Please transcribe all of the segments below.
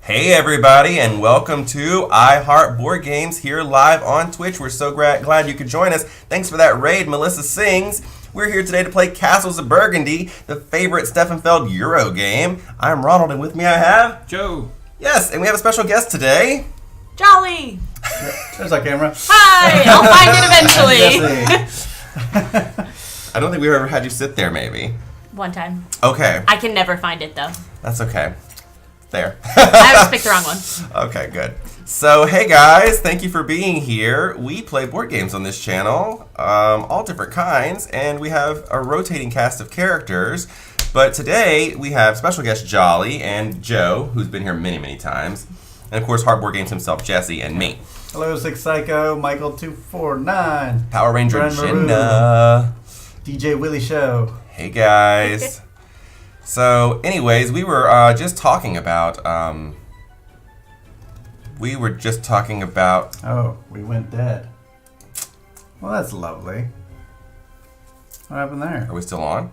Hey everybody, and welcome to I Heart Board Games here live on Twitch. We're so glad you could join us. Thanks for that raid, Melissa Sings. We're here today to play Castles of Burgundy, the favorite Steffenfeld Euro game. I'm Ronald, and with me I have... Joe. Yes, and we have a special guest today. Jolly. There's our camera. Hi, I'll find it eventually. I don't think we've ever had you sit there, maybe. One time. Okay. I can never find it, though. That's okay. There. I always picked the wrong one. Okay, good. So, hey guys, thank you for being here. We play board games on this channel, all different kinds, and we have a rotating cast of characters. But today, we have special guest Jolly and Joe, who's been here many, many times. And of course, Heart Board Games himself, Jesse, and me. Hello, Six Psycho, Michael249. Power Ranger Brand Jenna. DJ Willie Show. Hey guys. So, anyways, we were just talking about, Oh, we went dead. Well, that's lovely. What happened there? Are we still on?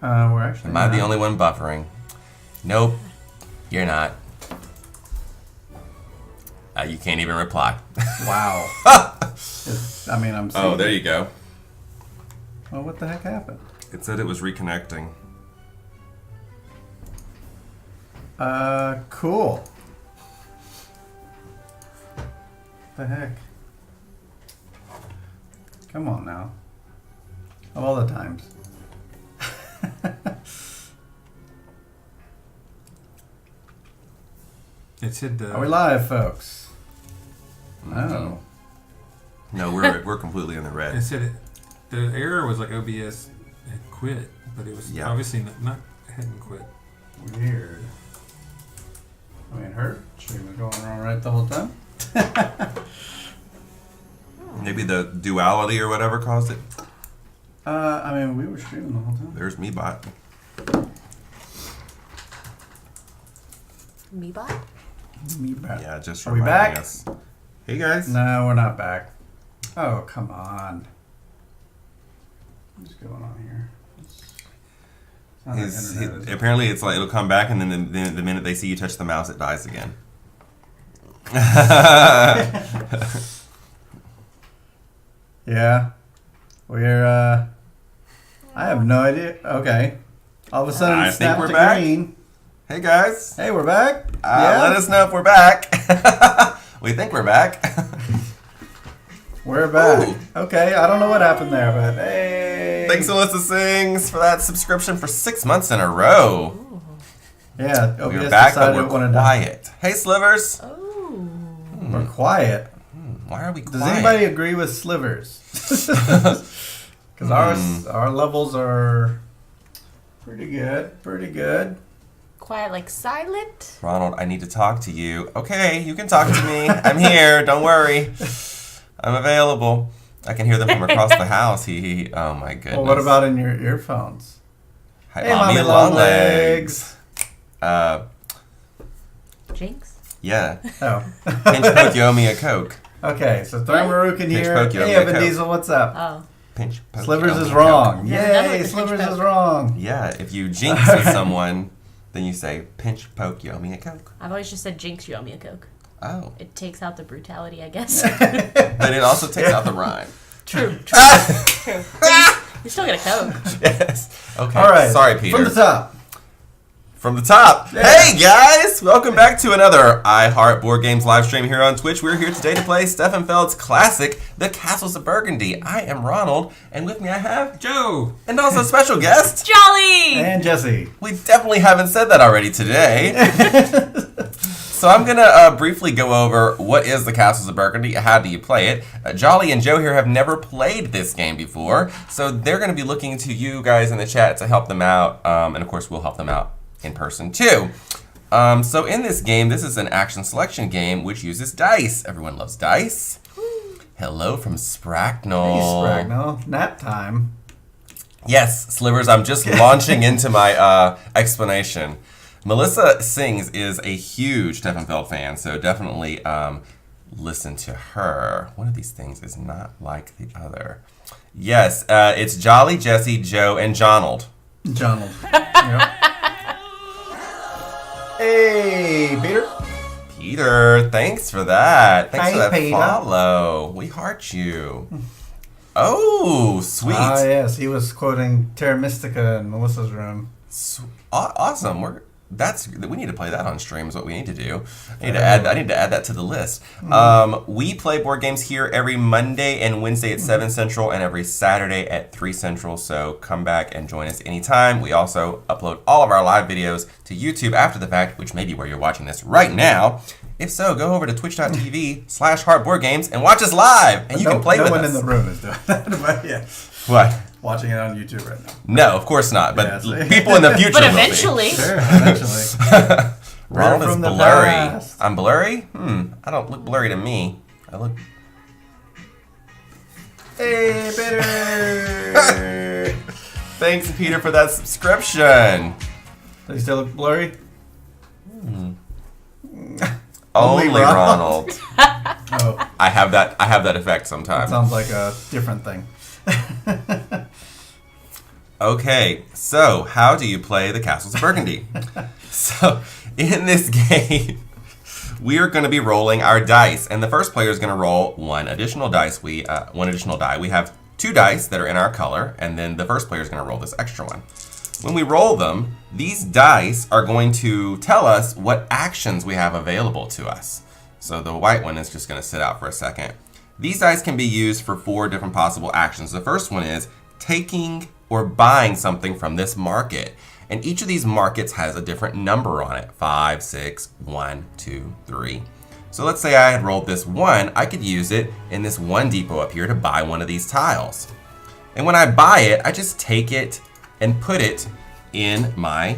We're actually Am I the only one buffering? Nope, you're not. You can't even reply. Wow. I'm seeing... Oh, there you go. Well, what the heck happened? It said it was reconnecting. Cool. What the heck? Come on now. Of all the times. It said. Are we live, folks? Mm-hmm. Oh. No, we're completely in the It red. said the error was like OBS had quit, but it was obviously not hadn't quit. Weird. I mean, her stream was going on right the whole time. Maybe the duality or whatever caused it. We were streaming the whole time. There's me bot. Me bot? Me back. Yeah, just Are we reminding back? us. Hey guys. No, we're not back. Oh, come on. What's going on here? Apparently it's like it'll come back, and then the minute they see you touch the mouse, it dies again. Yeah. We're, I have no idea. Okay. All of a sudden, I it think snapped we're to back. green. Hey guys. Hey, we're back. Let us know if we're back. We think we're back. We're back. Ooh. Okay, I don't know what happened there, but hey. Thanks, Alyssa Sings, for that subscription for 6 months in a row. Yeah, We're OBS back, but decided we're it wanted to- quiet. Hey, Slivers. Oh. We're quiet. Why are we quiet? Does anybody agree with Slivers? Because our levels are pretty good. Pretty good. Quiet like silent? Ronald, I need to talk to you. Okay, you can talk to me. I'm here. Don't worry. I'm available. I can hear them from across the house. Oh my goodness. Well, what about in your earphones? Hi, Hey, Mommy Long Legs. Jinx? Oh. Yeah. Pinch poke, you owe me a Coke. Okay, so Thermaruk in Pinch here. poke, you owe me Hey, a Evan Coke. Diesel, what's up? Oh. Pinch poke. Slivers you owe is me a wrong. Coke. Never done with Yay, the pinch Slivers poke. is wrong. Yeah, if you jinx with someone, then you say, pinch poke, you owe me a Coke. I've always just said Jinx, you owe me a Coke. Oh. It takes out the brutality, I guess. But it also takes out the rhyme. True. True. You still get a Coke. Yes. Okay. All right. Sorry, Peter. From the top. From the top. Yeah. Hey, guys. Welcome back to another I Heart Board Games live stream here on Twitch. We're here today to play Steffenfeld's classic, The Castles of Burgundy. I am Ronald, and with me I have Joe. and also a special guest. Jolly! And Jesse. We definitely haven't said that already today. So I'm going to briefly go over what is the Castles of Burgundy, how do you play it. Jolly and Joe here have never played this game before, so they're going to be looking to you guys in the chat to help them out, and of course we'll help them out in person too. So in this game, this is an action selection game which uses dice. Everyone loves dice. Hello from Spracknell. Hey, Spracknell. Nap time. Yes, Slivers, I'm just launching into my explanation. Melissa Sings is a huge Steffenfeld fan, so definitely listen to her. One of these things is not like the other. Yes, it's Jolly, Jesse, Joe, and Jonald. Jonald. Yep. Hey, Peter. Peter, thanks for that. Thanks Hi, for that Peter. follow. We heart you. Oh, sweet. Ah, yes, he was quoting Terra Mystica in Melissa's room. Awesome. We need to play that on stream is what we need to do. I need to add that to the list. We play board games here every Monday and Wednesday at 7 Central and every Saturday at 3 Central. So come back and join us anytime. We also upload all of our live videos to YouTube after the fact, which may be where you're watching this right now. If so, go over to twitch.tv/heartboardgames and watch us live, and you can play with us. No one in the room is doing that, but yeah. What? Watching it on YouTube right now. No, of course not. But Yeah, people in the future But will be. eventually. Sure, eventually. Ronald is from the blurry. past. I'm blurry? I don't look blurry to me. I look... Hey, Peter. Thanks, Peter, for that subscription. Does he still look blurry? Only Ronald. Oh, I have that effect that sometimes. sounds like a different thing. Okay, so how do you play the Castles of Burgundy? So, in this game, we are going to be rolling our dice, and the first player is going to roll one additional die. We have 2 dice that are in our color, and then the first player is going to roll this extra one. When we roll them, these dice are going to tell us what actions we have available to us. So the white one is just going to sit out for a second. These dice can be used for 4 different possible actions. The first one is taking or buying something from this market. And each of these markets has a different number on it. 5, 6, 1, 2, 3. So let's say I had rolled this 1, I could use it in this 1 depot up here to buy one of these tiles. And when I buy it, I just take it and put it in my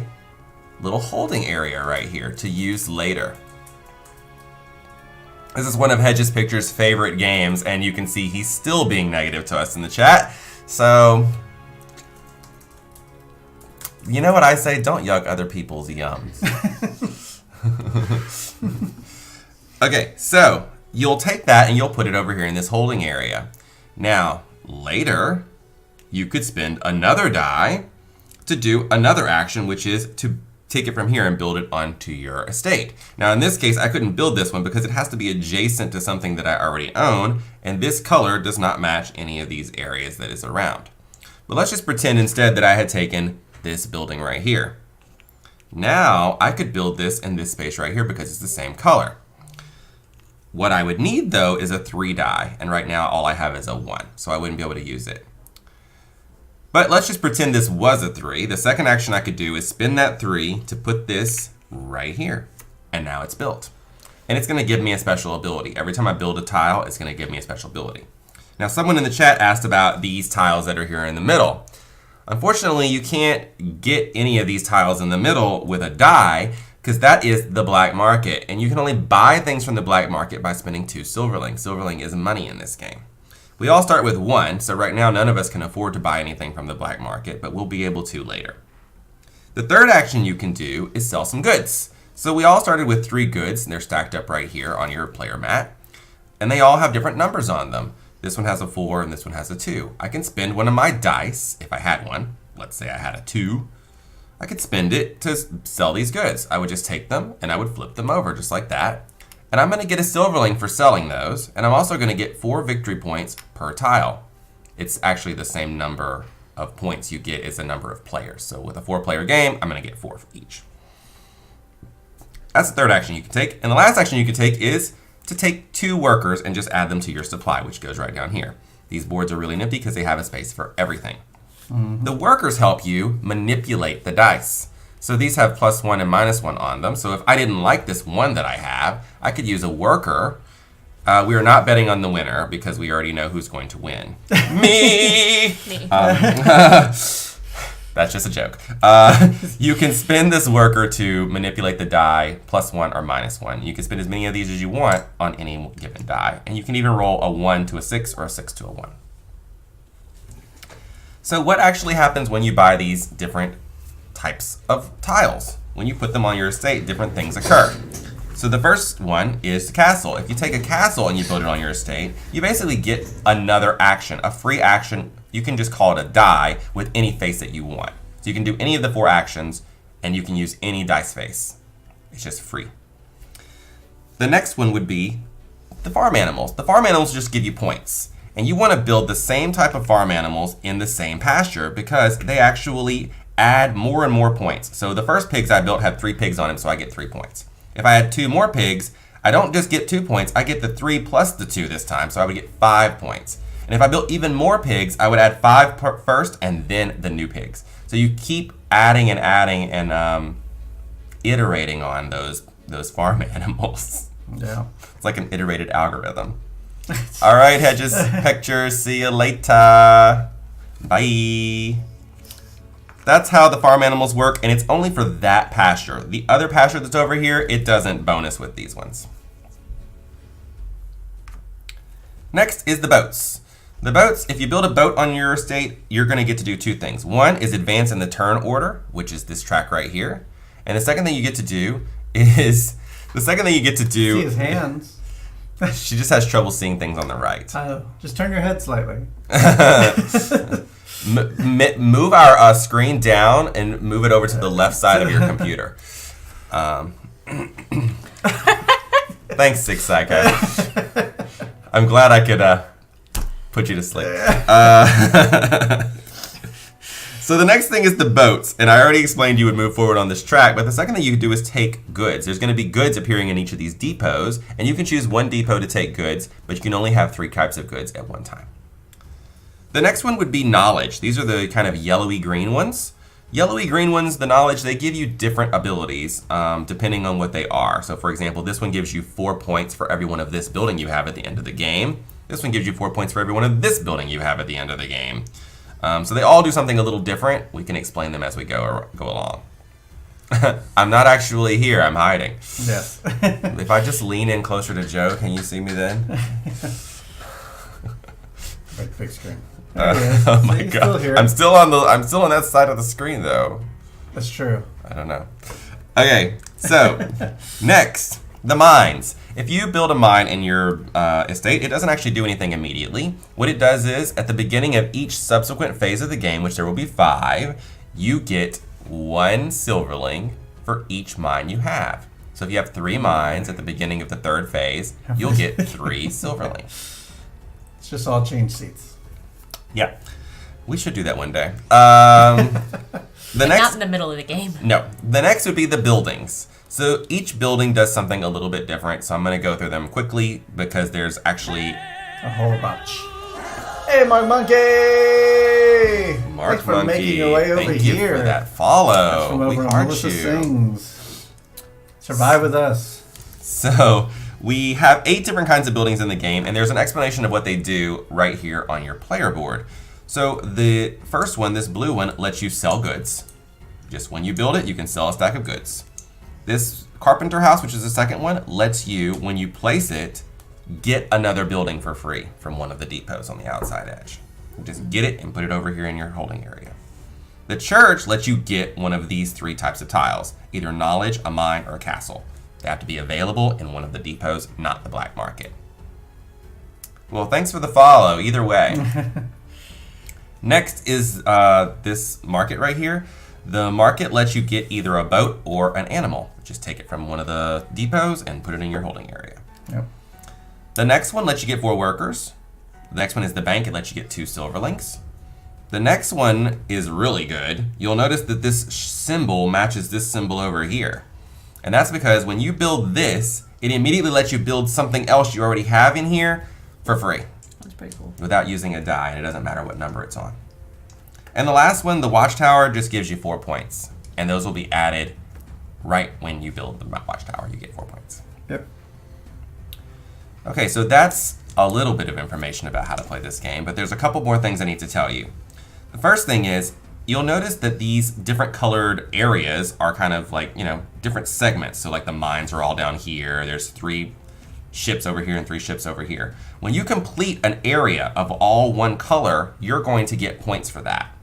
little holding area right here to use later. This is one of Hedges Picture's favorite games, and you can see he's still being negative to us in the chat. So, you know what I say? Don't yuck other people's yums. Okay, so you'll take that and you'll put it over here in this holding area. Now, later, you could spend another die to do another action, which is to take it from here and build it onto your estate. Now, in this case, I couldn't build this one because it has to be adjacent to something that I already own, and this color does not match any of these areas that is around. But let's just pretend instead that I had taken this building right here. Now, I could build this in this space right here because it's the same color. What I would need, though, is a 3 die, and right now all I have is a 1, so I wouldn't be able to use it. But let's just pretend this was a 3. The second action I could do is spin that 3 to put this right here, and now it's built. And it's going to give me a special ability. Every time I build a tile, it's going to give me a special ability. Now, someone in the chat asked about these tiles that are here in the middle. Unfortunately, you can't get any of these tiles in the middle with a die, because that is the black market, and you can only buy things from the black market by spending 2 silverling. Silverling is money in this game. We all start with 1, so right now none of us can afford to buy anything from the black market, but we'll be able to later. The third action you can do is sell some goods. So we all started with 3 goods, and they're stacked up right here on your player mat, and they all have different numbers on them. This one has a 4, and this one has a 2. I can spend one of my dice, if I had one. Let's say I had a 2. I could spend it to sell these goods. I would just take them, and I would flip them over just like that. And I'm going to get a silverling for selling those, and I'm also going to get 4 victory points per tile. It's actually the same number of points you get as the number of players. So with a 4-player game, I'm going to get 4 for each. That's the third action you can take. And the last action you can take is to take 2 workers and just add them to your supply, which goes right down here. These boards are really nifty because they have a space for everything. The workers help you manipulate the dice. So these have +1 and -1 on them. So if I didn't like this 1 that I have, I could use a worker. We are not betting on the winner because we already know who's going to win. Me! Me. That's just a joke. You can spin this worker to manipulate the die +1 or -1. You can spin as many of these as you want on any given die. And you can even roll a 1 to a 6 or a 6 to a 1. So what actually happens when you buy these different types of tiles? When you put them on your estate, different things occur. So the first one is the castle. If you take a castle and you build it on your estate, you basically get another action, a free action. You can just call it a die with any face that you want. So you can do any of the 4 actions, and you can use any dice face. It's just free. The next one would be the farm animals. The farm animals just give you points. And you want to build the same type of farm animals in the same pasture because they actually add more and more points. So the first pigs I built had 3 pigs on them, so I get 3 points. If I had 2 more pigs, I don't just get 2 points, I get the 3 plus the 2 this time, so I would get 5 points. And if I built even more pigs, I would add 5 first and then the new pigs. So you keep adding and iterating on those farm animals. Yeah. It's like an iterated algorithm. All right, Hedges, pictures, see you later. Bye. That's how the farm animals work, and it's only for that pasture. The other pasture that's over here, it doesn't bonus with these ones. Next is the boats. The boats, if you build a boat on your estate, you're going to get to do 2 things. One is advance in the turn order, which is this track right here. And the second thing you get to do is... See his hands. She just has trouble seeing things on the right. Oh, just turn your head slightly. Move our screen down and move it over to the left side of your computer. Thanks, Six Psycho. I'm glad I could put you to sleep. So the next thing is the boats, and I already explained you would move forward on this track, but the second thing you could do is take goods. There's going to be goods appearing in each of these depots, and you can choose one depot to take goods, but you can only have 3 types of goods at one time. The next one would be knowledge. These are the kind of yellowy green ones. Yellowy green ones, the knowledge, they give you different abilities depending on what they are. So for example, this one gives you 4 points for every one of this building you have at the end of the game. This one gives you 4 points for every one of this building you have at the end of the game. So they all do something a little different. We can explain them as we go along. I'm not actually here, I'm hiding. Yes. If I just lean in closer to Joe, can you see me then? Big screen. Oh my god! I'm still on that side of the screen though. That's true. I don't know. Okay, so next, the mines. If you build a mine in your estate, it doesn't actually do anything immediately. What it does is, at the beginning of each subsequent phase of the game, which there will be 5, you get 1 silverling for each mine you have. So if you have 3 mines at the beginning of the 3rd phase, you'll get 3 silverlings. It's just all change seats. Yeah, we should do that one day. Not in the middle of the game. No, the next would be the buildings. So each building does something a little bit different, so I'm going to go through them quickly because there's actually a whole bunch. Hey, Mark Monkey! Mark Thanks for Monkey, making your way over thank here. you for that follow. From over we on heart Melissa you. Sings. Survive with us. So we have 8 different kinds of buildings in the game, and there's an explanation of what they do right here on your player board. So the first one, this blue one, lets you sell goods. Just when you build it, you can sell a stack of goods. This carpenter house, which is the second one, lets you, when you place it, get another building for free from one of the depots on the outside edge. You just get it and put it over here in your holding area. The church lets you get one of these 3 types of tiles, either knowledge, a mine, or a castle. They have to be available in one of the depots, not the black market. Well, thanks for the follow, either way. Next is this market right here. The market lets you get either a boat or an animal. Just take it from one of the depots and put it in your holding area. Yep. The next one lets you get 4 workers. The next one is the bank. It lets you get 2 silverlings. The next one is really good. You'll notice that this symbol matches this symbol over here. And that's because when you build this, it immediately lets you build something else you already have in here for free. That's pretty cool. Without using a die, and it doesn't matter what number it's on. And the last one, the watchtower, just gives you 4 points. And those will be added right when you build the watchtower. You get 4 points. Yep. Okay, so that's a little bit of information about how to play this game, but there's a couple more things I need to tell you. The first thing is, you'll notice that these different colored areas are kind of like, different segments. So like the mines are all down here. There's 3 ships over here and 3 ships over here. When you complete an area of all one color, you're going to get points for that.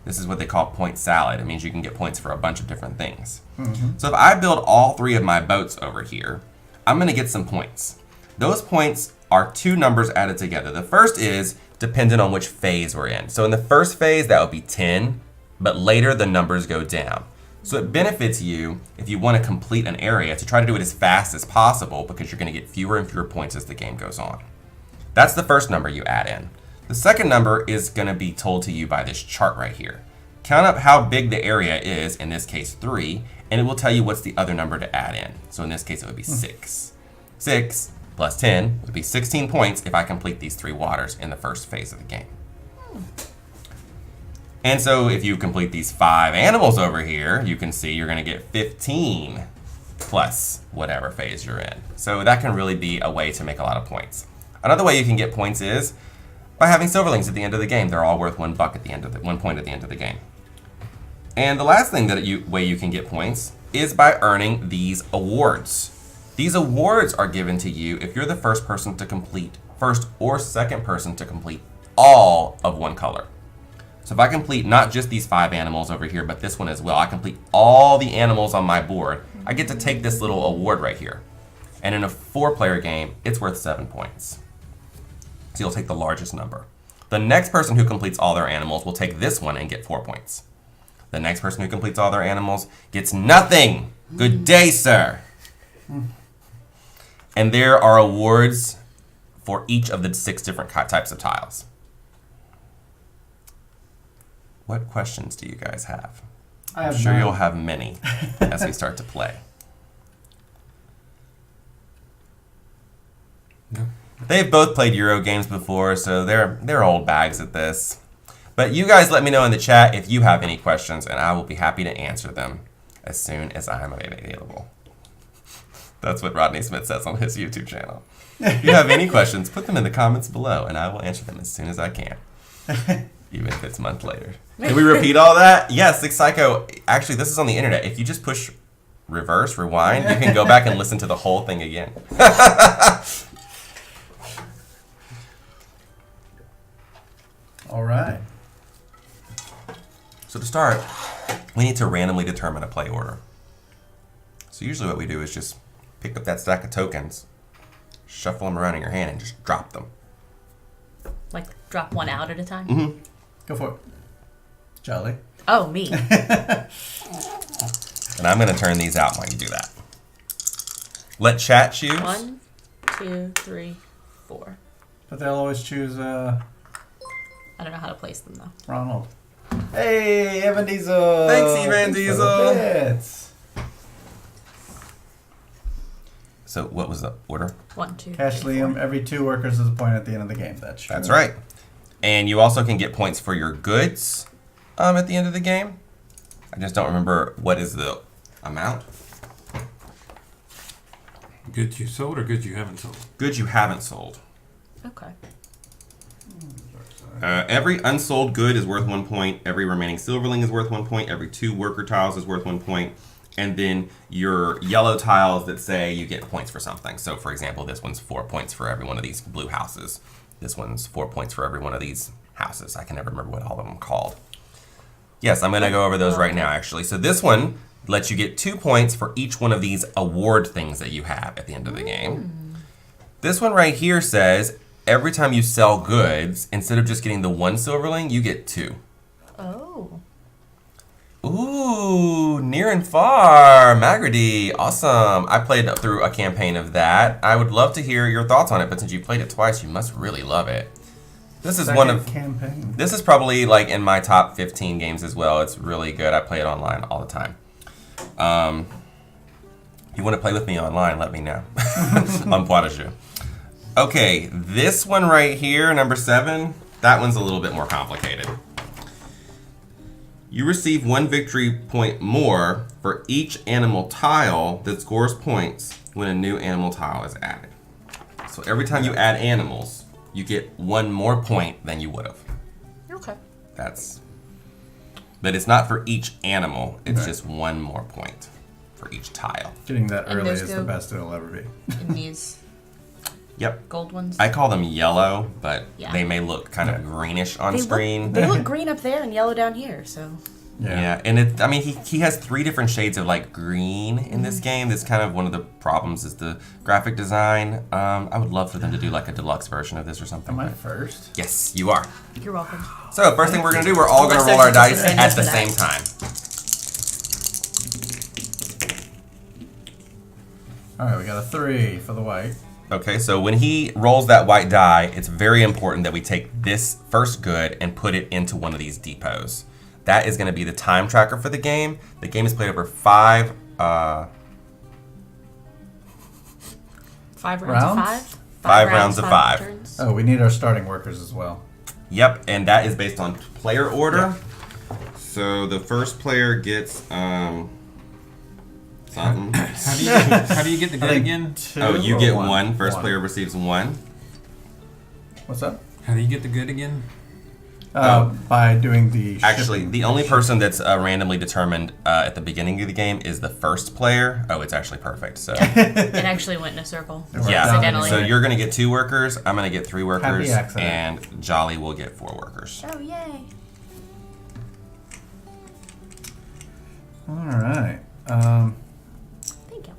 This is what they call point salad. It means you can get points for a bunch of different things. Mm-hmm. So if I build all 3 of my boats over here, I'm going to get some points. Those points are 2 numbers added together. The first is dependent on which phase we're in. So in the first phase, that would be 10, but later the numbers go down. So it benefits you if you want to complete an area to try to do it as fast as possible because you're going to get fewer and fewer points as the game goes on. That's the first number you add in. The second number is going to be told to you by this chart right here. Count up how big the area is, in this case 3, and it will tell you what's the other number to add in. So in this case it would be 6. 6 plus 10 would be 16 points if I complete these 3 waters in the first phase of the game. And so if you complete these 5 animals over here, you can see you're going to get 15 plus whatever phase you're in. So that can really be a way to make a lot of points. Another way you can get points is by having silverlings at the end of the game. They're all worth $1 at the end of 1 point at the end of the game. And the last thing way you can get points is by earning these awards. These awards are given to you if you're the first or second person to complete all of one color. So if I complete not just these 5 animals over here, but this one as well, I complete all the animals on my board, I get to take this little award right here. And in a 4-player game, it's worth 7 points. So you'll take the largest number. The next person who completes all their animals will take this one and get 4 points. The next person who completes all their animals gets nothing. Good day, sir. And there are awards for each of the 6 different types of tiles. What questions do you guys have? I'm sure you'll have many as we start to play. No. They've both played Euro games before, so they're old bags at this. But you guys let me know in the chat if you have any questions, and I will be happy to answer them as soon as I am available. That's what Rodney Smith says on his YouTube channel. If you have any questions, put them in the comments below, and I will answer them as soon as I can. Even if it's a month later. Can we repeat all that? Yes, Six Psycho. Actually, this is on the internet. If you just push rewind, you can go back and listen to the whole thing again. All right. So to start, we need to randomly determine a play order. So usually what we do is just pick up that stack of tokens, shuffle them around in your hand, and just drop them. Like drop one out at a time? Mm-hmm. Go for it. Jolly. Oh, me. And I'm going to turn these out while you do that. Let chat choose. 1, 2, 3, 4. But they'll always choose I don't know how to place them though. Ronald. Hey, Evan Diesel. Thanks, Evan Diesel. Bits. So what was the order? 1, 2, Cash 3, Liam, 4. every 2 workers is a point at the end of the game. That's true. That's right. And you also can get points for your goods at the end of the game. I just don't remember what is the amount. Goods you sold or goods you haven't sold? Goods you haven't sold. Okay. Every unsold good is worth 1 point. Every remaining silverling is worth 1 point. Every 2 worker tiles is worth 1 point. And then your yellow tiles that say you get points for something. So, for example, this one's 4 points for every one of these blue houses. This one's 4 points for every one of these houses. I can never remember what all of them are called. Yes, I'm going to go over those right now, actually. So this one lets you get 2 points for each one of these award things that you have at the end of the game. This one right here says every time you sell goods, instead of just getting the 1 silverling, you get 2. Oh. Ooh, near and far. Magrady, awesome. I played through a campaign of that. I would love to hear your thoughts on it, but since you played it twice, you must really love it. This is one of campaign. This is probably like in my top 15 games as well. It's really good. I play it online all the time. If you want to play with me online, let me know. On Poitajou. Okay, this one right here, number 7, that one's a little bit more complicated. You receive 1 victory point more for each animal tile that scores points when a new animal tile is added. So every time you add animals, you get 1 more point than you would have. Okay. But it's not for each animal. It's Right. just 1 more point for each tile. Getting that And early those is the go- best it'll ever be. And these Yep. gold ones. I call them yellow, but Yeah. they may look kind of greenish on they screen. They look green up there and yellow down here, so. Yeah, and he has 3 different shades of like green in this game. That's kind of one of the problems is the graphic design. I would love for them to do like a deluxe version of this or something. Am I but- first? Yes, you are. You're welcome. So first thing we're gonna do, we're all gonna Unless roll our there's dice just a at the for that. same time. All right, we got a 3 for the white. Okay, so when he rolls that white die, it's very important that we take this first good and put it into one of these depots. That is going to be the time tracker for the game. The game is played over 5 5 rounds Rounds? of 5? 5 rounds of 5. Turns. Oh, we need our starting workers as well. Yep, and that is based on player order. So the first player gets something. How do you get the good again? 2 Oh, you or get 1. First One. player receives 1. What's up? How do you get the good again? By doing the Actually, shipping. the only person that's randomly determined at the beginning of the game is the first player. Oh, it's actually perfect. So It actually went in a circle. yeah, Accidentally. so you're gonna get 2 workers. I'm gonna get 3 workers, Happy accident. and Jolly will get 4 workers. Oh, yay. All right. Thank you.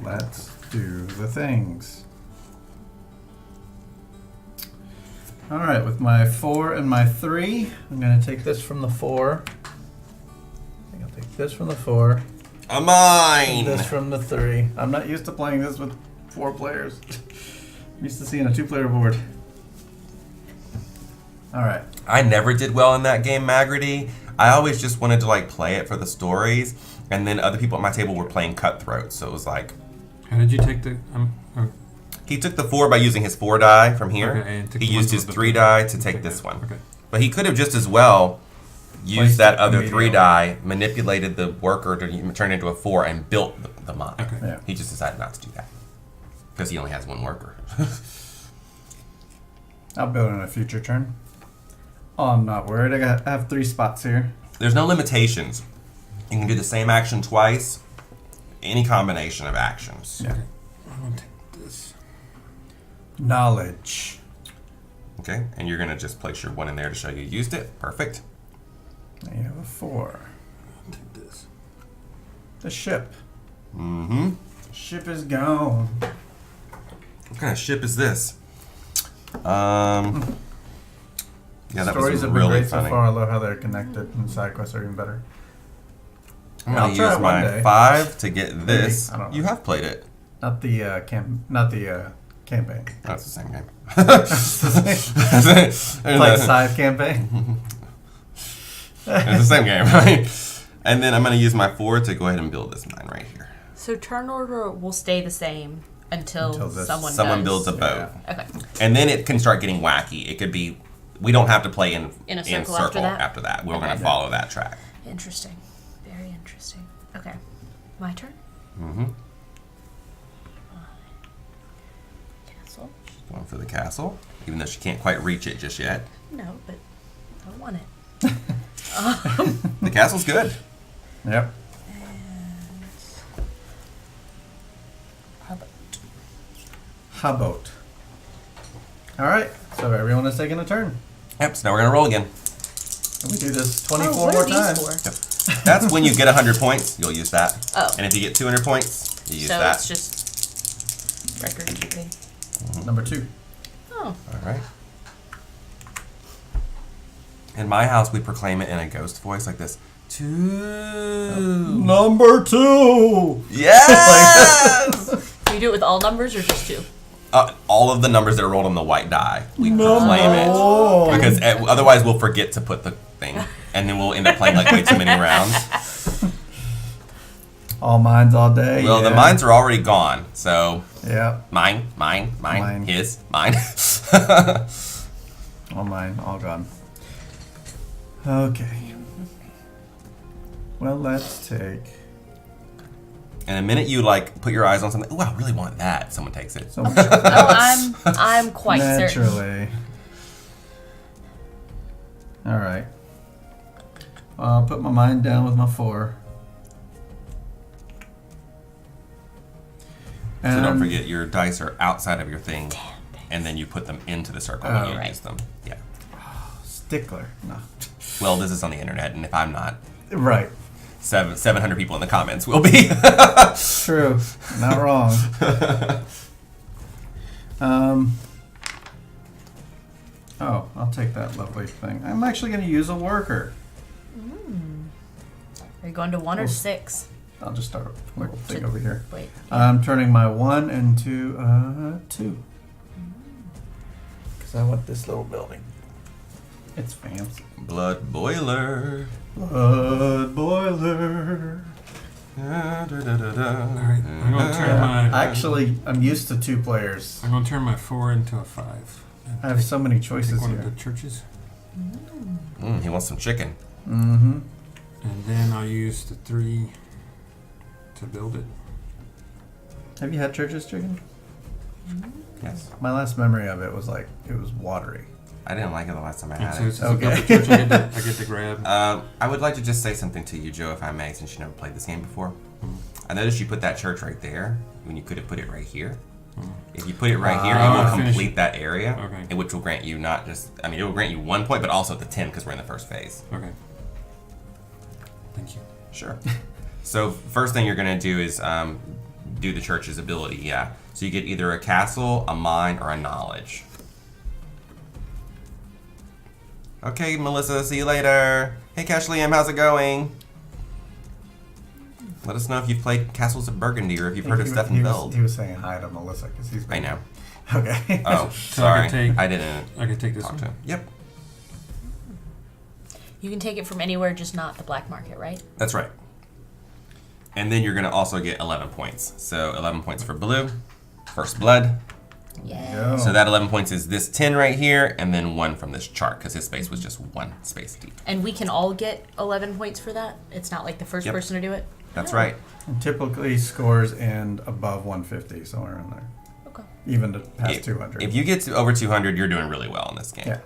Let's do the things. All right, with my 4 and my 3, I'm gonna take this from the 4. I think I'll take this from the 4. A mine. This from the 3. I'm not used to playing this with 4 players. I'm used to seeing a 2-player board. All right. I never did well in that game, Magrity. I always just wanted to like play it for the stories, and then other people at my table were playing Cutthroat, so it was like. How did you take the? He took the 4 by using his 4 die from here. Okay, and took He the used ones his with the 3 three. die to take this that. one. Okay. But he could have just as well used Placed that it other 3 immediately. die, manipulated the worker to turn into a 4, and built the mine. Okay. Yeah. He just decided not to do that because he only has 1 worker. I'll build in a future turn. Oh, I'm not worried. I have 3 spots here. There's no limitations. You can do the same action twice, any combination of actions. Yeah. I'm gonna take this. Knowledge. Okay, and you're gonna just place your 1 in there to show you used it. Perfect. Now you have a 4. I'll take this. The ship. Mm-hmm. The ship is gone. What kind of ship is this? Yeah, that Stories was have been really great funny. so far. I love how they're connected, and side quests are even better. I'm I'll gonna try use it one my day. 5 to get this. I don't know. You have played it. Not the campaign. That's the same game. Play side campaign. It's the same game, right? And then I'm going to use my 4 to go ahead and build this mine right here. So turn order will stay the same until this- someone builds a boat. Okay. And then it can start getting wacky. It could be, we don't have to play in In a circle after that? We're going Okay. to follow that track. Interesting. Very interesting. Okay. My turn. Mm-hmm. Castle. Going for the castle, even though she can't quite reach it just yet. No, but I want it. The castle's good. Yep. Hubboat. All right. So everyone is taking a turn. Yep, so now we're going to roll again. And we do this 24 what more are these times. for? That's when you get 100 points, you'll use that. Oh. And if you get 200 points, you use So that. it's just record keeping. Number 2. Oh. All right. In my house, we proclaim it in a ghost voice like this. 2. Number 2. Yes! Do you do it with all numbers or just 2? All of the numbers that are rolled on the white die, we No. proclaim it. Oh. Because otherwise we'll forget to put the thing. And then we'll end up playing like way too many rounds. All mines all day. Well, the yeah. mines are already gone. So Yeah. mine, Mine. his, mine. All mine. All gone. Okay. Well, let's take. And the minute you like put your eyes on something, oh, I really want that. Someone takes it. So much Oh, I'm quite certain. naturally. All right. I'll put my mind down with my 4. So don't forget your dice are outside of your thing, and then you put them into the circle when Oh. you Right. use them. Yeah. Stickler. No. Well, this is on the internet, and if I'm not, Right. 700 people in the comments will be. True. Not wrong. Oh, I'll take that lovely thing. I'm actually going to use a worker. Are you going to 1 or Oh. 6? I'll just start a little thing over here. Wait. I'm turning my 1 into 2. Because I want this little building. It's fancy. Blood boiler. Blood boiler. Da, da, da, da, da. Alright, I'm gonna turn my Actually, I'm used to 2 players. I'm gonna turn my 4 into a 5. I have so many Take choices one here. of the churches. He wants some chicken. Mm-hmm. And then I'll use the 3 to build it. Have you had churches chicken? Yes. My last memory of it was like, it was watery. I didn't like it the last time I And had so it. since I built the church, I get to grab. I would like to just say something to you, Joe, if I may, since you never played this game before. I noticed you put that church right there when you could have put it right here. If you put it right here, it will complete that area, Okay. which will grant you not just, I mean, it will grant you 1 point, but also the 10 because we're in the first phase. Okay. Thank you. Sure. So first thing you're going to do is do the church's ability, yeah. So you get either a castle, a mine, or a knowledge. Okay, Melissa, see you later. Hey, Cash Liam, how's it going? Let us know if you've played Castles of Burgundy or if you've heard of Stefan Feld. He was saying hi to Melissa because he's. I know. Okay. Oh, So I sorry. can take- I didn't I can take this talk one. to him. Yep, You can take it from anywhere, just not the black market, right? that's right. And then you're going to also get 11 points. So 11 points for blue, first blood. Yeah. Go. So that 11 points is this 10 right here, and then 1 from this chart, because his space was just 1 space deep. And we can all get 11 points for that? It's not like the first Yep. person to do it? That's right. And typically scores end above 150, somewhere in there. Okay. Even to past 200. If you get to over 200, you're doing really well in this game. Yeah.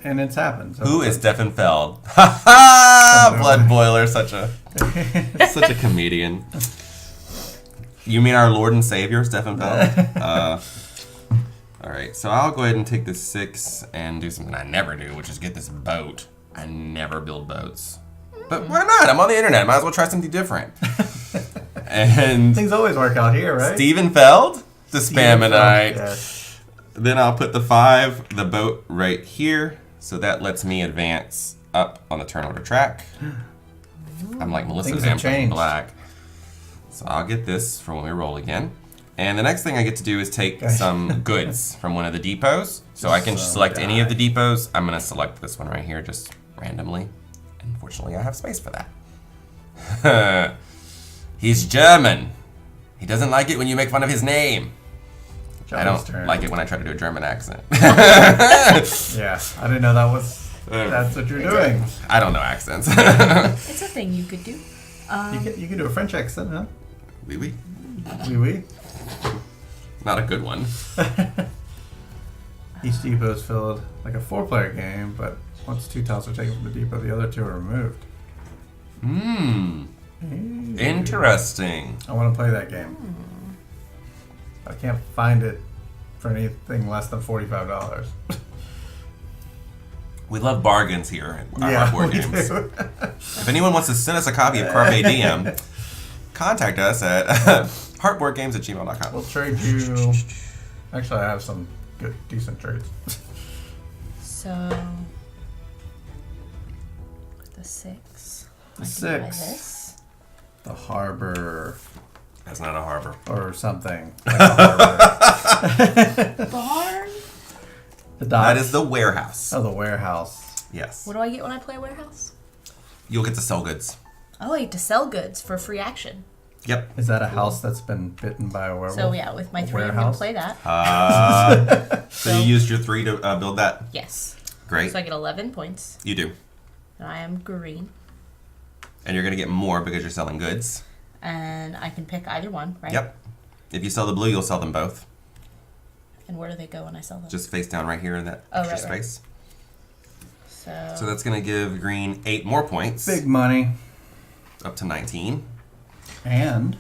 And it's happened. So Who is Stefan Feld? Ha ha! Blood boiler, such a comedian. You mean our Lord and Savior, Stefan Feld? All right, so I'll go ahead and take this 6 and do something I never do, which is get this boat. I never build boats. But why not? I'm on the internet. Might as well try something different. And Things always work out here, right? Stephen Feld, the Stephen Feld, Spaminite. yes. Then I'll put the 5, the boat, right here. So that lets me advance up on the turn order track. I'm like Melissa Things today, have I'm playing changed. black. So I'll get this for when we roll again. And the next thing I get to do is take Okay. some goods from one of the depots. So I can Some select any of guy. the depots. I'm going to select this one right here just randomly. Unfortunately, I have space for that. He's German. He doesn't like it when you make fun of his name. I Johnny's don't turn. like it when I try to do a German accent. Yeah, I didn't know that was. That's what you're doing. I don't know accents. It's a thing you could do. You can do a French accent, huh? Oui, oui. Oui, oui. Not a good one. Each depot is filled like a 4-player game, but once 2 tiles are taken from the depot, the other 2 are removed. Hmm. Hey. Interesting. I want to play that game. I can't find it for anything less than $45. We love bargains here at our board we games. do. If anyone wants to send us a copy of Carpe Diem, contact us at heartboardgames@gmail.com. We'll trade you. Actually, I have some good, decent trades. So, the 6. I The can buy 6. this. The harbor That's not a harbor. or something. Like a harbor. Barn? The docks. That is the warehouse. Oh, the warehouse. Yes. What do I get when I play Warehouse? You'll get to sell goods. Oh, I get to sell goods for free action. Yep. Is that a house that's been bitten by a werewolf? So, yeah, with my A 3, I'm going warehouse? to play that. So you used your 3 to build that? Yes. Great. So I get 11 points. You do. And I am green. And you're going to get more because you're selling goods. And I can pick either one, right? Yep. If you sell the blue, you'll sell them both. And where do they go when I sell them? Just face down right here in that Oh, extra right, right. space. So, So that's going to give green 8 more points. Big money. Up to 19. And.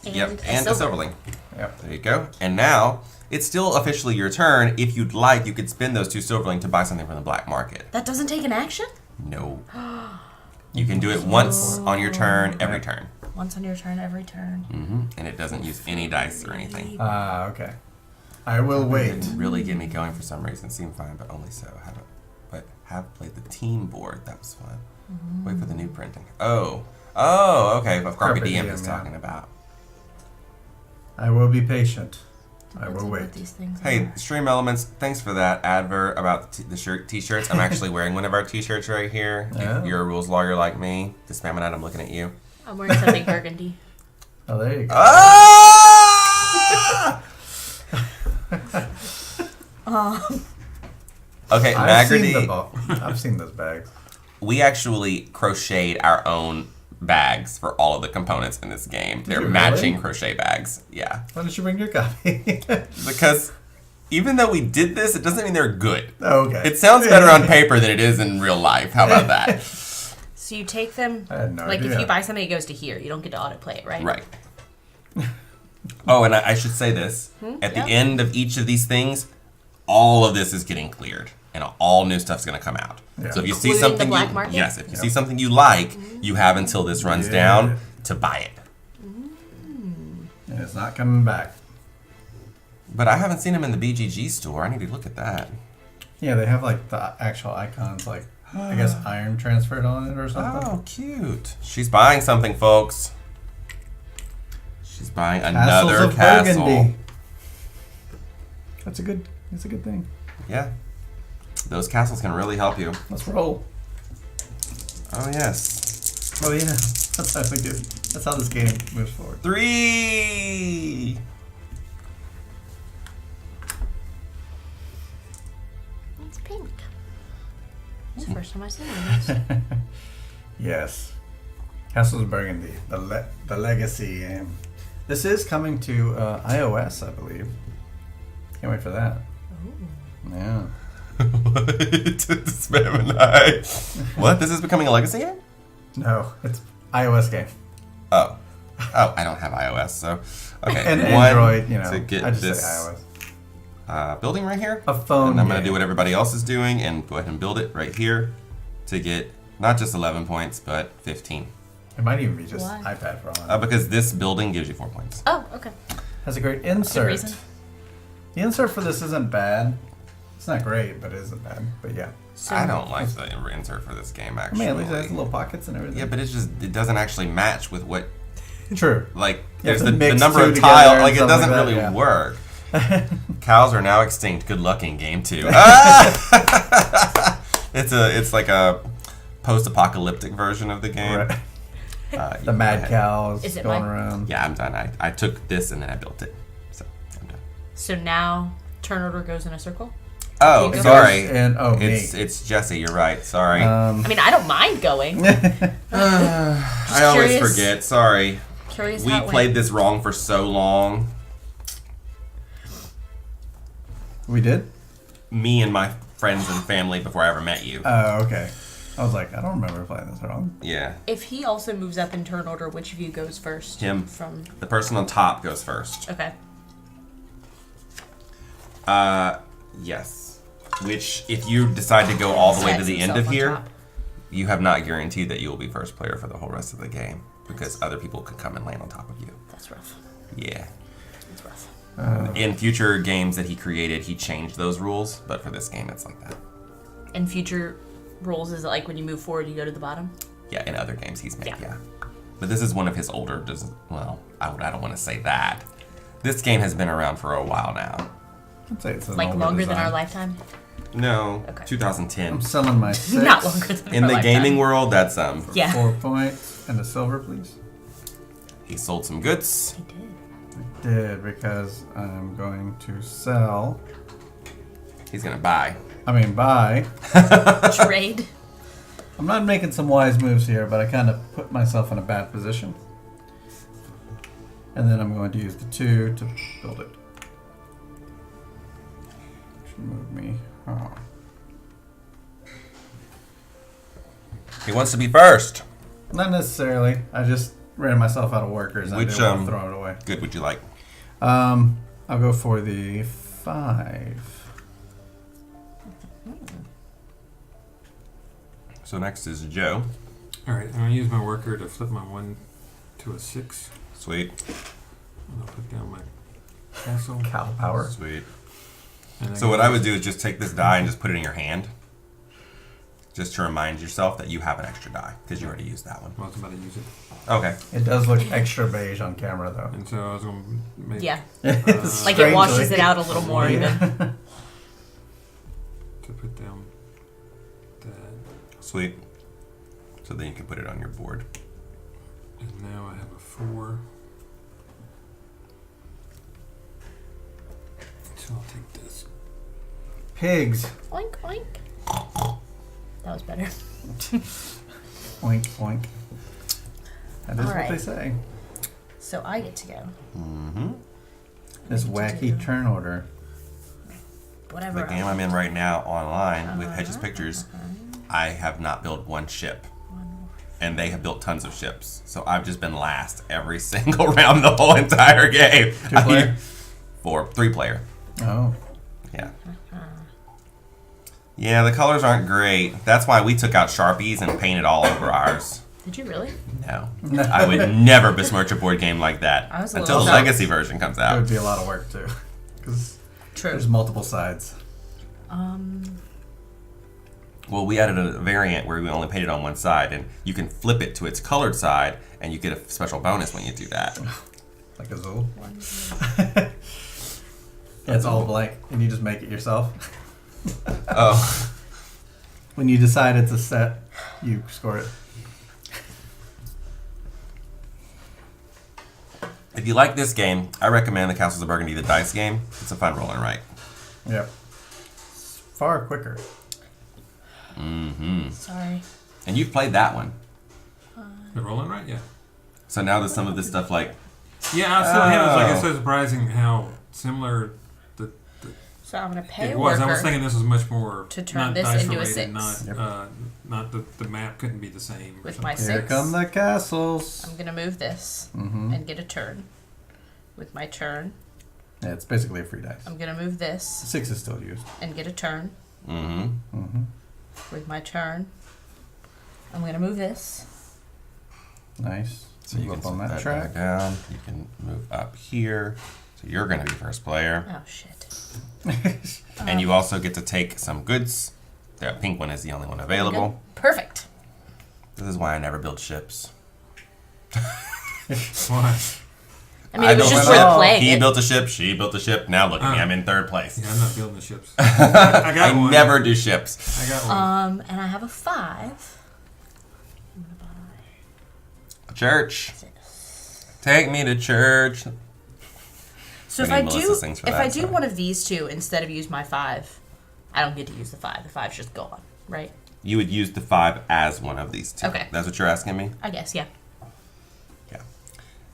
Yep. a And a silver. silverling. Yep. There you go. And now, it's still officially your turn. If you'd like, you could spend those 2 silverling to buy something from the black market. That doesn't take an action? No. You can do it once on your turn, every turn. Once on your turn, every turn. And it doesn't use any dice or anything. Okay. I will wait. It didn't really get me going for some reason. Seemed fine, but only so. Have played the team board. That was fun. Wait for the new printing. Oh, Oh, okay. What Carpe Carpe Diem Diem, is yeah. talking about. I will be patient. I Let's will see what wait. These things Hey, are. Stream Elements, thanks for that advert about the t-shirts. I'm actually wearing one of our t-shirts right here. Oh. If you're a rules lawyer like me, just spamming out, I'm looking at you. I'm wearing something burgundy. Oh, there you go. Ah! Okay, I've seen Magrity, I've seen those bags. we actually crocheted our own bags for all of the components in this game. They're you matching really? crochet bags. Yeah. Why don't you bring your copy? Because even though we did this, it doesn't mean they're good. Oh, okay. It sounds better on paper than it is in real life. How about that? So you take them, I had no like idea. if you buy something, it goes to here. You don't get to audit play it, right? Right. Oh, and I should say this. At Yeah. the end of each of these things, all of this is getting cleared. And all new stuff's going to come out. Yeah. So if you see Including the something black market? yes, if you see something you like, you have until this runs Yeah. down to buy it. And it's not coming back. But I haven't seen them in the BGG store. I need to look at that. Yeah, they have like the actual icons, like I guess iron transferred on it or something. Oh, cute. She's buying something, folks. She's buying Castles another of castle. Burgundy. That's a good thing. Yeah. Those castles can really help you. Let's roll. Oh, yes. Oh yeah, that's how we do. That's how this game moves forward. 3. It's pink. It's the first time I've seen this. Yes, Castles of Burgundy, the legacy game. This is coming to iOS, I believe. Can't wait for that. Yeah. What? Spam and I. What? This is becoming a legacy game? No, it's iOS game. Oh. Oh, I don't have iOS, so. Okay. And one, Android, you know. to get I just this say iOS. building right here. A phone And I'm going to game. do what everybody else is doing and go ahead and build it right here to get not just 11 points, but 15. It might even be just Why? iPad for all I know. Because this building gives you 4 points. Oh, okay. Has a great Good insert. reason. The insert for this isn't bad. It's not great, but it isn't bad. But yeah. So I don't like the insert for this game, I actually. mean, at least it has little pockets and everything. Yeah, but it doesn't actually match with what, True. like, You have there's to the mix number two of together tiles, and like, it stuff doesn't like that, really yeah. work. Cows are now extinct. Good luck in game 2. Ah! It's like a post-apocalyptic version of the game. Right. You The go mad ahead. cows Is it going mine? around. Yeah, I'm done. I took this and then I built it. So, I'm done. So now turn order goes in a circle. Oh, It goes sorry. And It's Jesse. You're right. Sorry. I mean, I don't mind going. I always curious. forget. Sorry. Curious We how it played went. this wrong for so long. We did? Me and my friends and family before I ever met you. Oh, okay. I was like, I don't remember playing this wrong. Yeah. If he also moves up in turn order, which of you goes first? Him. From The person on top goes first. okay. Yes. Which, if you decide to go all the way to Sets the end himself of on here, top. you have not guaranteed that you will be first player for the whole rest of the game. Because other people could come and land on top of you. That's rough. Yeah. That's rough. In future games that he created, he changed those rules. But for this game, it's like that. In future rules, is it like when you move forward, you go to the bottom? Yeah, in other games he's made, Yeah. yeah. But this is one of his older, well, I don't want to say that. This game has been around for a while now. I'd say it's an Like older longer than design. our lifetime? No, Okay. 2010. I'm selling my 6 Not longer than In our the lifetime. gaming world, that's Yeah. 4 points and a silver, please. he sold some goods. He did. Did because I'm going to sell. He's gonna buy. Buy. Trade. I'm not making some wise moves here, but I kind of put myself in a bad position. And then I'm going to use the 2 to build it. Should move me. Oh. He wants to be first. Not necessarily. I just ran myself out of workers. And Which, I didn't want to throw it away. Good would you like? I'll go for the 5. So next is Joe. Alright, I'm going to use my worker to flip my 1 to a 6. Sweet. And I'll put down my castle. Cow power. Sweet. And So what I would do is just take this die and just put it in your hand. just to remind yourself that you have an extra die because you already used that one. I was about to use it. Okay. It does look extra beige on camera, though. And so I was going to make... Yeah. Strangely. Like it washes it out a little more even. To put down that. Sweet. So then you can put it on your board. And now I have a 4. So I'll take this. Pigs. Oink, oink. That was better. Oink, oink. That is All right. what they say. So I get to go. Mm-hmm. This What did you wacky do? turn order. Whatever. The game I'm in right now online with Hedges Uh-huh, Pictures, I have not built one ship. And they have built tons of ships. So I've just been last every single round the whole entire game. 2-player? 3-player. Oh. Yeah. Yeah, the colors aren't great. That's why we took out Sharpies and painted all over ours. Did you really? No. I would never besmirch a board game like that I was a until the little shocked. Legacy version comes That would out. be a lot of work, too. Because True. there's multiple sides. Well, we added a variant where we only painted on one side, and you can flip it to its colored side, and you get a special bonus when you do that. Like a Zool. Yeah, it's all blank, and you just make it yourself. Oh. When you decide it's a set, you score it. If you like this game, I recommend the Castles of Burgundy, the dice game. It's a fun roll and write. Yep. It's far quicker. Mm-hmm. Sorry. And you've played that one. The rolling right? Yeah. So now there's some of this stuff like, Yeah, I still it was like, it's Oh. so surprising how similar So I'm gonna pay it a was. worker. I was thinking this was much more to turn not this dice into a related, 6. Not, Yep. not the map couldn't be the same. or With my something. Here 6. come the castles. I'm gonna move this Mm-hmm. and get a turn. With my turn, Yeah, it's basically a free dice. I'm gonna move this 6 is still used. and get a turn. mm-hmm. Mm-hmm. With my turn, I'm gonna move this. Nice. So you Move can up on set that that track. back down. You can move up here. So you're going to be first player. Oh shit. And you also get to take some goods. The pink one is the only one available. Perfect. This is why I never build ships. Why? I mean, it was don't just know. worth playing He it. built a ship, she built a ship. Now look at me, Oh. I'm in 3rd place. Yeah, I'm not building the ships. I got I one. never do ships. I got one. And I have a 5. I'm gonna buy Church. this. Take me to church. So We if need I Melissa's things for if that, I do so. one of these two instead of use my 5, I don't get to use the 5. The 5's just gone, right? You would use the 5 as one of these two. Okay. That's what you're asking me? I guess, yeah. Yeah.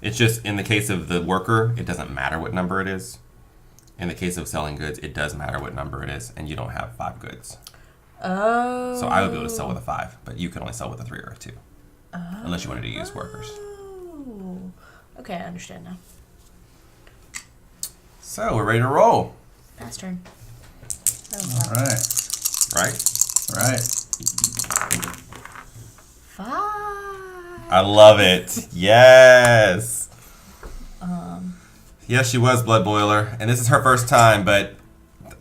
It's just in the case of the worker, it doesn't matter what number it is. In the case of selling goods, it does matter what number it is, and you don't have 5 goods. Oh. So I would be able to sell with a 5, but you can only sell with a 3 or a 2. Unless you wanted to use workers. Oh. Okay, I understand now. So we're ready to roll, Pass turn. That was All fun. right. right? 5. I love it. Yes. Yes, she was Blood Boiler, and this is her first time, but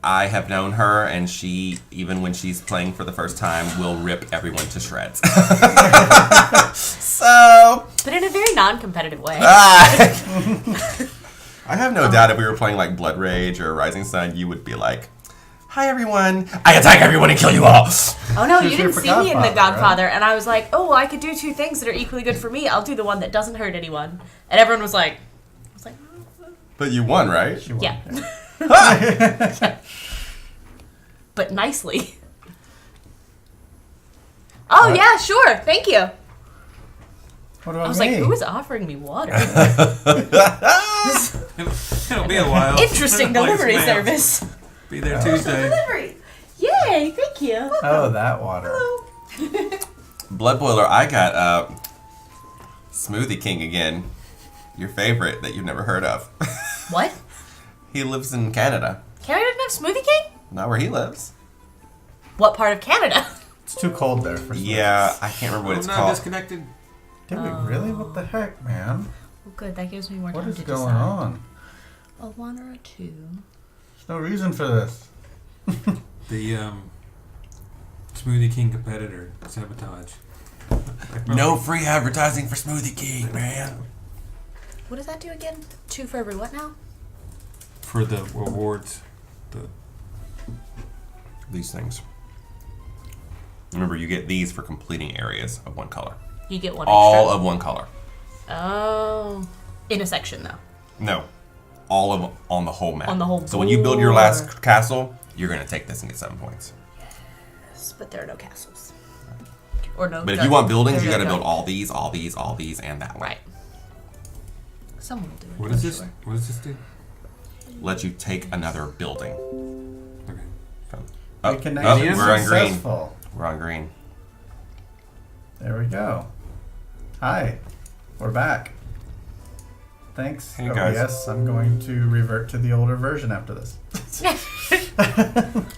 I have known her, and she, even when she's playing for the first time, will rip everyone to shreds. So, But in a very non-competitive way. I have no doubt if we were playing like Blood Rage or Rising Sun, you would be like, "Hi everyone, I attack everyone and kill you all." Oh no, She's you here didn't for see me in The Godfather, Godfather, and I was like, oh, well, I could do 2 things that are equally good for me. I'll do the one that doesn't hurt anyone. And everyone was like, But you won, right? She won. yeah. But nicely. Oh, yeah, sure. Thank you. What about I was me? like, who is offering me water? It'll be a while. Interesting Like, delivery ma'am. service. Be there Tuesday. Delivery. Yay, thank you. Oh, that water. Blood Boiler, I got Smoothie King again. Your favorite that you've never heard of. What? He lives in Canada. Canada didn't have Smoothie King? Not where he lives. What part of Canada? It's too cold there for Yeah, I can't remember what I'm it's not called. disconnected. Did we really? What the heck, man? Well, good. That gives me more What time is to going decide. on? A 1 or a 2. There's no reason for this. The Smoothie Smoothie King competitor. Sabotage. No free advertising for Smoothie King, man. What does that do again? 2 for every what now? For the rewards. These things. Remember, you get these for completing areas of one color. You get one All extra? of one color. Oh. In a section, though. No. All of on the whole map. On the whole So when you build your last castle, you're going to take this and get 7 points. Yes, but there are no castles. Or no. But if you want buildings, there you got to no- build all these, all these, all these, and that one. Right. Someone will do it. What is I'm this? sure. What does this do? Let you take another building. Okay. Reconnection we're on green. successful. We're on green. There we go. Hi, we're back. Thanks. Hey, Oh, guys. yes, I'm going to revert to the older version after this.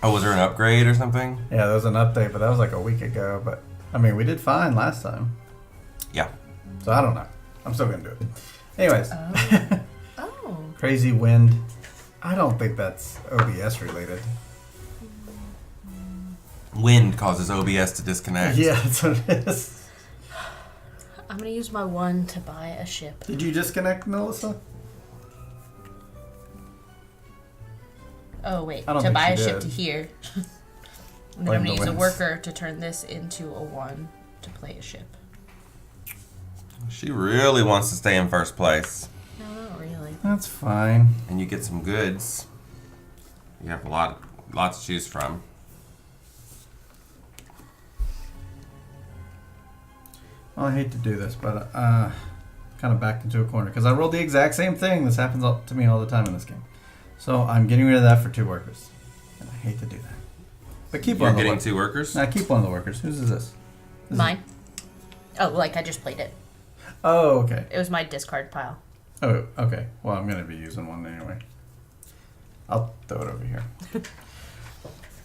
Oh, was there an upgrade or something? Yeah, there was an update, but that was like a week ago. But I mean, we did fine last time, Yeah. so I don't know. I'm still gonna do it. Anyways, Oh. crazy wind. I don't think that's OBS related. Wind causes OBS to disconnect. Yeah, that's what it is. I'm going to use my 1 to buy a ship. Did you disconnect, Melissa? Oh, wait. I don't To think buy a she ship did. to here. And then Blame I'm going the to use a winds. worker to turn this into a 1 to play a ship. She really wants to stay in first place. No, not really. That's fine. And you get some goods. You have lots to choose from. Well, I hate to do this, but kind of backed into a corner because I rolled the exact same thing. This happens to me all the time in this game. So I'm getting rid of that for 2 workers. And I hate to do that. But keep You're one of the getting workers. 2 workers? Nah, keep one of the workers. Whose is this? This Mine. Oh, like I just played it. Oh, okay. It was my discard pile. Oh, okay. Well, I'm going to be using one anyway. I'll throw it over here.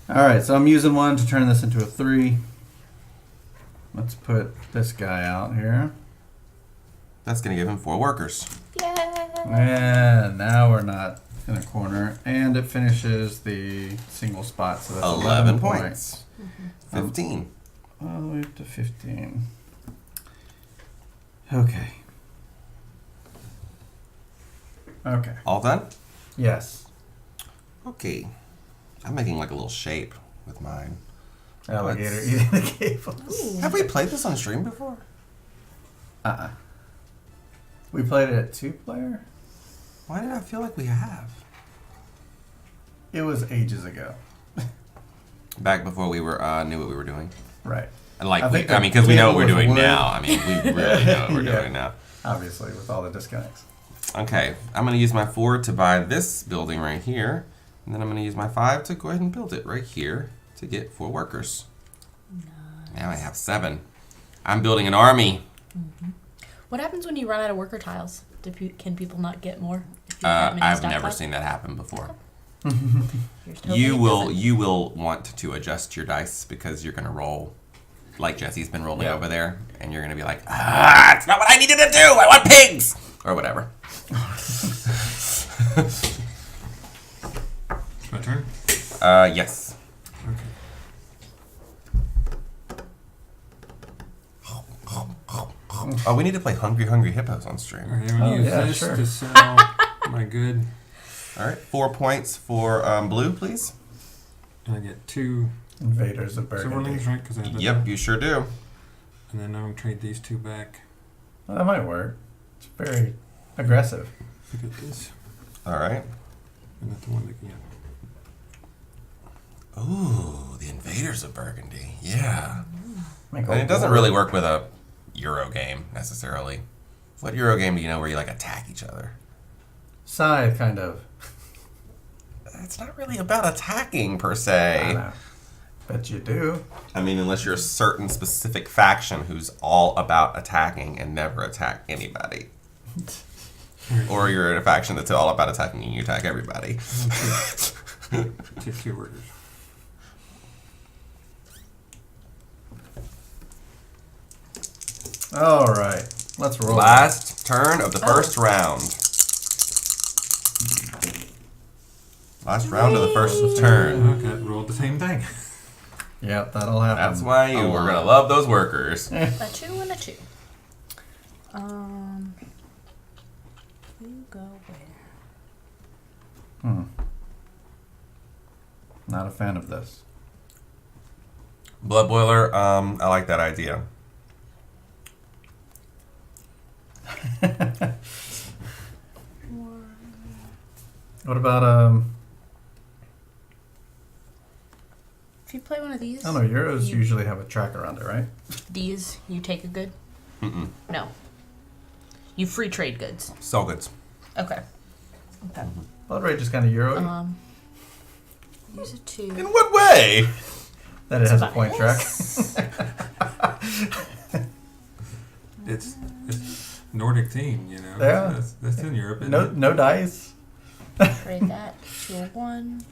Alright, so I'm using 1 to turn this into a 3. Let's put this guy out here. That's going to give him 4 workers. Yeah. And now we're not in a corner. And it finishes the single spot. So that's 11 points. 15. All the way up to 15. Okay. Okay. All done? Yes. Okay. I'm making like a little shape with mine. Alligator eating the cables. Have we played this on stream before? Uh-uh. We played it at 2-player? Why did I feel like we have? It was ages ago. Back before we were knew what we were doing. Right. And like, I think I mean, because we know what we're the table doing was wood. now. I mean, we really know what we're Yeah. doing now. Obviously, with all the disconnects. Okay, I'm going to use my 4 to buy this building right here. And then I'm going to use my 5 to go ahead and build it right here to get 4 workers. Nice. Now I have 7. I'm building an army. What happens when you run out of worker tiles? Can people not get more? If you have that many I've never stockpiled? seen that happen before. Here's to hoping You it will doesn't. you will want to adjust your dice because you're going to roll like Jesse's been rolling Yeah. over there, and you're going to be like, it's not what I needed to do. I want pigs or whatever. My turn? Yes. Okay. Oh, we need to play Hungry Hungry Hippos on stream. Alright, I'm gonna use yeah, this sure. to sell my good. All right, 4 points for blue, please. And I get 2 Invaders of Burgundy. silverlings, right? Because I have the Yep, you sure do. And then I'm gonna trade these 2 back. Well, that might work. It's very aggressive. Look at this. All right. And that's the one that Ooh, the Invaders of Burgundy. Yeah. Make And it doesn't really work with a Euro game necessarily. What Euro game do you know where you like attack each other? Scythe, kind of. It's not really about attacking per I se. know. Bet you do. I mean, unless you're a certain specific faction who's all about attacking and never attack anybody. Or you're in a faction that's all about attacking and you attack everybody. Take 2 workers. All right. Let's roll. Last turn of the first round. Last round of the first turn. Okay, rolled the same thing. Yeah, that'll happen. That's why you were gonna love those workers. A 2 and a 2. You go where? Not a fan of this. Blood boiler. I like that idea. What about If you play one of these, I don't know. Euros usually have a track around it, right? these, you take a good? Mm-mm. No. You free trade goods. So good. Okay. Okay. Blood rage is kind of Euro. Use a 2. In what way? that it has a point track. It's Nordic team, you know. Yeah. That's in Europe. Isn't No, it? no dice. Trade that. 2 a 1.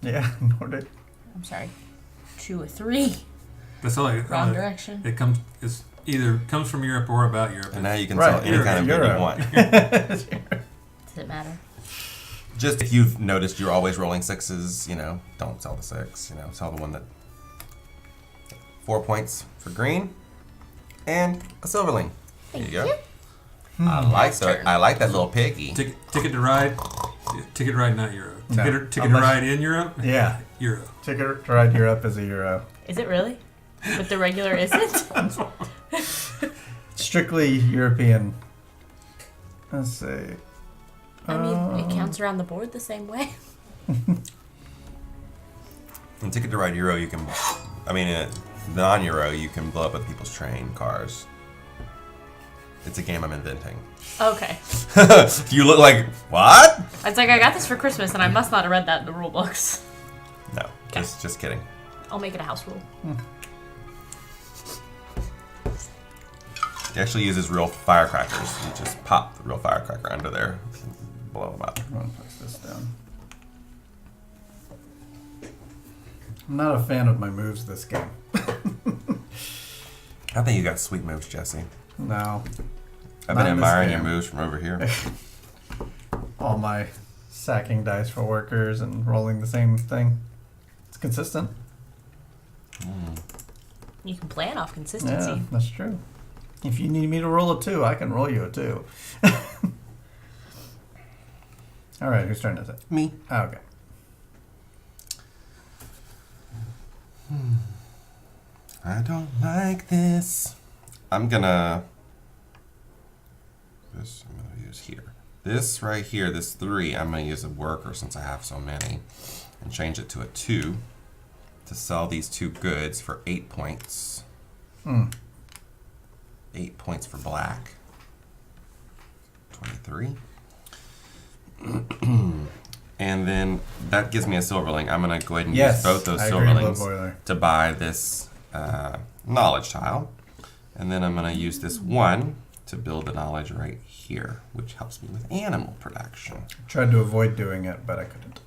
Yeah, Nordic. I'm sorry. 2 a 3. That's all. Wrong direction. It comes. It's either comes from Europe or about Europe. And now you can Right, sell any kind of good Euro. you want. Does it matter? Just if you've noticed you're always rolling 6s, don't sell the 6. Sell the one that. 4 points for green, and a silverling. There you go. I like that little piggy. Ticket to ride. Ticket to ride, not Euro. No, Ticket to unless- ride in Europe. Yeah. Euro. Ticket to ride Europe is a Euro. Is it really? But the regular isn't? Strictly European. Let's see. I mean, it counts around the board the same way. In Ticket to Ride Euro, you can. Non-Euro, you can blow up other people's train cars. It's a game I'm inventing. Okay. You look like, what? It's like, I got this for Christmas, and I must not have read that in the rule books. No, just kidding. I'll make it a house rule. It actually uses real firecrackers. You just pop the real firecracker under there and blow them up. I'm gonna place this down. I'm not a fan of my moves this game. I think you got sweet moves, Jesse. No. I've Not been in this admiring your game. moves from over here. All my sacking dice for workers and rolling the same thing. It's consistent. You can plan off consistency. Yeah, that's true. If you need me to roll a 2, I can roll you a 2. All right, whose turn is it? Me. Oh, okay. I don't like this. I'm gonna use here. This right here, this 3, I'm gonna use a worker since I have so many, and change it to a 2 to sell these 2 goods for 8 points. 8 points for black. 23. And then that gives me a silverling. I'm going to go ahead and use both those silverlings to buy this knowledge tile. And then I'm going to use this 1 to build the knowledge right here, which helps me with animal production. Tried to avoid doing it, but I couldn't.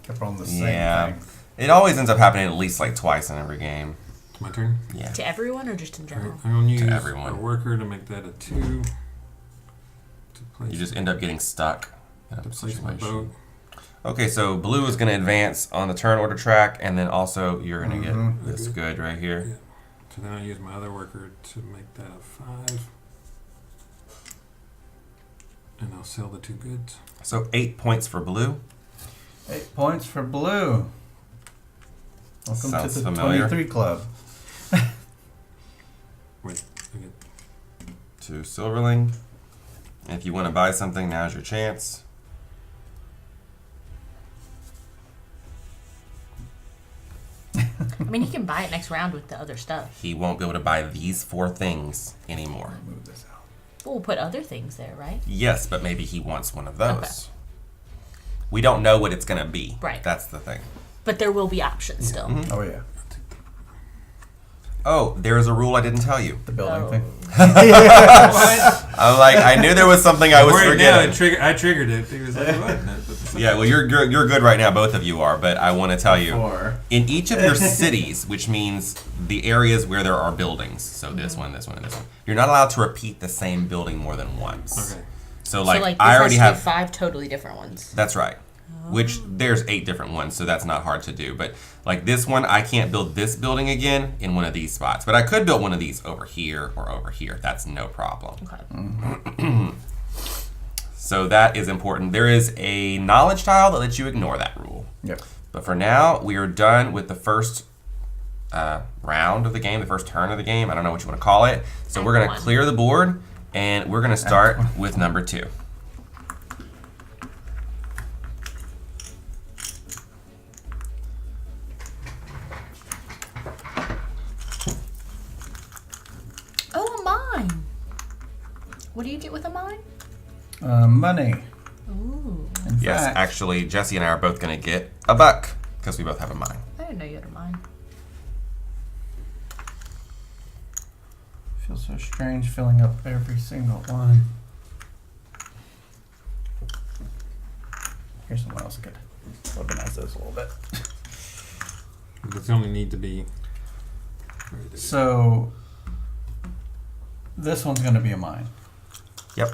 Kept rolling the same thing. It always ends up happening at least like twice in every game. It's my turn. Yeah. To everyone or just in general? I'm going to use everyone. a worker to make that a 2. To place, You just end up getting stuck in a to place my boat. situation. Okay, so blue is going to advance on the turn order track, and then also you're going to get this good right here. Yeah. So then I use my other worker to make that a 5. And I'll sell the 2 goods. So 8 points for blue. 8 points for blue. Welcome Sounds to the familiar. 23 club. Wait, I get 2 silverling. And if you want to buy something, now's your chance. I mean, he can buy it next round with the other stuff. He won't be able to buy these 4 things anymore. Move this out. Well, we'll put other things there, right? Yes, but maybe he wants one of those. Okay. We don't know what it's going to be. Right. That's the thing. But there will be options still. Oh, yeah. Oh, there's a rule I didn't tell you. The building Oh. thing. I'm like, I knew there was something I was Right forgetting. now, I triggered it. It was like, what? Yeah, well, you're good right now. Both of you are, but I want to tell you, 4. in each of your cities, which means the areas where there are buildings, so this one, and this one, you're not allowed to repeat the same building more than once. Okay. So So, like, like, this I already has to be have 5 totally different ones. That's right. which there's 8 different ones, so that's not hard to do. But like this one, I can't build this building again in one of these spots. But I could build one of these over here or over here. That's no problem. Okay. So that is important. There is a knowledge tile that lets you ignore that rule. Yep. But for now, we are done with the first round of the game, the first turn of the game. I don't know what you want to call it. So we're going to clear the board, and we're going to start with number 2. Oh, a mine. What do you get with a mine? Money. Ooh. In Yes, fact, actually, Jesse and I are both going to get a buck because we both have a mine. I didn't know you had a mine. feels so strange filling up every single one. Here's someone else could organize this a little bit. But only need to be. So this one's going to be a mine. Yep.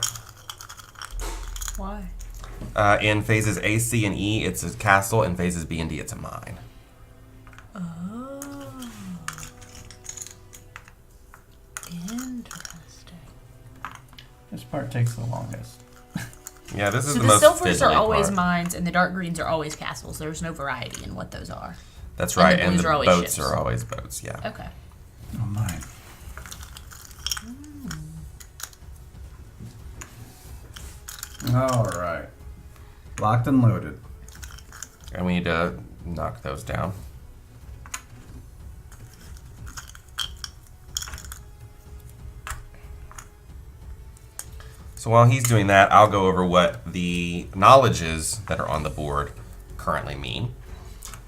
Why? In phases A, C, and E, it's a castle. In phases B and D, it's a mine. Oh. Interesting. This part takes the longest. Yeah, this is So the the most silvers are fiddly always part. mines, and the dark greens are always castles. There's no variety in what those are. That's and right, the and blues the are always boats ships. are always boats, yeah. Okay. Oh, mine. All right. Locked and loaded. And we need to knock those down. So while he's doing that, I'll go over what the knowledges that are on the board currently mean.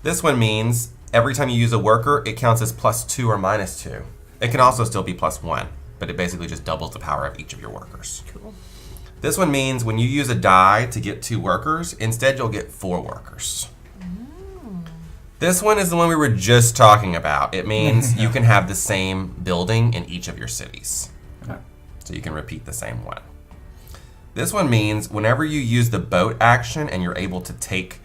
This one means every time you use a worker, it counts as +2 or -2. It can also still be +1, but it basically just doubles the power of each of your workers. Cool. This one means when you use a die to get 2 workers, instead you'll get 4 workers. This one is the one we were just talking about. It means you can have the same building in each of your cities. Okay. So you can repeat the same one. This one means whenever you use the boat action and you're able to take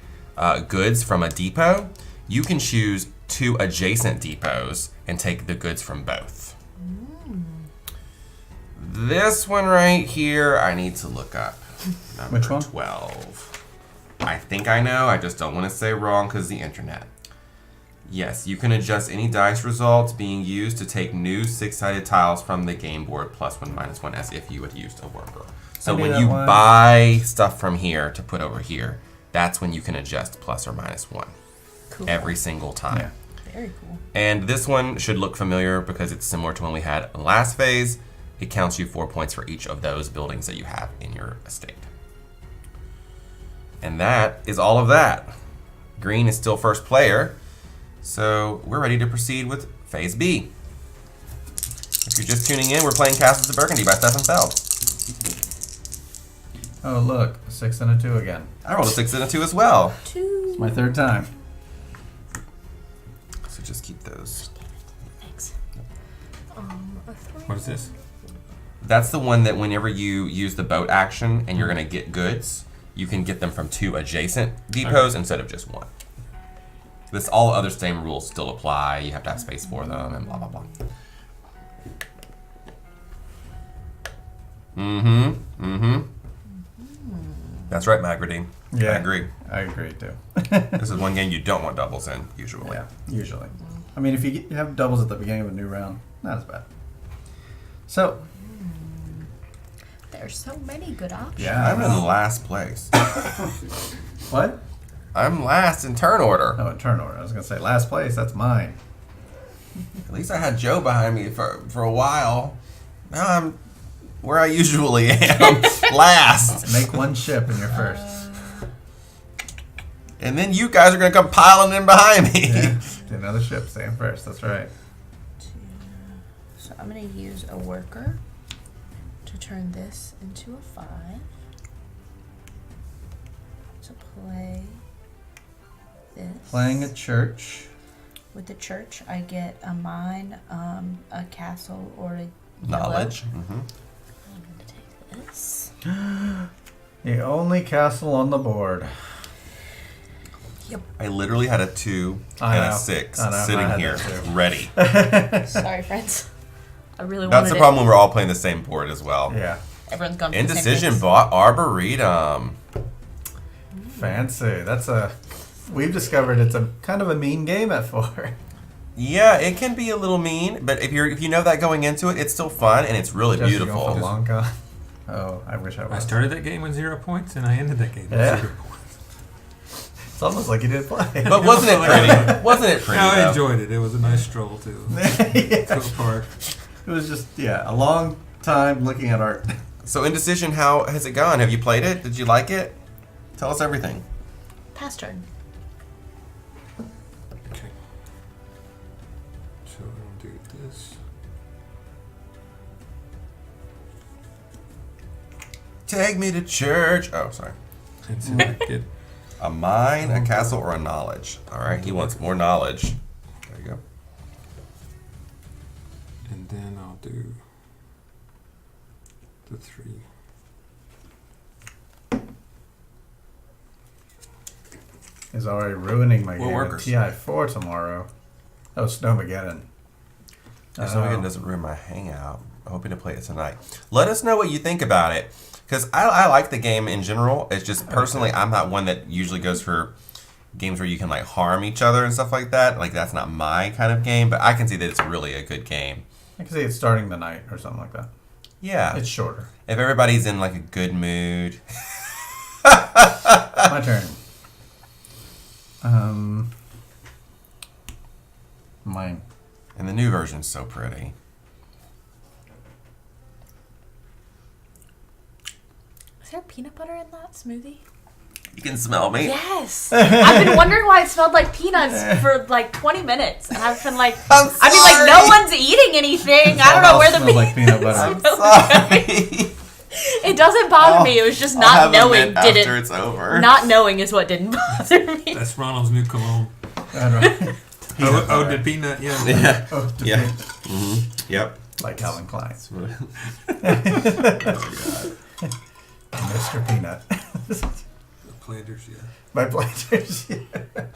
goods from a depot, you can choose 2 adjacent depots and take the goods from both. This one right here, I need to look up. Number Which one? 12. I think I know, I just don't want to say wrong because the internet. Yes, you can adjust any dice results being used to take new 6-sided tiles from the game board +1 -1 as if you had used a worker. So I knew when that you one. buy stuff from here to put over here, that's when you can adjust +1 or -1 Cool. every single time. Yeah. Very cool. And this one should look familiar because it's similar to one we had in last phase. It counts you 4 points for each of those buildings that you have in your estate. And that is all of that. Green is still first player, so we're ready to proceed with Phase B. If you're just tuning in, we're playing Castles of Burgundy by Stefan Feld. Oh, look. A 6 and a 2 again. I rolled a 6 and a 2 as well. 2. It's my 3rd time. So just keep those. Thanks. A 3. What is this? That's the one that whenever you use the boat action and you're going to get goods, you can get them from 2 adjacent depots instead of just 1. This all other same rules still apply. You have to have space for them and blah, blah, blah. That's right, Magradine. I agree. I agree, too. This is one game you don't want doubles in, usually. Yeah, usually. I mean, if you have doubles at the beginning of a new round, not as bad. So, There's so many good options. yeah. I'm in last place. What? I'm last in turn order. Oh, in turn order. I was going to say, last place, that's mine. At least I had Joe behind me for a while. Now I'm where I usually am, last. Make one ship in your first. And then you guys are going to come piling in behind me. Yeah, do another ship, stay in first. That's right. So I'm going to use a worker to turn this into a 5. To play this. Playing a church. With the church, I get a mine, a castle, or a Knowledge. yellow. I'm going to take this. The only castle on the board. I literally had a 2 and a 6 sitting here, ready. Sorry, friends. I really wanted That's the problem when we're all playing the same board as well. Yeah. Everyone's gone for Indecision bought Arboretum. Fancy. We've discovered it's a kind of a mean game at 4. Yeah, it can be a little mean, but if you know that going into it, it's still fun and it's really Jesse beautiful. going for long con. Oh, I wish I was. I started that game with 0 points, and I ended that game with 0 points. It's almost like you didn't play. But wasn't it pretty? Wasn't it pretty? No, I though? enjoyed it. It was a nice stroll to the park. It was just, a long time looking at art. So Indecision, how has it gone? Have you played it? Did you like it? Tell us everything. Pass turn. Okay. So I'll do this. Take me to church. Oh, sorry. And so I get A mine, a castle, or a knowledge? All right, he wants more knowledge. There you go. and then I'll do the 3. Is already ruining my What game workers? at TI4 tomorrow. Oh, Snowmageddon. Snowmageddon doesn't ruin my hangout. I'm hoping to play it tonight. Let us know what you think about it. Because I like the game in general. It's just personally, I'm not one that usually goes for games where you can like harm each other and stuff like that. Like that's not my kind of game. But I can see that it's really a good game. I can see it starting the night or something like that. Yeah. It's shorter. If everybody's in like a good mood. My turn. Mine. And the new version's so pretty. Is there peanut butter in that smoothie? You can smell me. Yes. I've been wondering why it smelled like peanuts for like 20 minutes, and I've been like, I'm I mean, like no sorry. one's eating anything. I don't know where the Smells like peanut butter. I'm sorry. It doesn't bother me. It was just I'll not have a knowing mint after didn't. it's over. Not knowing is what didn't bother me. That's Ronald's new cologne. Right. Oh, the peanut, yeah. Yeah. Oh, Yeah. Mm-hmm. Yep. Like Calvin Klein. Oh, Mr. Peanut. The planters, yeah. My planters. Yeah.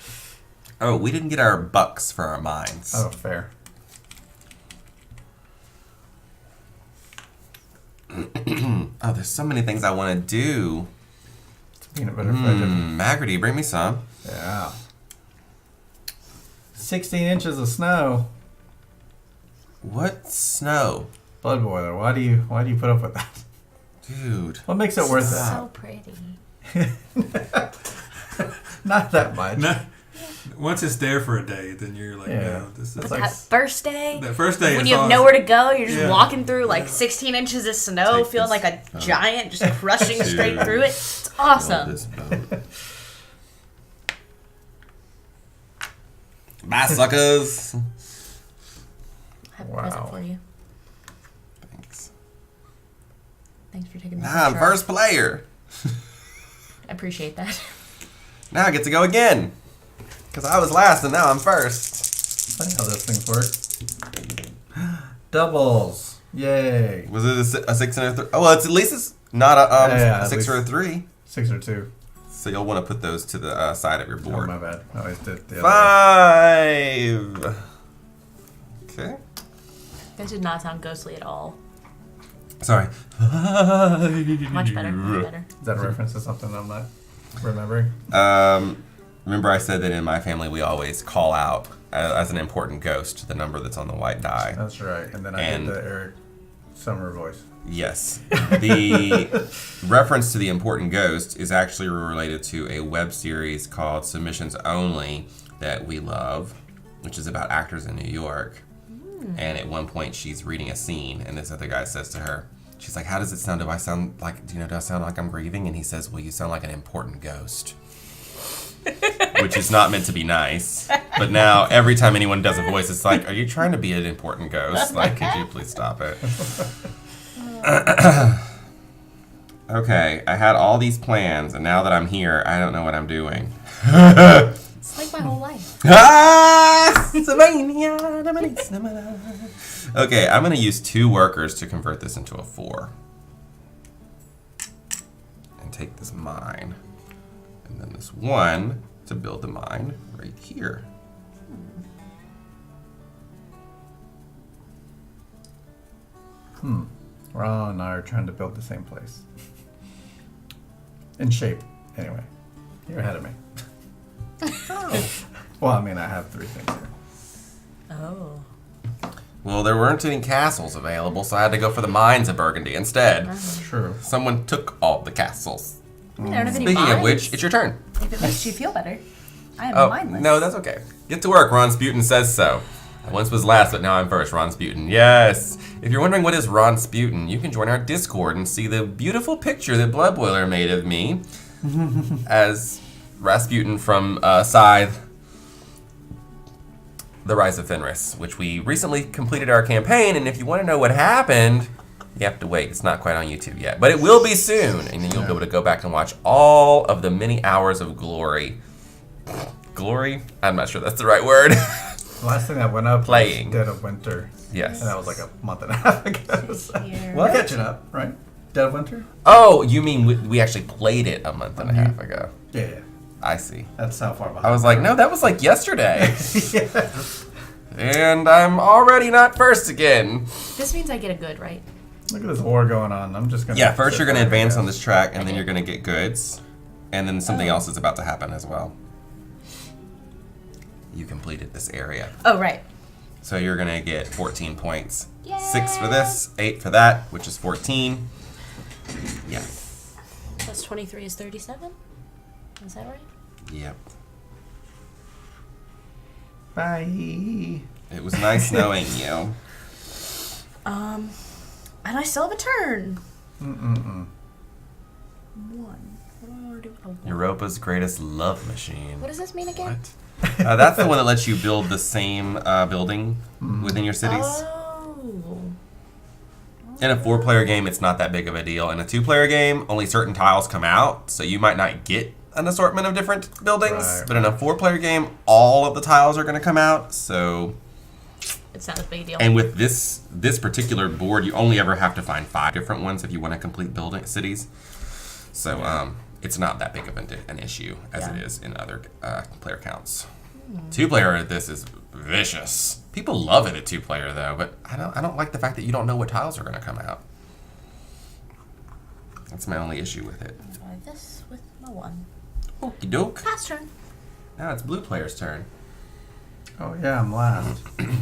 Oh, we didn't get our bucks for our mines. Oh, fair. Oh, there's so many things I want to do. It's peanut butter fudge. Magrity, bring me some. Yeah. 16 inches of snow. What snow? Blood boiler. Why do you put up with that? Dude. What makes it worth it? So pretty. Not that much. No, once it's there for a day, then you're like, Yeah. no, this is It's like That first day, that first day. when it's you have awesome. nowhere to go, you're just Yeah. walking through like 16 inches of snow, Take feeling this like a boat. giant, just crushing Dude. straight through it. It's Love awesome. this boat. Bye, suckers. I have a Wow. present for you. Thanks. Thanks for taking the Nah, I'm picture. first player. I appreciate that. Now I get to go again. Because I was last and now I'm first. Funny how those things work. Doubles. Yay. Was it a 6 and a 3? Oh, well, it's at least it's not a Yeah, a at 6 or a least. 3. 6 or 2. So you'll want to put those to the side of your Oh, board. my bad. I always did the other 5. Okay. That did not sound ghostly at all. Sorry. Much better. Much better. way. Is that a reference to something I'm not remembering? Remember I said that in my family we always call out as an important ghost the number that's on the white die. That's right. And then I And- did the Eric Summer voice. Yes. The reference to the important ghost is actually related to a web series called Submissions Only that we love, which is about actors in New York. And at one point she's reading a scene and this other guy says to her, she's like, how does it sound? Do I sound like I'm grieving? And he says, well, you sound like an important ghost. Which is not meant to be nice. But now every time anyone does a voice, it's like, are you trying to be an important ghost? Like, could you please stop it? Okay, I had all these plans, and now that I'm here, I don't know what I'm doing. It's like my whole life. Okay, I'm going to use 2 workers to convert this into a 4. And take this mine. And then this 1 to build the mine right here. Ron and I are trying to build the same place. In shape, anyway. You're ahead of me. Well, I mean, I have 3 things here. Oh. Well, there weren't any castles available, so I had to go for the mines of Burgundy instead. True. Someone took all the castles. I mean, I don't have any Speaking of mines. which, it's your turn. If it makes you feel better. I am Oh, mindless. no, that's okay. Get to work, Ron Sputin says so. I once was last, but now I'm first, Ron Sputin. Yes! If you're wondering what is Ron Sputin, you can join our Discord and see the beautiful picture that Blood Boiler made of me as Rasputin from Scythe, The Rise of Fenris, which we recently completed our campaign, and if you want to know what happened, you have to wait. It's not quite on YouTube yet, but it will be soon, and then you'll be able to go back and watch all of the many hours of glory. Glory? I'm not sure that's the right word. The last thing that went up Playing. was Dead of Winter. Yes. And that was like a month and a half ago. So. Here. We're catching up, right? Dead of Winter? Oh, you mean we actually played it a month and a half ago? Yeah. I see. That's how far behind. I was like, no, that was like yesterday. Yeah. And I'm already not first again. This means I get a good, right? Look at this war going on. I'm just gonna. Yeah, first sit you're going to there, I advance guess. on this track, and then you're going to get goods. And then something else is about to happen as well. You completed this area. Oh, right. So you're going to get 14 points. Yay! 6 for this, 8 for that, which is 14. Yeah. Plus 23 is 37? Is that right? Yep. Bye. It was nice knowing you. And I still have a turn. Mm-mm-mm. 1. What do I want to do with a 1? Europa's greatest love machine. What does this mean again? What? That's the one that lets you build the same building within your cities. Oh. In a 4-player game, it's not that big of a deal. In a 2-player game, only certain tiles come out, so you might not get an assortment of different buildings. Right. But in a 4-player game, all of the tiles are going to come out. So, It's not a big deal. and with this particular board, you only ever have to find 5 different ones if you want to complete building cities. So, it's not that big of an issue as it is in other player counts. 2-player, this is vicious. People love it at 2-player though, but I don't like the fact that you don't know what tiles are going to come out. That's my only issue with it. Try this with my 1. Okie doke. Pass turn. Now it's blue player's turn. Oh yeah, I'm last. Okay.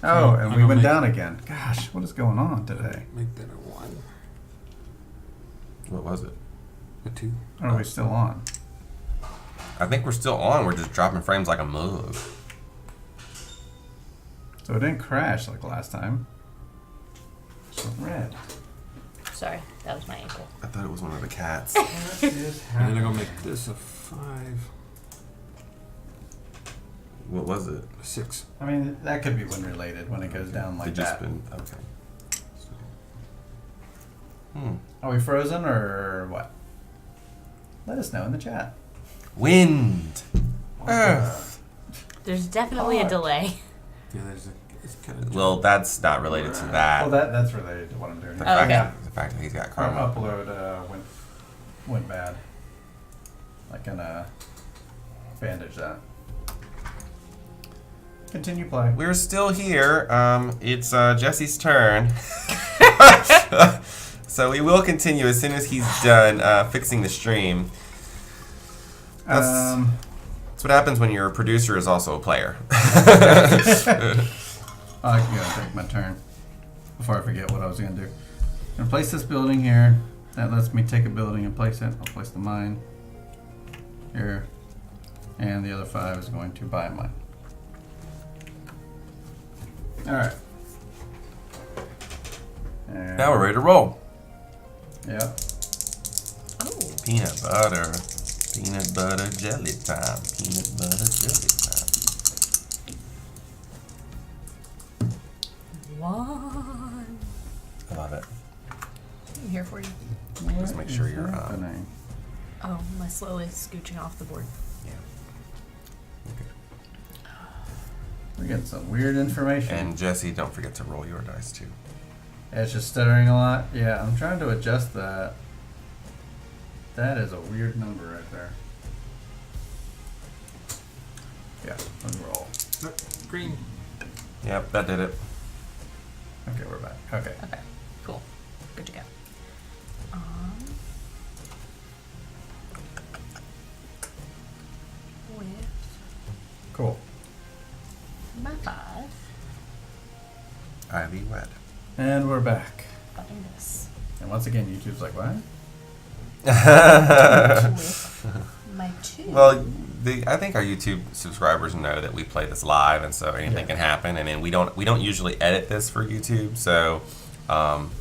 Oh, I'm and we gonna went make- down again. Gosh, what is going on today? Make that a 1. What was it? A 2. Are we still on? I think we're still on. We're just dropping frames like a mug. So it didn't crash like last time. So red. Sorry, that was my ankle. I thought it was one of the cats. And then I'm going to make this a 5. What was it? A 6. I mean, that could be wind related when it goes down like It just that. been okay. Are we frozen or what? Let us know in the chat. Wind. Earth. There's definitely a delay. Yeah, it's kind of. Well, that's not related to that. Well, that's related to what I'm doing. The Oh, fact, okay. the fact that he's got Our chroma. upload went bad. I can bandage that. Continue play. We're still here. It's Jesse's turn. So we will continue as soon as he's done fixing the stream. That's what happens when your producer is also a player. I can go and take my turn before I forget what I was going to do. I'm going to place this building here. That lets me take a building and place it. I'll place the mine here. And the other 5 is going to buy a mine. Alright. Now we're ready to roll. Yep. Oh. Peanut butter. Peanut butter jelly time. Peanut butter jelly time. 1. I love it. I'm here for you. Just make sure you're happening? Oh, my slowly scooching off the board. Yeah. Okay. We're getting some weird information. And Jesse, don't forget to roll your dice too. Yeah, it's just stuttering a lot. Yeah, I'm trying to adjust that. That is a weird number right there. Yeah, roll. Green. Yep, that did it. Okay, we're back. Okay. Okay, cool. Good to go. With Cool. my 5. Ivy Red. And we're back. Button this. And once again, YouTube's like, what? With my 2. Well, I think our YouTube subscribers know that we play this live, and so anything can happen. And then we don't usually edit this for YouTube, so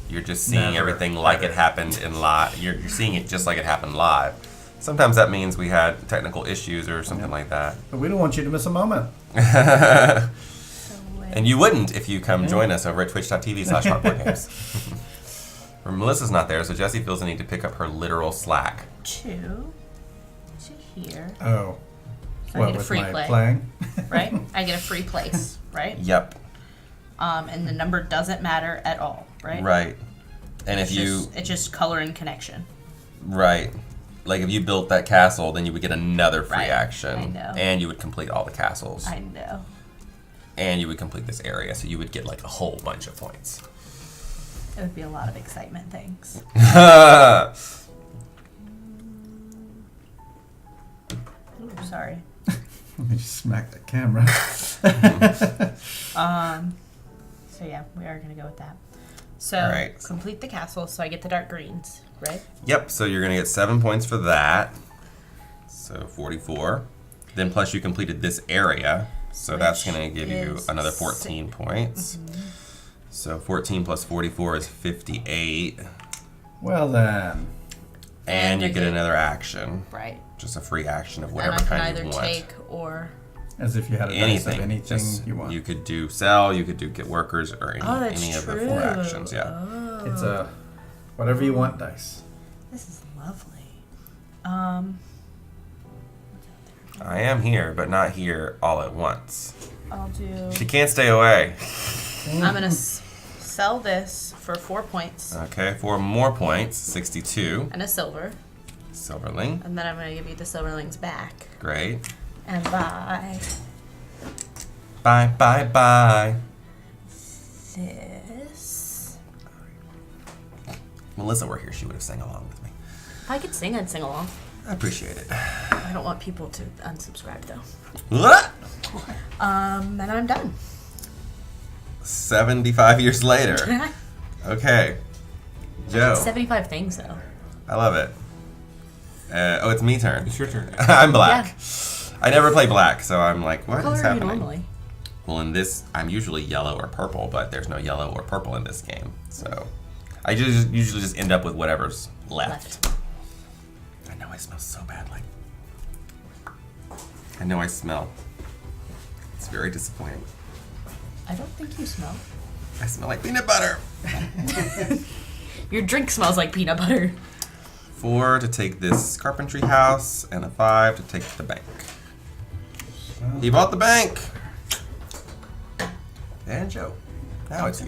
you're just seeing Never everything like it happened in live. You're seeing it just like it happened live. Sometimes that means we had technical issues or something like that. But we don't want you to miss a moment. And you wouldn't if you come join us over at twitch.tv/heartboardgames. Melissa's not there, so Jesse feels the need to pick up her literal slack. 2 to here. Oh. So I What, get a with free my play. playing? Right? I get a free place, right? Yep. And the number doesn't matter at all, right? Right. And if It's just color and connection. Right. Like if you built that castle, then you would get another free Right. action. I know. And you would complete all the castles. I know. And you would complete this area, so you would get like a whole bunch of points. It would be a lot of excitement things. Ooh, sorry. Let me just smack the camera. So yeah, we are gonna go with that. So All right. complete the castle, so I get the dark greens, right? Yep, so you're going to get 7 points for that. So 44. Then plus you completed this area, so that's going to give you is another 14 points. So 14 plus 44 is 58. Well then. And you I get get- another action. Right. Just a free action of And whatever I can kind either you want. take or As if you had a dice Anything. of anything Just, you want. You could do sell, you could do get workers, or any, oh, that's any of true. the 4 actions, yeah. Oh. It's a whatever you want dice. This is lovely. I am here, but not here all at once. I'll do. She can't stay away. I'm gonna sell this for 4 points Okay, 4 more points, 62. and a silver, Silverling, and then I'm gonna give you the silverlings back great. and buy Bye, bye, bye. this. Melissa were here, she would have sang along with me. If I could sing, I'd sing along. I appreciate it. I don't want people to unsubscribe though. What? And I'm done. 75 years later. Okay. Joe. 75 things though. I love it. Oh, it's me turn. It's your turn. I'm black. I never play black, so I'm like, what What color is are you happening? normally? Well, in this, I'm usually yellow or purple, but there's no yellow or purple in this game. So I usually just end up with whatever's left. I know I smell so bad. Like, I know I smell. It's very disappointing. I don't think you smell. I smell like peanut butter. Your drink smells like peanut butter. 4 to take this carpentry house, and a 5 to take the bank. He bought the bank. And Joe. Now it's you.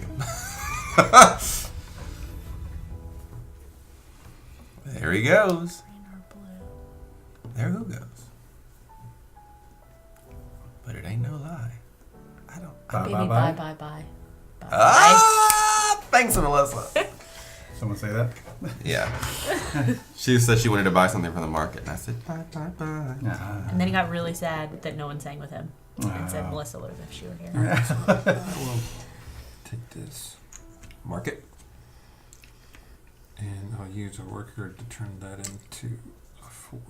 There he goes. Green or blue? There who goes. But it ain't no lie. I don't. Bye, Baby, bye, bye, bye. bye, bye. Bye. Ah! Thanks, Melissa. Someone say that? Yeah. She said she wanted to buy something from the market, and I said, bye, bye, bye. And then he got really sad that no one sang with him. And said Melissa would have if she were here. I will take this market, and I'll use a worker to turn that into a 4.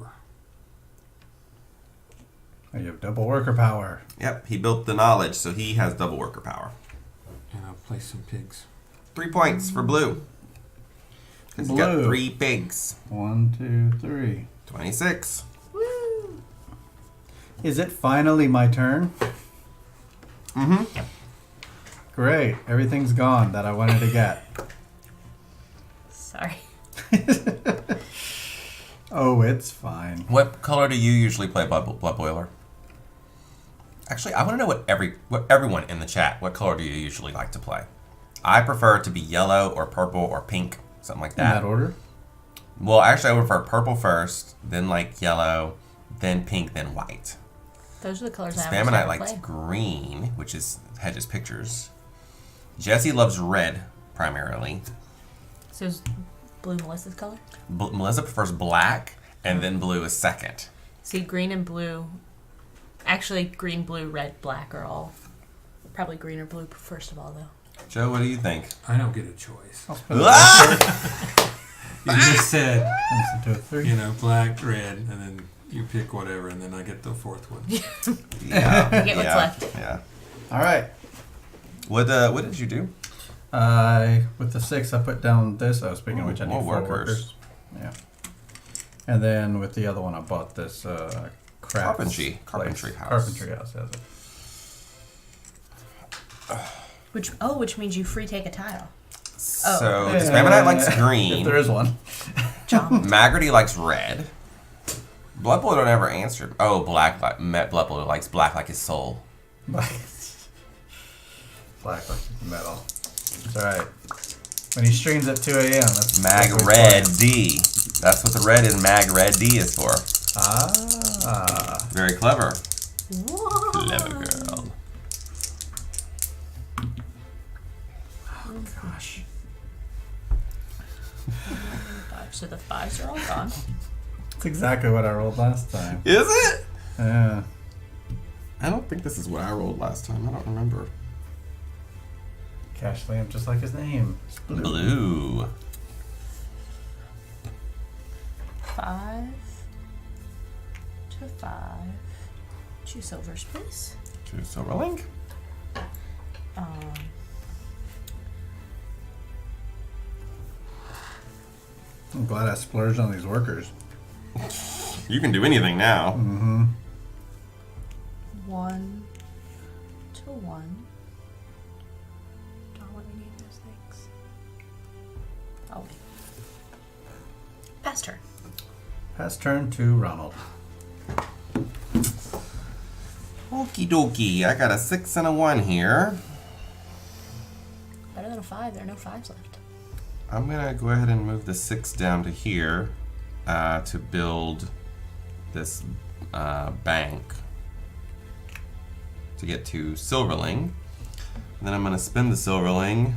Oh, you have double worker power. Yep, he built the knowledge, so he has double worker power. And I'll place some pigs. 3 points for blue. Because he got Blue. 3 pigs. 1, 2, 3. 26. Woo! Is it finally my turn? Mm-hmm. Great. Everything's gone that I wanted to get. Sorry. Oh, it's fine. What color do you usually play Blood Boiler? Actually, I want to know what everyone in the chat, what color do you usually like to play? I prefer it to be yellow or purple or pink, something like In that. that order? Well, actually, I would prefer purple first, then like yellow, then pink, then white. Those are the colors I Spamonite have likes green, which is Hedge's pictures. Jesse loves red, primarily. So is blue Melissa's color? Melissa prefers black, and then blue is second. See, green and blue... Actually, green, blue, red, black are all... Probably green or blue first of all, though. Joe, what do you think? I don't get a choice. Ah! You just said, 1, 2, 3. you know, black, red, and then you pick whatever, and then I get the fourth one. Yeah. You get what's left. Yeah. All right. What did you do? With the 6, I put down this. Speaking of which, I need 4 workers. Yeah. And then with the other one, I bought this Carpentry house. Carpentry house has it. Which means you free take a tile. So the Spamonite likes green. If there is one. Maggerty likes red. Bloodboy don't ever answer. Oh, black. Bloodboy likes black like his soul. Black like metal. It's alright. When he streams at 2 a.m. That's Mag Red D. That's what the red in Mag Red D is for. Ah. Very clever. Whoa. Clever girl. Oh gosh. So the 5s are all gone. That's exactly what I rolled last time. Is it? Yeah. I don't think this is what I rolled last time. I don't remember. Cash lamp, just like his name. It's blue. Blue. 5 to 5. 2 silvers, please. 2 Silverlink. I'm glad I splurged on these workers. You can do anything now. Mm-hmm. 1 to 1. Don't want any of those things. Oh, wait. Pass turn. Pass turn to Ronald. Okie dokie. I got a 6 and a 1 here. Better than a 5. There are no 5s left. I'm going to go ahead and move the 6 down to here to build this bank to get to Silverling. And then I'm going to spend the Silverling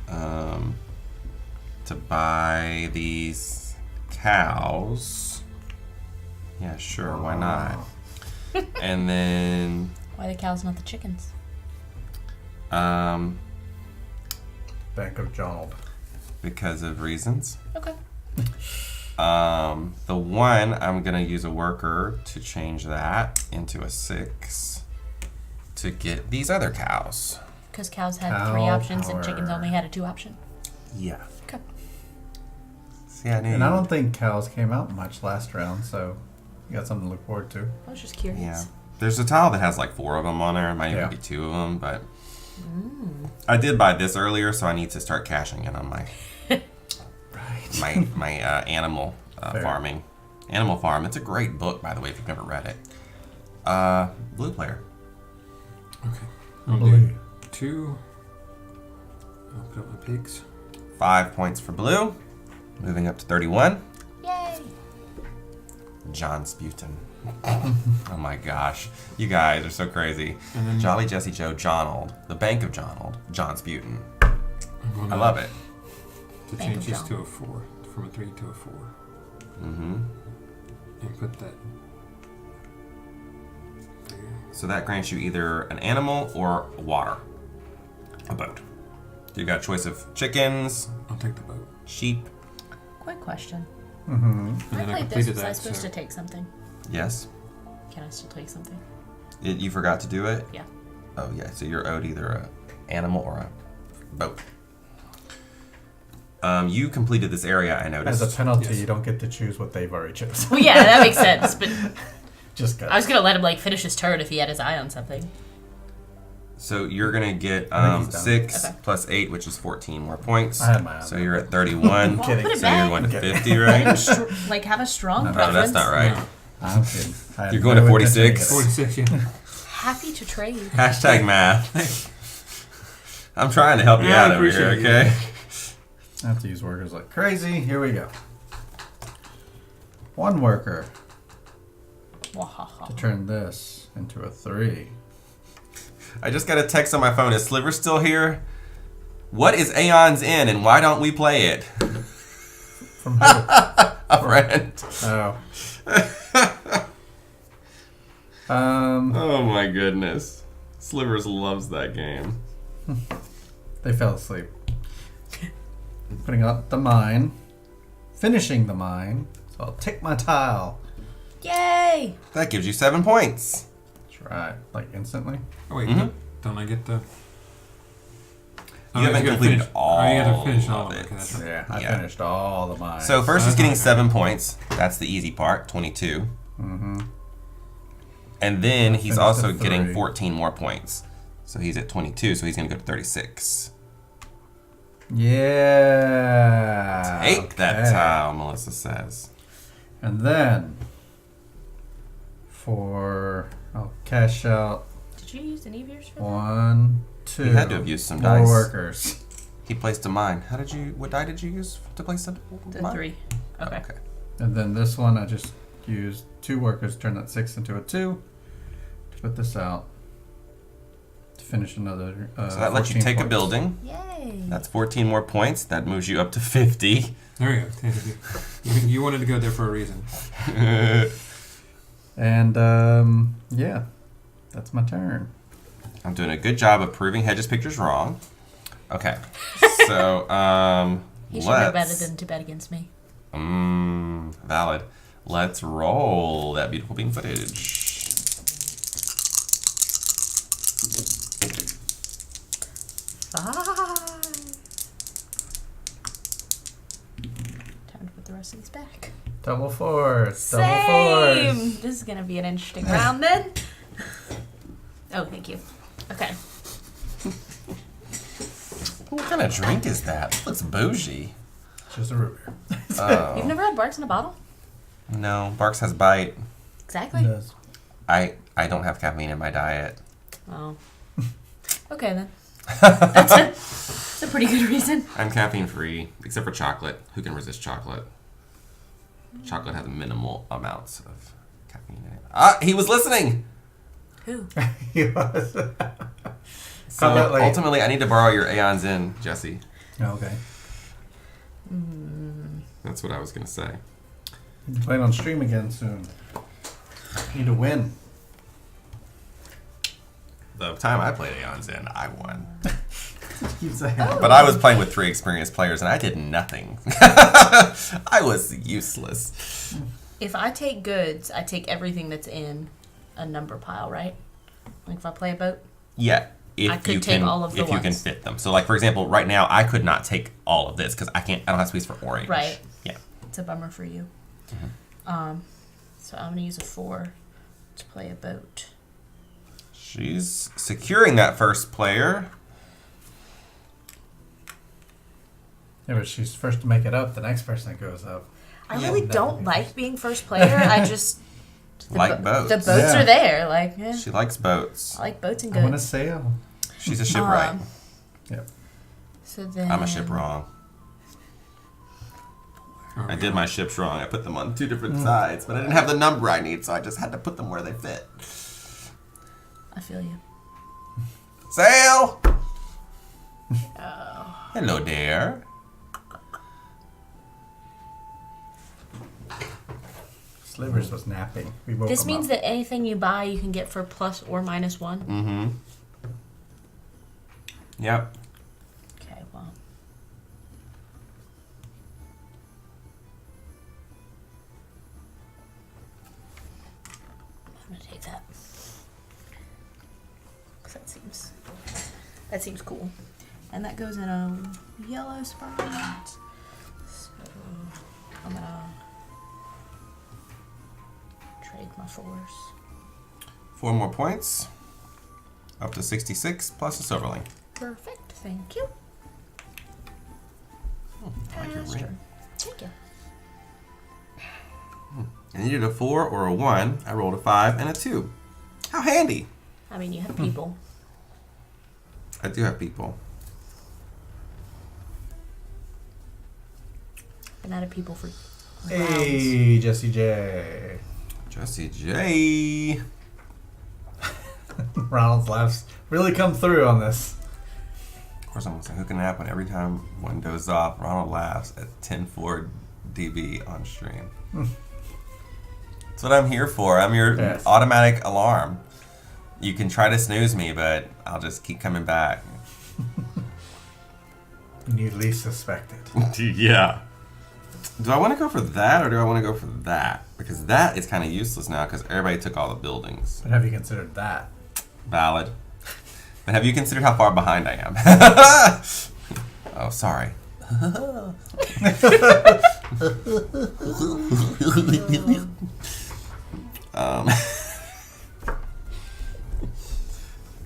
to buy these cows. Yeah, sure, why not? And then... Why the cows, not the chickens? Bank of Donald. Because of reasons. Okay. The 1, I'm going to use a worker to change that into a 6 to get these other cows. Because cows had Cow 3 options power. and chickens only had a 2 option. Yeah. Okay. See, I knew. And I don't think cows came out much last round, so you got something to look forward to. I was just curious. Yeah. There's a tile that has like 4 of them on there. It might even be 2 of them, but I did buy this earlier, so I need to start cashing in on my my animal farming. Animal Farm. It's a great book, by the way, if you've never read it. Blue player. Okay. I'll Blue. do 2. I'll put up my pigs. 5 points for blue. Moving up to 31. Yay! John Sputin. Oh my gosh. You guys are so crazy. And then Jolly Jesse Joe Johnald. The Bank of Johnald. John Sputin. I'm going I love it. to Bank change of this John. to a 4. From a 3 to a 4. Mm-hmm. And put that there. So that grants you either an animal or water. A boat. So you got a choice of chickens, I'll take the boat. sheep. Quick question. Mm-hmm. And I then I played this. completed Was I that. supposed So to take something? Yes. Can I still take something? You forgot to do it? Yeah. Oh, yeah. So you're owed either a animal or a boat. You completed this area, I noticed. As a penalty, Yes. you don't get to choose what they've already chosen. Well, yeah, that makes sense. But Just got I was gonna let him like finish his turn if he had his eye on something. So you're going to get I think he's done. 6 Okay. plus 8, which is 14 more points. I had my eye on So that. you're at 31. Well, kidding. put it So you're back. going to Okay. 50, right? Like have a strong No, No, preference. that's not right. No. I'm kidding. I had You're going to no intention 46? get it. 46, yeah. Happy to trade. Hashtag math. I'm trying to help you Yeah, I out over here, appreciate okay? I have to use workers like crazy. Here we go. 1 worker. to turn this into a 3. I just got a text on my phone. Is Sliver still here? What is Aeon's in, and why don't we play it? From who? A friend. Oh. Oh my goodness. Slivers loves that game. They fell asleep. Putting out the mine. Finishing the mine. So I'll take my tile. Yay! That gives you 7 points. That's right. Like instantly. Oh wait, don't I get the? You haven't completed all Oh, you got to finish all of of it. it. Okay, that's right. Yeah, I finished all the mines. So first he's That's getting okay. 7 points. That's the easy part, 22. Mm-hmm. And then he's Finished also at getting 3. 14 more points. So he's at 22, so he's going to go to 36. Yeah. Take that okay. tile, Melissa says. And then I'll cash out Did you use any of yours for that? 1, 2. You had to have used some more dice. workers. He placed a mine. What die did you use to place a The mine? 3. Okay. And then this one I just used 2 workers, turn that 6 into a 2 to put this out. To finish another So that lets you 14 take a points. building. Yay! That's 14 more points. That moves you up to 50. There you go. You wanted to go there for a reason. And yeah, that's my turn. I'm doing a good job of proving Hedges' picture's wrong. Okay. So, He should know better let's... than to bet against me. Valid. Let's roll that beautiful bean footage. 5. Time to put the rest of these back. Double fours. Same! Double fours. This is going to be an interesting round then. Oh, thank you. Okay. What kind of drink is that? It looks bougie. It's just a root beer. Oh. You've never had Barks in a bottle? No, Barks has bite. Exactly. It does. I don't have caffeine in my diet. Oh. Okay then. That's a pretty good reason. I'm caffeine free, except for chocolate. Who can resist chocolate? Chocolate has minimal amounts of caffeine in it. Ah, he was listening! Who? He was. So Probably. ultimately, I need to borrow your Aeons in, Jesse. Okay. That's what I was going to say. You're playing on stream again soon. Need to win. The time I played Aeons in, I won. Keep saying. But I was playing with 3 experienced players, and I did nothing. I was useless. If I take goods, I take everything that's in a number pile, right? Like if I play a boat? Yeah. If I could you take can, all of the if you can ones. fit them. So, like for example, right now I could not take all of this because I don't have space for orange. Right. Yeah. It's a bummer for you. So I'm going to use a 4 to play a boat. She's securing that first player. Yeah, but she's first to make it up. The next person that goes up. I Yeah, really that don't would be like being first player. I just... Like boats. The boats Yeah. are there. Like, yeah. She likes boats. I like boats and I want to goods. sail. She's a shipwright. Yep. So then... I'm a ship wrong. I did my ships wrong. I put them on 2 different sides, but I didn't have the number I need, so I just had to put them where they fit. I feel you. Sail! Hello there. Slivers was napping. We woke This him means up. that anything you buy, you can get for plus or minus 1. Mm-hmm. Yep. Okay, well. I'm gonna take that. 'Cause that seems cool. And that goes in a yellow spot. So I'm gonna trade my 4s. 4 more points. Up to 66 plus a silverling. Perfect, thank you. I like your That's ring. true. Thank you. I needed a 4 or a 1. I rolled a 5 and a 2. How handy. I mean, you have people. I do have people. Been out of people for rounds. Hey, Jesse J. Jesse J. Ronald's laughs really come through on this. Of course, I'm going to say, who can happen every time one goes off? Ronald laughs at 10-4 dB on stream. That's what I'm here for. I'm your automatic alarm. You can try to snooze me, but I'll just keep coming back. And you least suspect it. Yeah. Do I want to go for that, or do I want to go for that? Because that is kind of useless now, because everybody took all the buildings. But have you considered that? Valid. But have you considered how far behind I am? Oh, sorry.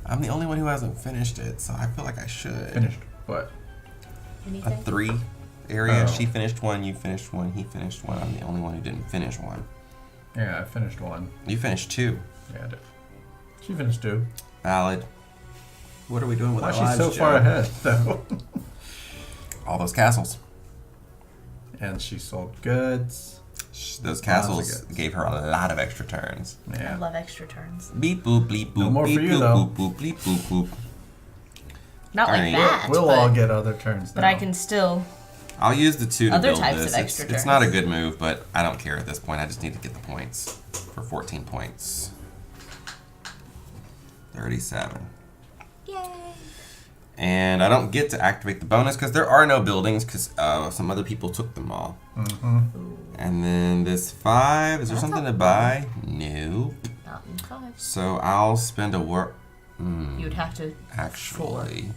I'm the only one who hasn't finished it, so I feel like I should. Finished what? Anything? A 3 area. Oh. She finished one, you finished one, he finished one. I'm the only one who didn't finish one. Yeah, I finished one. You finished 2. Yeah, I did. She finished 2. Valid. What are we doing with Why our is she lives, so Joe? far ahead, though? All those castles. And she sold goods. Those of castles goods. gave her a lot of extra turns. I Yeah. love extra turns. Beep boop, bleep boop, No more beep for you, boop, though. boop boop, bleep boop boop. Not like Alright. that. We'll but, all get other turns But now. I can still. I'll use the 2 to Other build types of this. extra It's turns. not a good move, but I don't care at this point. I just need to get the points for 14 points. 37. Yay! And I don't get to activate the bonus because there are no buildings because some other people took them all. Mm-hmm. And then this 5, is there That's something not to buy? No. Not in 5. So I'll spend a work. You'd have to. Actually.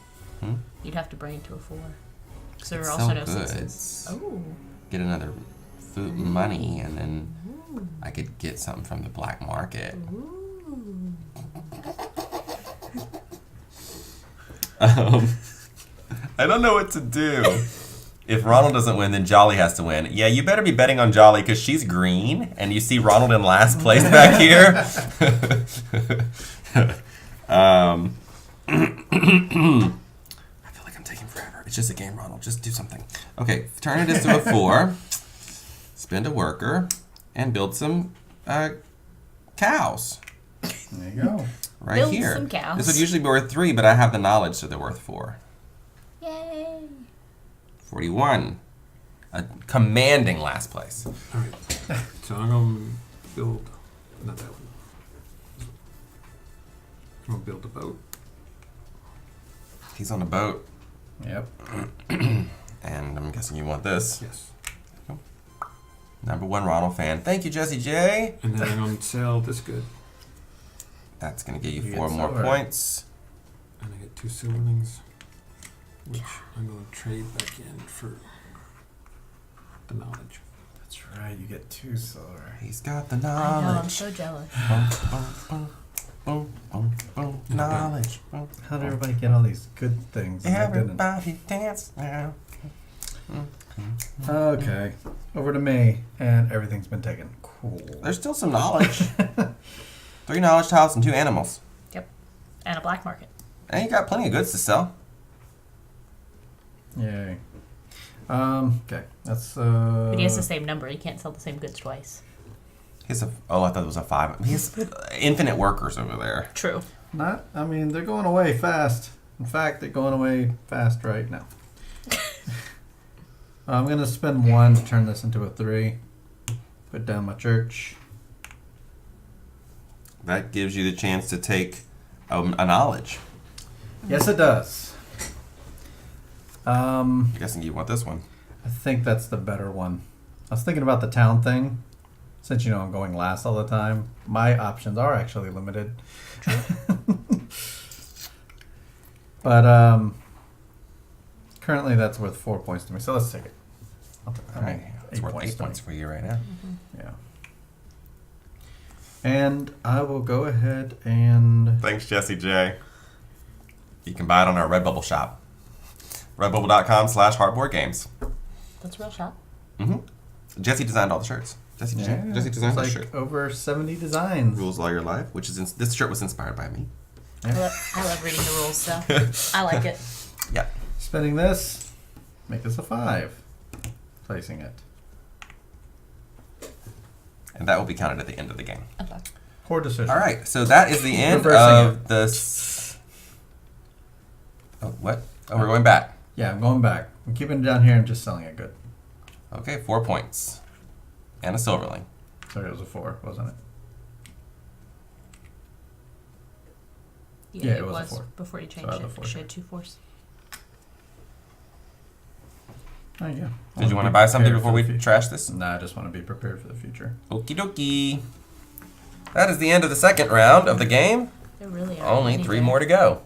You'd have to bring it to a 4. Because there It's are also so no good. 6s. Oh. Get another food money and then I could get something from the black market. Ooh. I don't know what to do. If Ronald doesn't win, then Jolly has to win. Yeah, you better be betting on Jolly because she's green, and you see Ronald in last place back here. I feel like I'm taking forever. It's just a game, Ronald. Just do something. Okay, turn it into a 4. Spend a worker, and build some cows. There you go. Right Build here. some cows. This would usually be worth 3, but I have the knowledge, so they're worth 4. Yay! 41. A commanding last place. Alright. So I'm going to build. Not that one. I'm going to build a boat. He's on a boat, Yep. and I'm guessing you want this. Yes. Number 1 Ronald fan. Thank you, Jesse J. And then I'm going to sell this good. That's going to get you You 4 get more silver. points. And I get 2 silverlings, which I'm going to trade back in for the knowledge. That's right. You get 2 silver. He's got the I know, I'm knowledge. so jealous. Boom, boom, boom, boom, boom, boom. Knowledge. Boom, How did boom. everybody get all these good things? and I didn't? Everybody dance now. Okay. Over to me, and everything's been taken. Cool. There's still some knowledge. 3 knowledge tiles and 2 animals. Yep. And a black market. And you got plenty of goods to sell. Yay. Okay. That's But he has the same number. He can't sell the same goods twice. He's a. Oh, I thought it was a 5. He has infinite workers over there. True. not. I mean, they're going away fast. In fact, they're going away fast right now. I'm gonna spend 1 to turn this into a 3. Put down my church. That gives you the chance to take a knowledge. Yes, it does. I'm guessing you want this one. I think that's the better one. I was thinking about the town thing. Since, I'm going last all the time, my options are actually limited. But currently that's worth 4 points to me, so let's take it. All right. It's worth 8 to me. points for you right now. Yeah. And I will go ahead and... Thanks, Jesse J. You can buy it on our Redbubble shop. Redbubble.com/hardboardgames. That's a real shop. Mm-hmm. Jesse designed all the shirts. Jesse designed it's the like shirt. over 70 designs. Rules All Your Life, which is this shirt was inspired by me. I love reading the rules, so I like it. Yeah. Spending this, make this a 5. Placing it. And that will be counted at the end of the game. Okay. Poor decision. All right, so that is the end Reversing of the... Oh, what? Oh, we're going back. Yeah, I'm going back. I'm keeping it down here and just selling it good. Okay, 4 points. And a silverling. Sorry, it was a 4, wasn't it? Yeah, it was a 4. before you So changed I had it. the 4 She here. had 2 4s. There you go. Did you want to buy something Prepared before for we the future. trash this? Nah, I just want to be prepared for the future. Okie dokie. That is the end of the second round of the game. There really are. Only 3 more to go.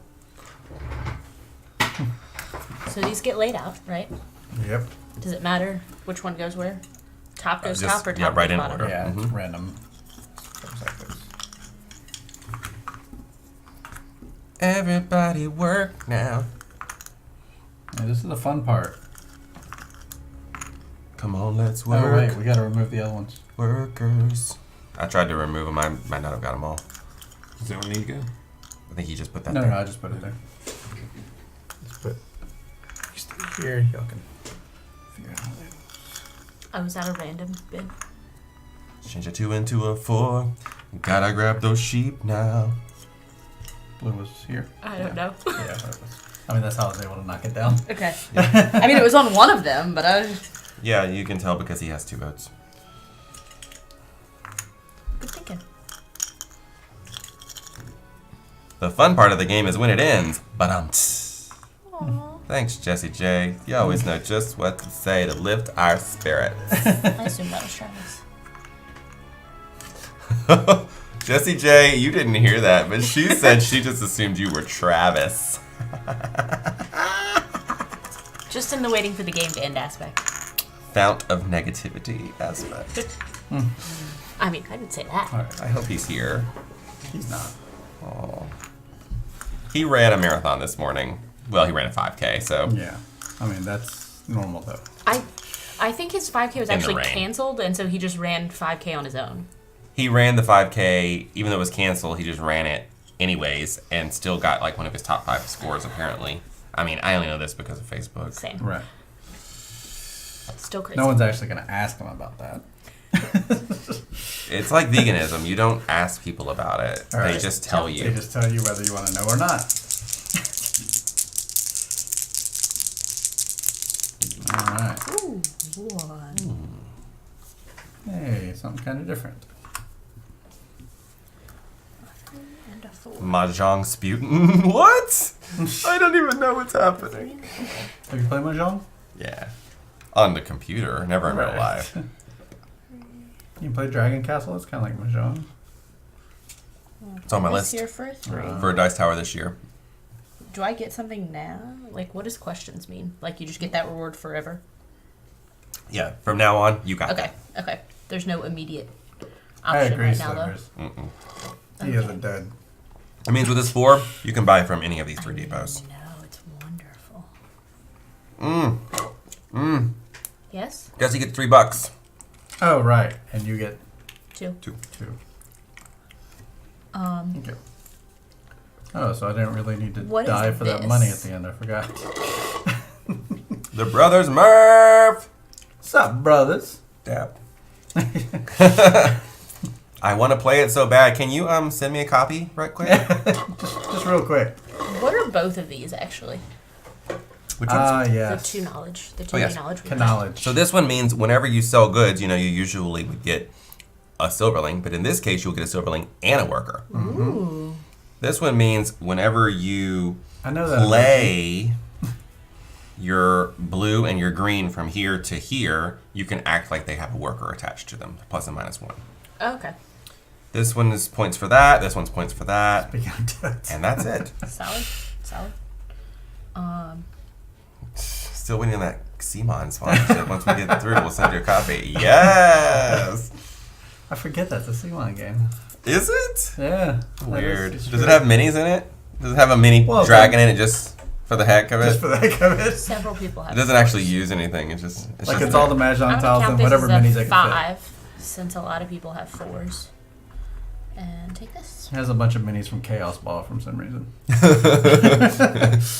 So these get laid out, right? Yep. Does it matter which one goes where? Top goes Just- top or top yeah, right goes in bottom? order. Yeah, it's Mhm. random. Goes like this. Everybody work now. Yeah, this is the fun part. Come on, let's work. Oh wait, we gotta remove the other ones. Workers. I tried to remove them. I might not have got them all. Does that one need to go? I think he just put that No, there. no, I just put it there. Just put these 3 here. Y'all can figure out how they. Oh, is that a random bid? Change a 2 into a 4. Gotta grab those sheep now. Blue was here. I don't know. Yeah, it was. I mean, that's how I was able to knock it down. Okay. I mean, it was on one of them, but I was... Yeah, you can tell because he has 2 votes. Good thinking. The fun part of the game is when it ends. But Aww. thanks, Jesse J. You always know just what to say to lift our spirits. I assume that was Travis. Jesse J, you didn't hear that, but she said she just assumed you were Travis. Just in the waiting for the game to end aspect. Fount of negativity aspect. I mean, I didn't say that. All right. I hope he's here. He's not. Oh. He ran a marathon this morning. Well, he ran a 5K, so. Yeah. I mean, that's normal though. I think his 5K was In the actually rain. canceled, and so he just ran 5K on his own. He ran the 5K, even though it was canceled, he just ran it anyways and still got like one of his top 5 scores apparently. I mean, I only know this because of Facebook. Same. Right. Still crazy. No one's actually gonna ask him about that. It's like veganism. You don't ask people about it. All They right. just tell They you. just tell you whether you want to know or not. All right. Ooh, one. Hey, something kind of different. And a 4. Mahjong Sputin. What? I don't even know what's happening. Have you played Mahjong? Yeah. On the computer, never in real Right. life. You can play Dragon Castle. It's kind of like Mahjong. It's on my This list year for a 3. for Dice Tower this year. Do I get something now? Like, what does questions mean? Like, you just get that reward forever? Yeah, from now on, you got Okay, okay. There's no immediate I option agree, right now, though. Slivers. that. Mm-mm. He isn't dead. It means with this 4, you can buy from any of these 3 depots. No, it's wonderful. Yes? Jesse gets $3. Oh, right. And you get 2. 2. Um, Okay. Oh, so I didn't really need to What is die for that this? money at the end. I forgot. The Brothers Murph! What's up, brothers? Dap. I want to play it so bad. Can you send me a copy right quick? just real quick. what are both of these, actually? Which one's Yes. The 2 knowledge. The 2 yes. knowledge. Knowledge. So this one means whenever you sell goods, you usually would get a silverling, but in this case, you'll get a silverling and a worker. Ooh. This one means whenever you I know that. play your blue and your green from here to here, you can act like they have a worker attached to them, plus and minus 1. Oh, okay. This one is points for that. This one's points for that, Speaking of death. and that's it. Solid. Solid. Still waiting on that Simon sponsorship. Once we get through, we'll send you a copy. Yes. I forget that's a C1 game. Is it? Yeah. Weird. That is Does it have minis in it? Does it have a mini Well, dragon in it just for the heck of it? just for the heck of it? Several people have It doesn't actually use anything. It's just Like it's all the I'm Mahjong gonna tiles count and this whatever as minis a I can 5, since a lot of people have 4s. And take this. It has a bunch of minis from Chaos Ball for some reason.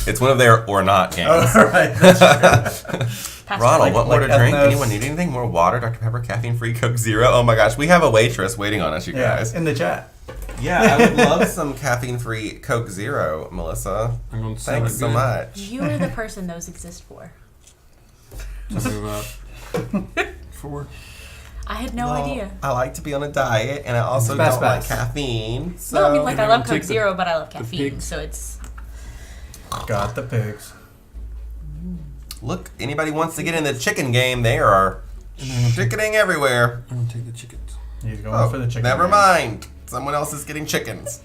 It's one of their or not games. Oh, right. That's true. Pass Ronald, it. want more to drink? Ethnos. Anyone need anything? More water? Dr. Pepper, caffeine-free, Coke Zero? Oh my gosh, we have a waitress waiting on us, you Yeah, guys. in the chat. Yeah, I would love some caffeine-free Coke Zero, Melissa. I'm going to sell Thanks it so good. much. You are the person those exist for. To move up. 4. I had no Well, idea. I like to be on a diet, and I also Fast don't like pass. caffeine. So No, I mean, like, And I then love we'll Coke take the- Zero, but I love caffeine, pigs. so it's... Got the pigs. look, anybody wants to get in the chicken game, they are chickening everywhere. I'm going to take the chickens. He's going Oh, for the chicken. never wing. mind. Someone else is getting chickens.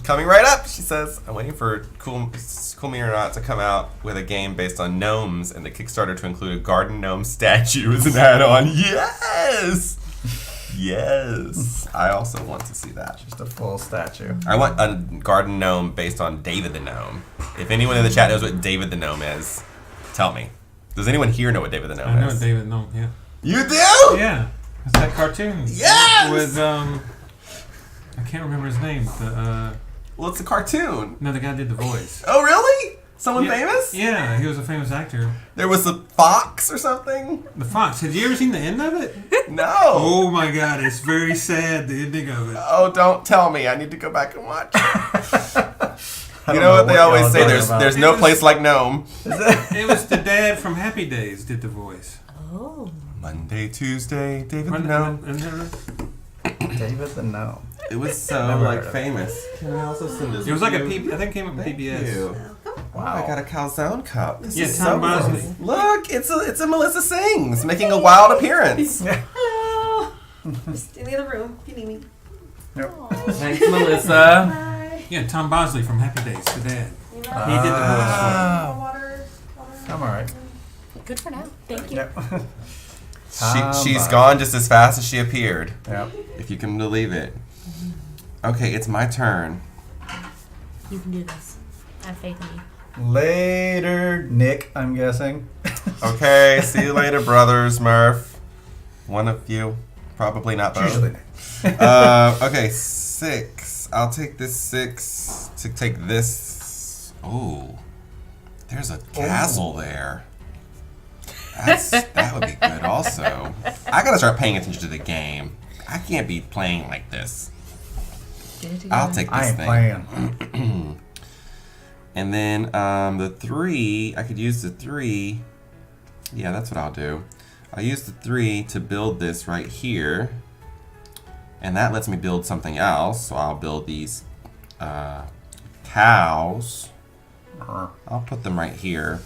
Coming right up, she says. I'm waiting for Cool Me or Not to come out with a game based on gnomes and the Kickstarter to include a garden gnome statue as an add-on. Yes! Yes. I also want to see that. Just a full statue. I want a garden gnome based on David the Gnome. If anyone in the chat knows what David the Gnome is, tell me. Does anyone here know what David the Gnome I know is? David, no, yeah. You do? Yeah, it's that cartoon. Yes! With, I can't remember his name. Well, it's a cartoon. No, the guy did the voice. Oh, really? Someone Yeah. famous? Yeah, he was a famous actor. There was a fox or something? The Fox. Have you ever seen the end of it? No. Oh my God, it's very sad. The ending of it. Oh, don't tell me. I need to go back and watch. I You don't know what they y'all always are say? talking There's about. there's no place like Gnome. It was the dad from Happy Days did the voice. Oh. Monday, Tuesday, David the And- Gnome. David the Gnome. It was so Never like heard of it. famous. Can I also send this? It was like a to you? I think it came up with Thank PBS. you. Wow. I got a calzone cup. This Yeah, is Tom so Bosley. nice. Look, it's a Melissa Sings making a wild appearance. Hello. Just in the other room if you need me. Yep. Thanks, Melissa. Hi. Yeah, Tom Bosley from Happy Days, the dad. You know, He did the Ah. water. I'm alright. Good for now. Thank you. Yep. She's gone just as fast as she appeared. Yep. If you can believe it. Okay, it's my turn. You can do this. I have faith in you. Later, Nick, I'm guessing. Okay, see you later, brothers, Murph. One of you. Probably not both. Usually Nick. Okay, 6. I'll take this 6 to take this. Oh, there's a castle there. That would be good also. I gotta start paying attention to the game. I can't be playing like this. Get it together. I'll take I this ain't thing. playing. And then the 3, I could use the 3. Yeah, that's what I'll do. I'll use the 3 to build this right here. And that lets me build something else. So I'll build these cows. I'll put them right here.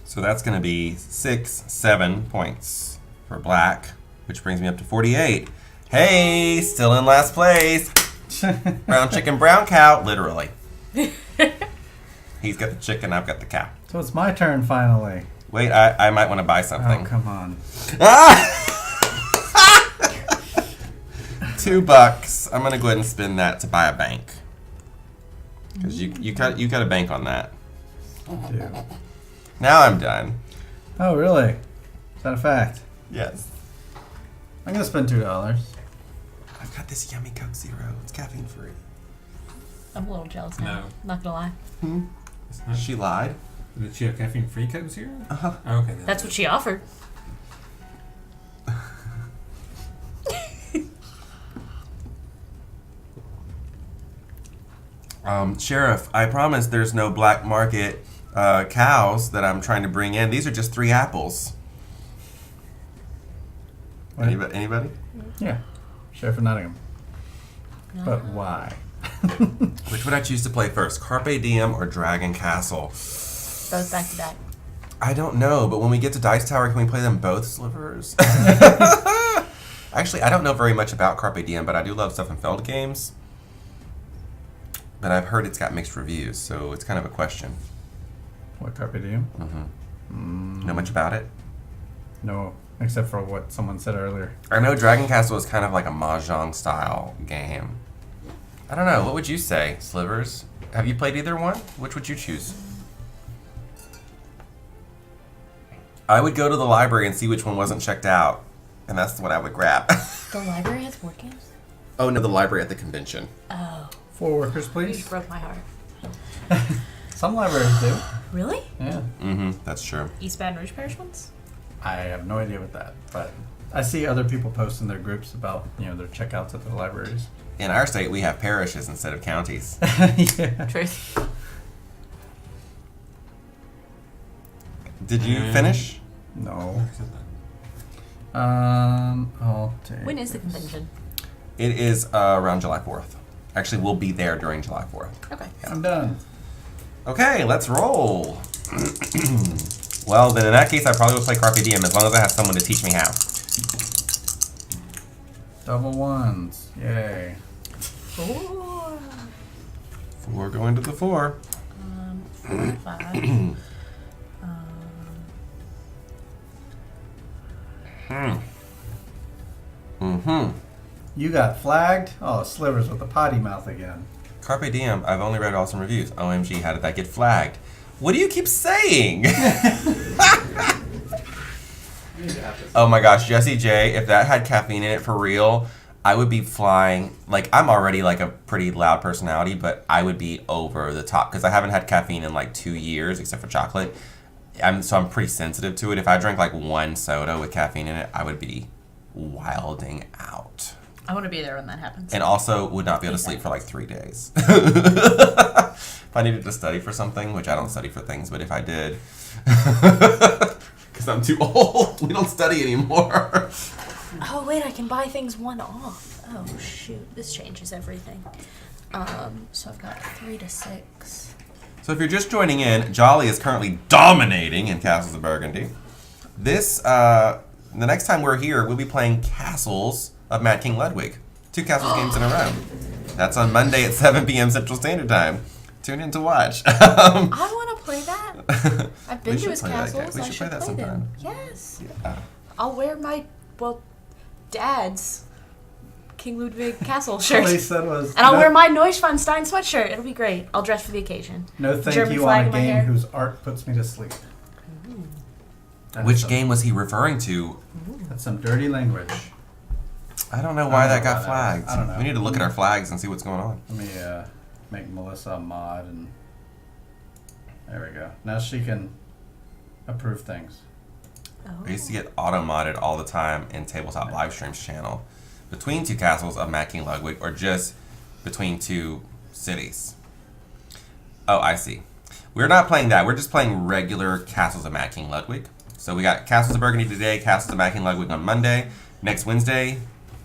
So that's going to be 6, 7 points for black, which brings me up to 48. Hey, still in last place. Brown chicken, brown cow, literally. He's got the chicken, I've got the cow. So it's my turn finally. Wait, I might want to buy something. Oh, come on. $2. I'm gonna go ahead and spend that to buy a bank. Because you got a bank on that. Dude. Now I'm done. Oh, really? Is that a fact? Yes. I'm gonna spend $2. I've got this yummy Coke Zero. It's caffeine free. I'm a little jealous now. No. Not gonna lie. It's not, She lied. did she have caffeine-free Coke Zero? Uh-huh. Oh, okay. Then. That's what she offered. Sheriff, I promise there's no black market cows that I'm trying to bring in. These are just 3 apples. What? Anybody? Yeah. Sheriff of Nottingham. But why? Which would I choose to play first, Carpe Diem or Dragon Castle? Both back to back. I don't know, but when we get to Dice Tower, can we play them both, Slivers? Actually, I don't know very much about Carpe Diem, but I do love Stuff and Feld games. But I've heard it's got mixed reviews, so it's kind of a question. What, Carpe Diem? Know much about it? No, except for what someone said earlier. I know Dragon Castle is kind of like a Mahjong style game. I don't know, what would you say, Slivers? Have you played either one? Which would you choose? I would go to the library and see which one wasn't checked out, and that's what I would grab. The library has board games? Oh, no, the library at the convention. Oh. 4 workers, You please. just broke my heart. Some libraries do. Really? Yeah. Mm-hmm, that's true. East Baton Rouge Parish ones? I have no idea what that, but I see other people post in their groups about, their checkouts at the libraries. In our state, we have parishes instead of counties. Yeah. Truth. Did you finish? No. I'll take. When is the convention? It is around July 4th. Actually, we'll be there during July 4th. Okay. I'm done. Okay, let's roll. Well, then in that case, I probably will play Carpe Diem as long as I have someone to teach me how. Double ones. Yay. 4. 4 going to the 4. 4, 5. Mm-hmm. You got flagged? Oh, Slivers with the potty mouth again. Carpe Diem, I've only read awesome reviews. OMG, how did that get flagged? What do you keep saying? Oh my gosh, Jesse J, if that had caffeine in it for real, I would be flying. Like, I'm already like a pretty loud personality, but I would be over the top because I haven't had caffeine in like 2 years except for chocolate. So I'm pretty sensitive to it. If I drank like one soda with caffeine in it, I would be wilding out. I want to be there when that happens. And also would not be able to sleep for like 3 days. If I needed to study for something, which I don't study for things, but if I did, because I'm too old, we don't study anymore. Oh, wait, I can buy things 1 off. Oh, shoot. This changes everything. So I've got 3 to 6. So if you're just joining in, Jolly is currently dominating in Castles of Burgundy. The next time we're here, we'll be playing Castles of Mad King Ludwig. 2 Castles games in a row. That's on Monday at 7 p.m. Central Standard Time. Tune in to watch. I want to play that. I've been We to his should play that game. castles. We I should should play that play them. sometime. Yes. Yeah. I'll wear my, dad's King Ludwig castle All he shirt. said was, And I'll wear my Neuschwanstein sweatshirt. It'll be great. I'll dress for the occasion. no thank German you flag on in a my game hair. whose art puts me to sleep. That is Which some- game was he referring to? That's some dirty language. I don't know why that know got why that flagged. is. I don't know. We need to look at our flags and see what's going on. Let me make Melissa a mod and there we go. Now she can approve things. Oh. I used to get auto-modded all the time in Tabletop Livestreams channel between 2 Castles of Mad King Ludwig or just between 2 cities. Oh, I see. We're not playing that. We're just playing regular Castles of Mad King Ludwig. So we got Castles of Burgundy today, Castles of Mad King Ludwig on Monday. Next Wednesday,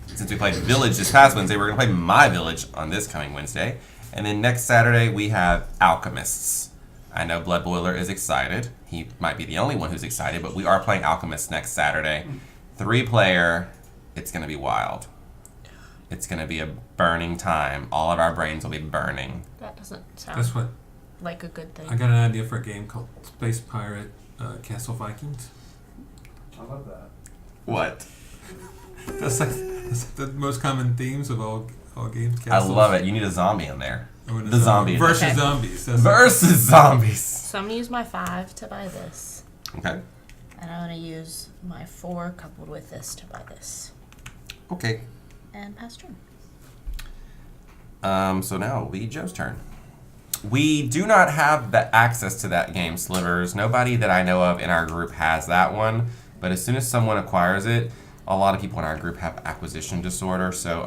since we played Village this past Wednesday, we're going to play My Village on this coming Wednesday. And then next Saturday, we have Alchemists. I know Blood Boiler is excited. He might be the only one who's excited, but we are playing Alchemists next Saturday. 3-player. It's going to be wild. It's going to be a burning time. All of our brains will be burning. That doesn't sound Guess what? like a good thing. I got an idea for a game called Space Pirate Castle Vikings. I love that. What? That's the most common themes of all games. I Castles. love it. You need a zombie in there. Oh, and The zombie. versus Okay. zombies. That's Versus zombies. So I'm going to use my 5 to buy this. Okay. And I'm going to use my 4 coupled with this to buy this. Okay. And pass turn. So now it'll be Joe's turn. We do not have the access to that game, Slivers. Nobody that I know of in our group has that one. But as soon as someone acquires it, a lot of people in our group have acquisition disorder. So,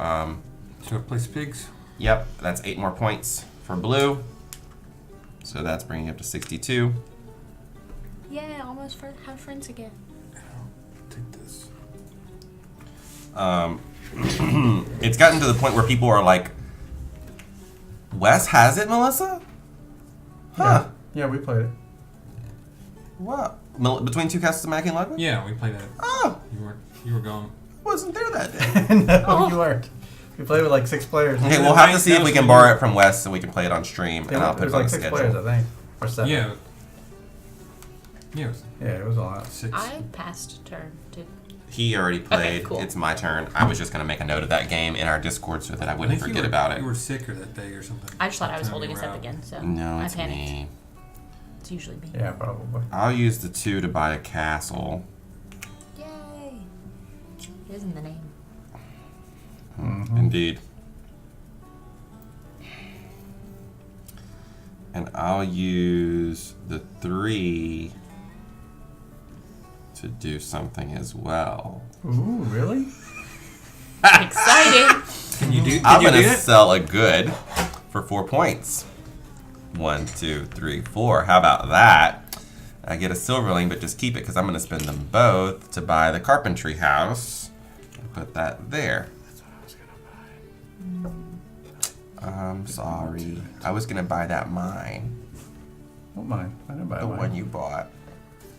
Should I place pigs? yep, that's 8 more points for blue. So that's bringing it up to 62. Yeah, almost have friends again. Take this. It's gotten to the point where people are like, Wes has it, Melissa? Huh. Yeah, we played it. What? Between 2 Castles of Mad King Ludwig? Yeah, we played that. Oh, You were gone. wasn't there that day. No, Oh. you weren't. We played with like 6 players. Okay, we'll have to see if we can borrow it from Wes so we can play it on stream, and I'll put There's it on like the 6 schedule. players, I think. Or 7. Yeah. Yeah, it was Yeah, it was a lot. 6. I passed turn. He already played. cool. It's my turn. I was just going to make a note of that game in our Discord so that I wouldn't forget about it. You were sicker that day or something. I just thought I was Time holding you us were up out. again, so No, I it's panicked. me. It's usually me. Yeah, probably. I'll use the 2 to buy a castle. Yay! It is in the name. Indeed. And I'll use the 3 to do something as well. Ooh, really? Exciting. Can you do? I'm Can you gonna do it? sell a good for 4 points. 1, 2, 3, 4. How about that? I get a silverling, but just keep it because I'm gonna spend them both to buy the carpentry house. And put that there. That's what I was gonna buy. I'm sorry. I was gonna buy that mine. What mine? I didn't buy The mine. one you bought.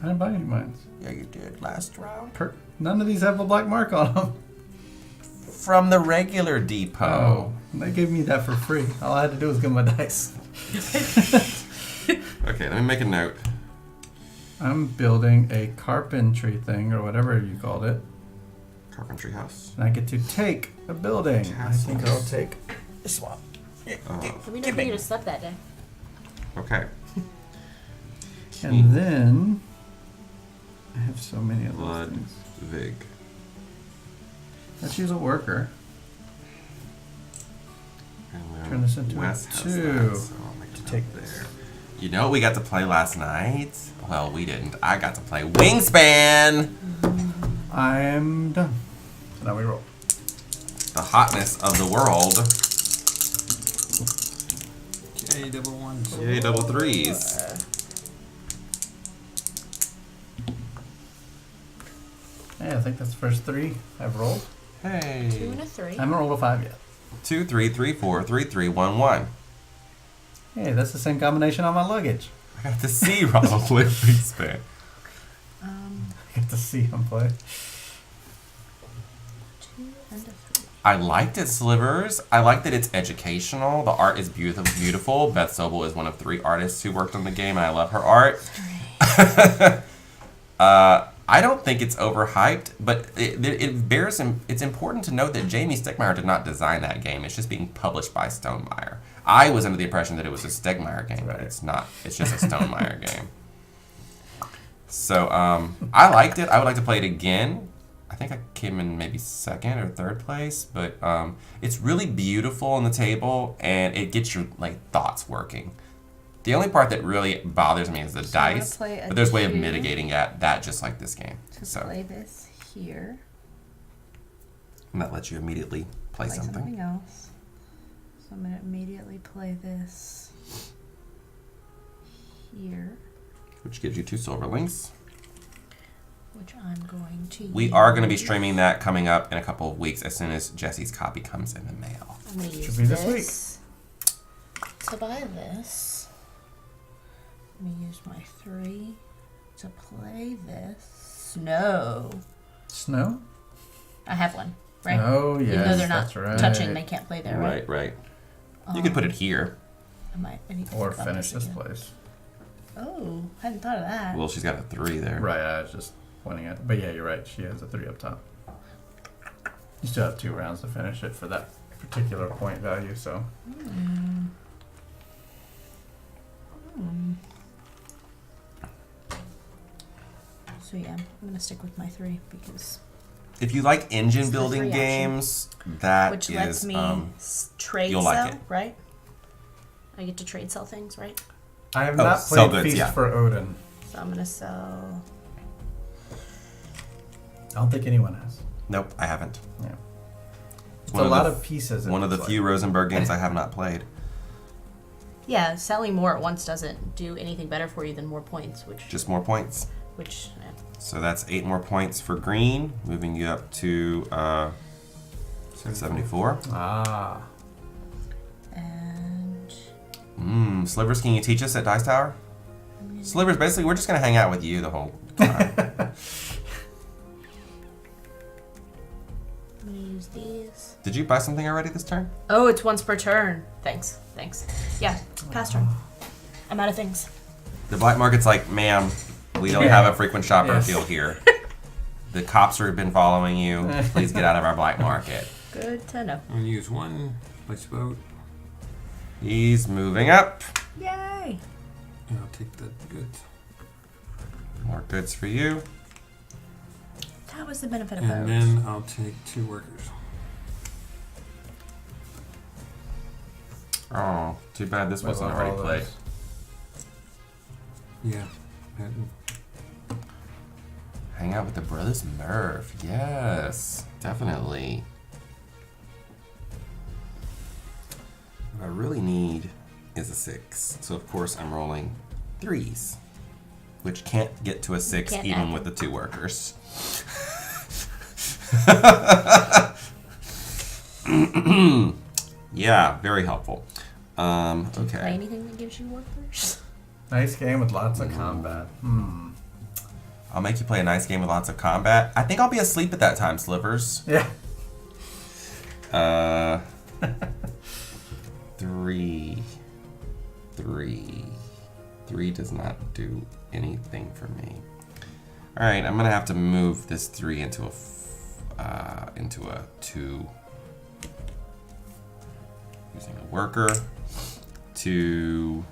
I didn't buy any mines. Yeah, you did last round. None of these have a black mark on them. From the regular depot. They gave me that for free. All I had to do was give them my dice. Okay, let me make a note. I'm building a carpentry thing, or whatever you called it. Carpentry house. And I get to take a building. I think I'll take this one. We know you to slept that day. Okay. And then I have so many of those Blood things. Vig. Let's use a worker. And then Turn this into a Wes has 2 that, so I'll make to it take up this. there. You know what we got to play last night? Well, we didn't. I got to play Wingspan. I am done. So now we roll. The hotness of the world. Okay, double ones. Yay, double 3s. Hey, I think that's the first 3 I've rolled. 2 Hey. and a 3. I haven't rolled a 5 yet. 2, 3, 3, 4, 3, 3, 1, 1. Hey, that's the same combination on my luggage. I got to see Ronald play Wingspan. I get to see him play. 2 and a 3. I liked it, Slivers. I like that it's educational. The art is beautiful. Beth Sobel is one of 3 artists who worked on the game, and I love her art. I don't think it's overhyped, but it's important to note that Jamie Stegmaier did not design that game. It's just being published by Stonemaier. I was under the impression that it was a Stegmaier game, but it's not. It's just a Stonemaier game. So I liked it. I would like to play it again. I think I came in maybe 2nd or 3rd place, but it's really beautiful on the table, and it gets your thoughts working. The only part that really bothers me is the So I'm gonna dice, play a but there's a way of 2 mitigating that just like this game. To So play this here. and that lets you immediately play something. else. So I'm going to immediately play this here, Which gives you 2 silverlings. which I'm going to We are going to be streaming that coming up in a couple of weeks as soon as Jesse's copy comes in the mail. I'm going to use Should be this this to buy this. Let me use my 3 to play this. Snow. Snow? I have one, right? Oh, yes, Even though they're not that's right. touching, they can't play there, right? Right. You could put it here. I need to Or think about finish this again. place. Oh, I hadn't thought of that. Well, she's got a 3 there. Right, I was just pointing at. But yeah, you're right. She has a 3 up top. You still have 2 rounds to finish it for that particular point value, so. So yeah, I'm gonna stick with my 3 because If you like engine It's the building 3 action. games, that which is lets me trade you'll sell, like it. right? I get to trade sell things, right? I have Oh, not sell played goods, Feast yeah. for Odin. So I'm gonna sell. I don't think anyone has. Nope, I haven't. Yeah. It's One a of lot the- of pieces. it One of the looks few like. Rosenberg games I have not played. Yeah, selling more at once doesn't do anything better for you than more points, Just more points. which So that's 8 more points for green, moving you up to 74. Ah. and Slivers, can you teach us at Dice Tower? Slivers, basically, we're just going to hang out with you the whole time. I'm gonna use these. Did you buy something already this turn? Oh, it's once per turn. Thanks. Yeah, pass turn. I'm out of things. The black market's like, ma'am, we don't Yeah. have a frequent shopper Yes. field here. The cops have been following you. Please get out of our black market. Good to know. I'm gonna use 1, place a boat, He's moving up. Yay! and I'll take the goods. More goods for you. That was the benefit of And those. then I'll take 2 workers. Oh, too bad this Wait, wasn't what already are all played. those? Yeah. And Hang out with the brothers Murph. Yes, definitely. What I really need is a 6. So of course I'm rolling 3s, which can't get to a 6 Can't even add with the 2 workers. Yeah, very helpful. Do you play Okay. anything that gives you workers? Nice game with lots of combat. I'll make you play a nice game with lots of combat. I think I'll be asleep at that time, Slivers. Yeah. 3. 3 does not do anything for me. All right, I'm gonna have to move this 3 into a 2, using a worker to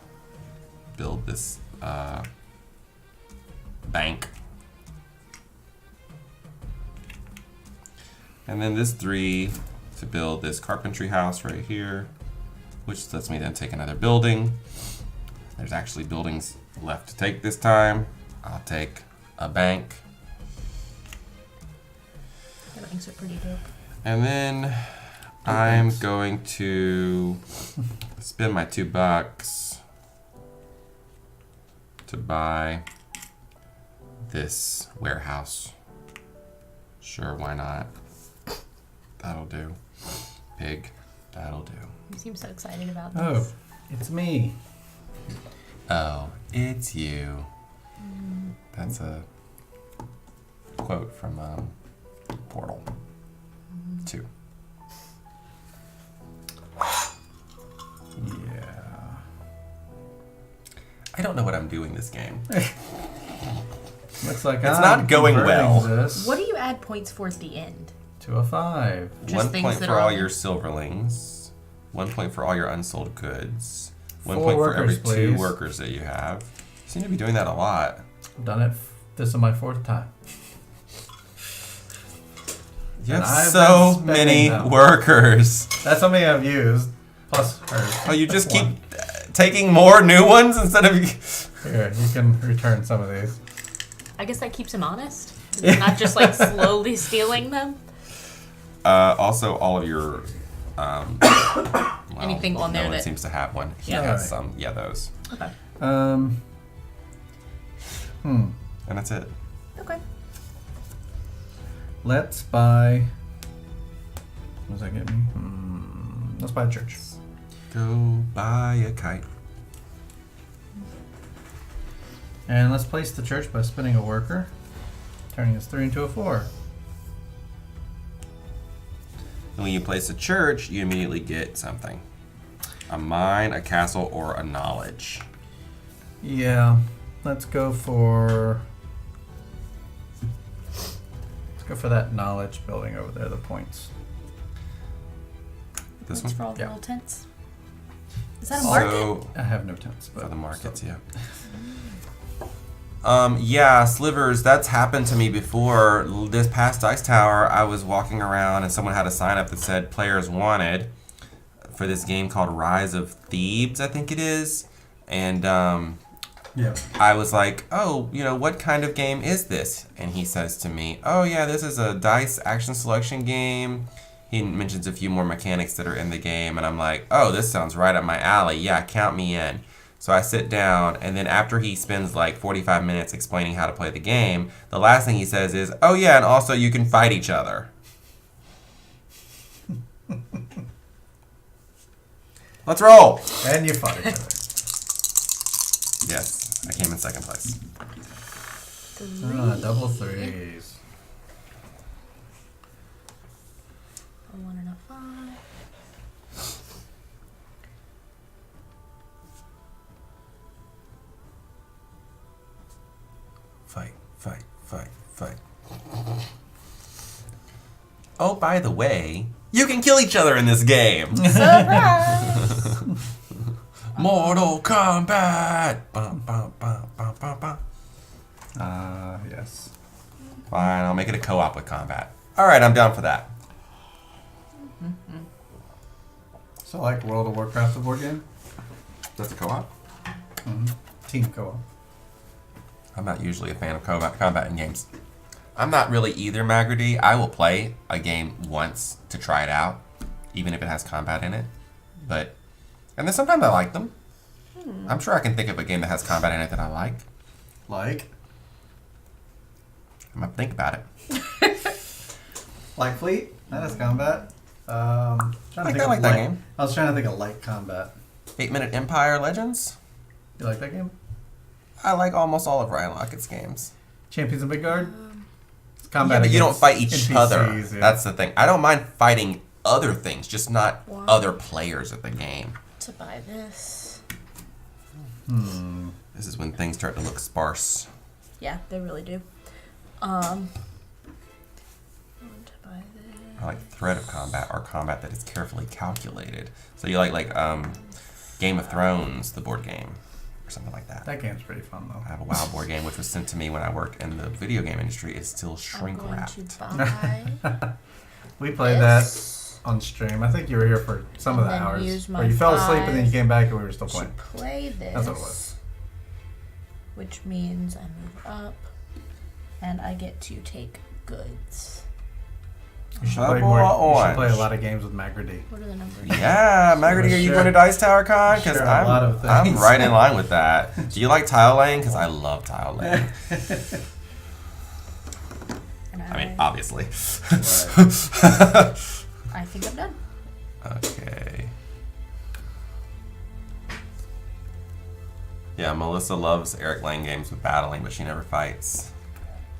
build this bank, and then this 3 to build this carpentry house right here, which lets me then take another building. There's actually buildings left to take this time. I'll take a bank. The banks are pretty dope. And then I'm going to spend my $2 to buy this warehouse. Sure, why not? That'll do. Pig, that'll do. You seem so excited about this. Oh, it's me. Oh, it's you. That's a quote from Portal 2. Yeah. I don't know what I'm doing this game. Looks like It's I'm not going converting well. This What do you add points for at the end? to a 5. Just 1 things point that for are all on your there. silverlings. 1 point for all your unsold goods. 1 4 point for every workers, 2 please. workers that you have. You seem to be doing that a lot. I've done it. This is my 4th time. You And have I've so been many spending them. workers. That's how many I've used. Plus hers. Oh, you just keep taking more new ones instead of... Here, you can return some of these. I guess that keeps him honest. Not just like slowly stealing them. Also, all of your... well, Anything on no there one that- seems to have one. He Yeah. has Alright. some. Yeah, those. Okay. And that's it. Okay. Let's buy. What does that get me? Let's buy a church. Go buy a kite. And let's place the church by spinning a worker, turning this 3 into a 4. And when you place a church, you immediately get something. A mine, a castle, or a knowledge. Yeah, let's go for that knowledge building over there. The points. This Points one? for all the Yeah. little tents. Is that a market? So, I have no tents, but for the markets, yeah. Yeah, Slivers, that's happened to me before. This past Dice Tower, I was walking around and someone had a sign up that said players wanted for this game called Rise of Thebes, I think it is. And yeah. I was like, oh, what kind of game is this? And he says to me, oh yeah, this is a dice action selection game. He mentions a few more mechanics that are in the game, and I'm like, oh, this sounds right up my alley. Yeah, count me in. So I sit down, and then after he spends like 45 minutes explaining how to play the game, the last thing he says is, oh yeah, and also you can fight each other. Let's roll! And you fought each other. Yes, I came in second place. Double 3s. A 1 and a 5. Fight, fight, fight, fight. Oh, by the way, you can kill each other in this game. Surprise! Mortal Kombat! Bum, bum, bum, bum, bum, bum. Yes. Fine, I'll make it a co-op with combat. Alright, I'm down for that. So like World of Warcraft, the board game? That's a co-op? Team co-op. I'm not usually a fan of combat in games. I'm not really either, Magrity. I will play a game once to try it out, even if it has combat in it. And then sometimes I like them. I'm sure I can think of a game that has combat in it that I like. Like? I'm gonna think about it. Like Fleet? That has combat. I like that game. I was trying to think of light combat. 8-Minute Empire Legends. You like that game? I like almost all of Ryan Lockett's games. Champions of Midgard? It's Yeah, combat but you don't against fight each NPCs, other. yeah. That's the thing. I don't mind fighting other things, just not Wow. other players at the game. To buy this. This is when things start to look sparse. Yeah, they really do. I want to buy this. I like threat of combat or combat that is carefully calculated. So you like Game of Thrones, the board game, or something like that. That game's pretty fun, though. I have a WoW board game which was sent to me when I worked in the video game industry. It's still shrink I'm going wrapped. to buy We played this. that on stream. I think you were here for some of And the then hours. use my Where you fell asleep and then you 5 came back and we were still to playing. play this. That's what it was. Which means I move up, and I get to take goods. You should, Double play more, you should orange. play a lot of games with Magrity. What are the numbers? Yeah, Magrity, are you Sure. going to Dice Tower Con? Because Sure, a lot of I'm things. right in line with that. Do you like tile laying? Because I love tile laying. And I mean, obviously. I think I'm done. Okay. Yeah, Melissa loves Eric Lang games with battling, but she never fights.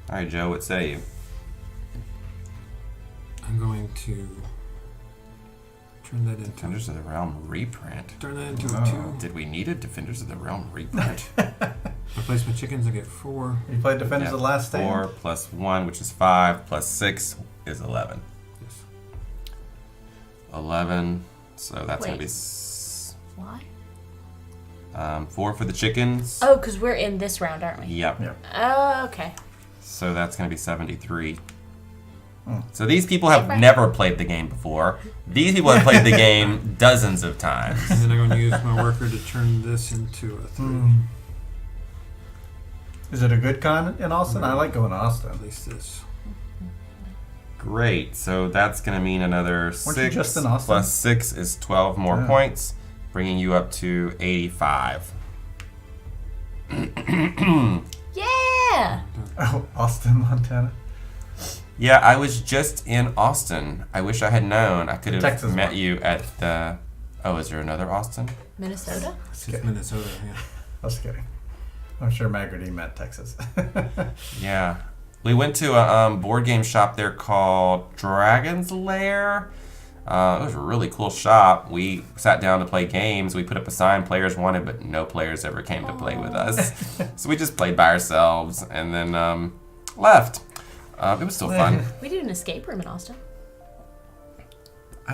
All right, Joe, what say you? I'm going to turn that into Defenders of the Realm reprint. a 2. Did we need a Defenders of the Realm reprint? I place my chickens. I get 4. You played Defenders Yeah, of the Last Stand? 4 plus 1, which is 5, plus 6 is 11. Yes. 11, so that's going to Wait. be Why? 4 for the chickens. Oh, because we're in this round, aren't we? Yep. Yep. Oh, okay. So that's going to be 73. Hmm. So these people have Right. never played the game before. These people have played the game dozens of times. And then I'm going to use my worker to turn this into a 3. Is it a good con in Austin? I like going to Austin. Place this. Great. So that's going to mean another Weren't you 6 just in Austin? plus 6 is 12 more Yeah. points, bringing you up to 85. Yeah! Oh, Austin, Montana. Yeah, I was just in Austin. I wish I had known. I could have Texas met one. you at the... Oh, is there another Austin? Minnesota? It's Minnesota, yeah. I was kidding. I'm sure Magrity meant Texas. Yeah. We went to a board game shop there called Dragon's Lair. It was a really cool shop. We sat down to play games. We put up a sign players wanted, but no players ever came to play with us. So we just played by ourselves and then left. It was still fun. We did an escape room in Austin.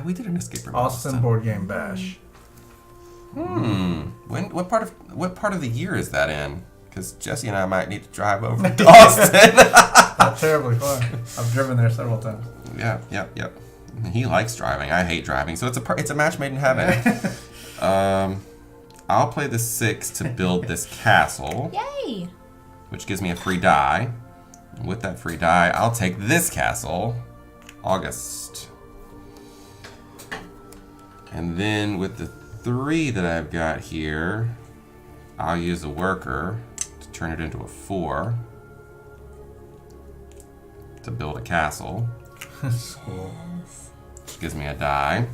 We did an escape room. in Austin Board Game Bash. What part of the year is that in? Because Jesse and I might need to drive over to Austin. Not terribly far. I've driven there several times. Yep. He likes driving. I hate driving, so it's a match made in heaven. I'll play the 6 to build this castle, Yay! which gives me a free die. And with that free die, I'll take this castle, August. And then with the 3 that I've got here, I'll use a worker to turn it into a 4 to build a castle. Cool. Which gives me a die.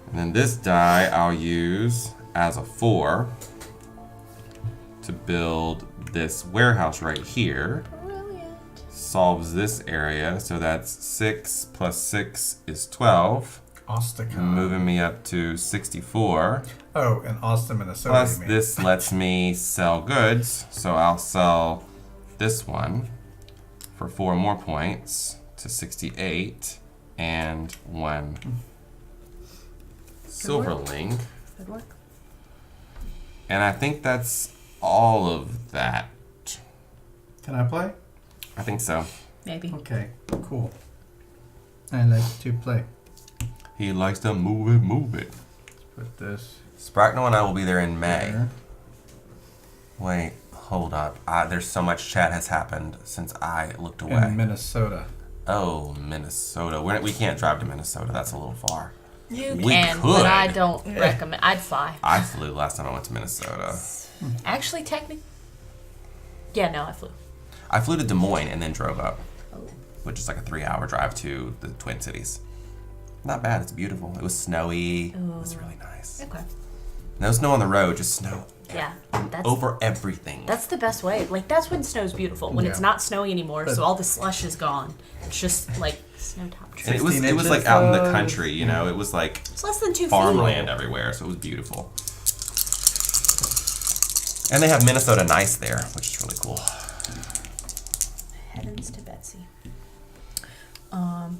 And then this die I'll use as a 4 to build this warehouse right here. Brilliant. Solves this area, so that's 6 plus 6 is 12. Austin. Moving me up to 64. Oh, in Austin, Minnesota, Plus you mean. this lets me sell goods, so I'll sell this one for 4 more points to 68 and 1 silverling. Good work. And I think that's all of that. Can I play? I think so. Maybe. Okay, cool. I like to play. He likes to move it. Put this Spracknell and I will be there in May. there. Wait, Hold up. There's so much chat has happened since I looked away. In Minnesota. Oh, Minnesota. We can't drive to Minnesota. That's a little far. You We can, could. but I don't recommend. I'd fly. I flew last time I went to Minnesota. Actually, technically, yeah, no, I flew. I flew to Des Moines and then drove up, Oh. which is like a 3-hour drive to the Twin Cities. Not bad. It's beautiful. It was snowy. It was really nice. Okay. No snow on the road, just snow Yeah, that's over everything. that's the best way. Like that's when snow's beautiful. When it's Yeah. not snowy anymore, so all the slush is gone. It's just like snow-topped trees. And it was 16 like inches out in the of- country, you know. It was like It's less than 2 feet. farmland everywhere, so it was beautiful. And they have Minnesota Nice there, which is really cool. Heavens to Betsy.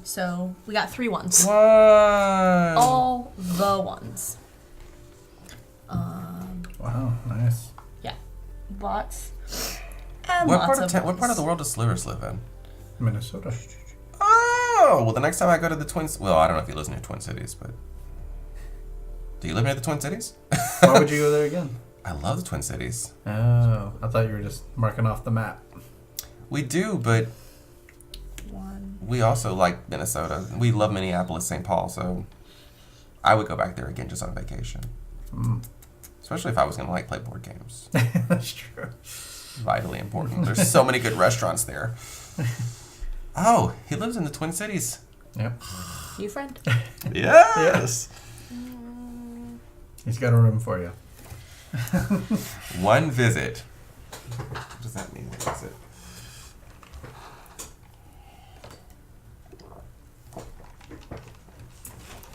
So we got 3 ones. What? All the ones. Wow, nice. Yeah. Lots. And What lots part of what part of the ones. world does Slivers live in? Minnesota. Oh, well, the next time I go to the well, I don't know if he lives near Twin Cities, but do you live near the Twin Cities? Why would you go there again? I love the Twin Cities. Oh, I thought you were just marking off the map. We do, but One. we also like Minnesota. We love Minneapolis, St. Paul, so I would go back there again just on vacation. Especially if I was going to like play board games. That's true. Vitally important. There's so many good restaurants there. Oh, he lives in the Twin Cities. Yep. You friend? Yes. He's got a room for you. One visit. What does that mean? What is it?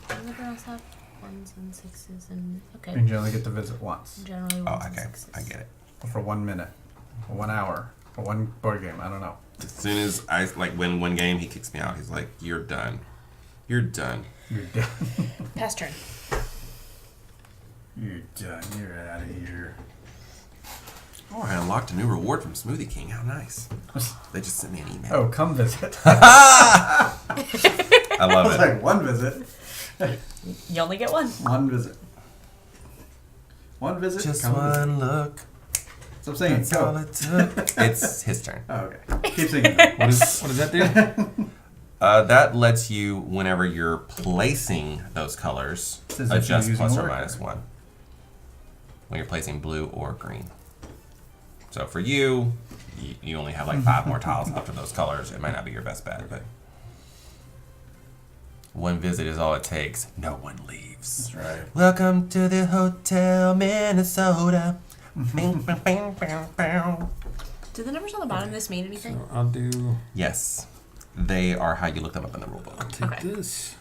Does the girls have 1s and 6s and okay? And you only get to visit once. Generally 1s Oh, and okay. 6s. I get it. For 1 minute. Or 1 hour. Or one board game. I don't know. As soon as I win one game, he kicks me out. He's like, "You're done. You're done." You're done. Pass turn. You're done. You're out of here. Oh, I unlocked a new reward from Smoothie King. How nice. They just sent me an email. Oh, come visit. I I love was it. like, 1 visit. You only get 1. 1 visit. 1 visit. Just come visit. one look. So I'm saying, That's all go. it took. It's his turn. Oh, okay. Keep singing. What does that do? That lets you, whenever you're placing those colors, Says if you're adjust using plus or worker. minus 1. When you're placing blue or green. So for you, you only have like 5 more tiles after those colors. It might not be your best bet, but 1 visit is all it takes. No one leaves. That's right. Welcome to the Hotel Minnesota. Bing, bing, bing, bing, bing. Do the numbers on the bottom of this mean anything? So I'll do. Yes, they are how you look them up in the rule book. Take Okay. this,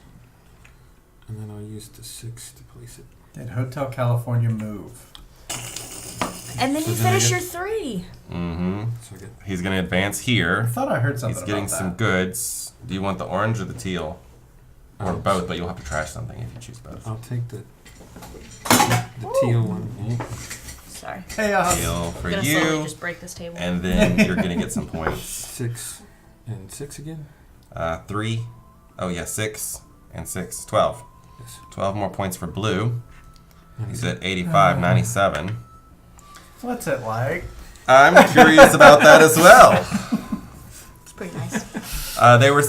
and then I'll use the 6 to place it. Did Hotel California move? And then So you then I finish get- your 3. Mm-hmm. So I get He's going to advance I here. thought I heard something He's getting about some that. goods. Do you want the orange or the teal? Or Um, both, but you'll have to trash something if you choose both. I'll take the teal one. Sorry. Chaos. Teal for I'm gonna slowly you, just break this table. and then you're going to get some points. 6 and 6 again. 3. Oh, yeah, 6 and 6. 12. Yes. 12 more points for blue. He's at 85, 97. What's it like? I'm curious about that as well. It's pretty nice.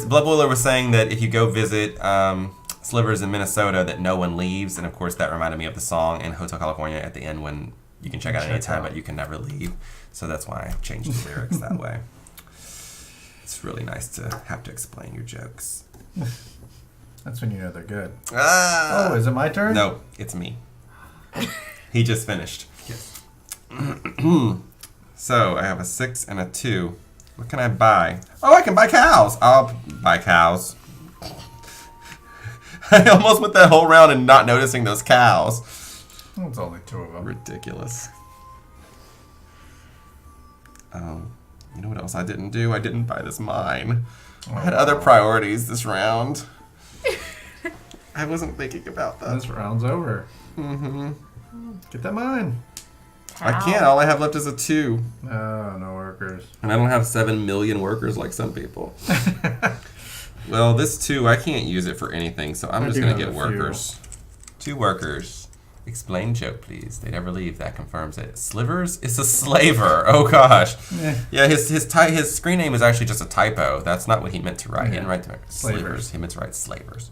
Blood Boiler was saying that if you go visit Slivers in Minnesota, that no one leaves, and of course that reminded me of the song in Hotel California at the end when you can check out any time, but you can never leave. So that's why I changed the lyrics that way. It's really nice to have to explain your jokes. That's when you know they're good. Ah! Oh, is it my turn? No, it's me. He just finished. Yes. So I have a 6 and a 2. What can I buy? Oh, I can buy cows. I'll buy cows. I almost went that whole round and not noticing those cows. Oh, it's only 2 of them. Ridiculous. You know what else I didn't do? I didn't buy this mine. I had other priorities this round. I wasn't thinking about that. This round's over. Mm-hmm. Get that mine. I can't. All I have left is a 2. Oh, no workers. And I don't have 7 million workers like some people. Well, this 2, I can't use it for anything, so I'm I just do going to have get a few. workers. 2 workers. Explain joke, please. They never leave. That confirms it. Slivers is a slaver. Oh gosh. Yeah, his screen name is actually just a typo. That's not what he meant to write. He didn't write Slavers. He meant to write Slavers.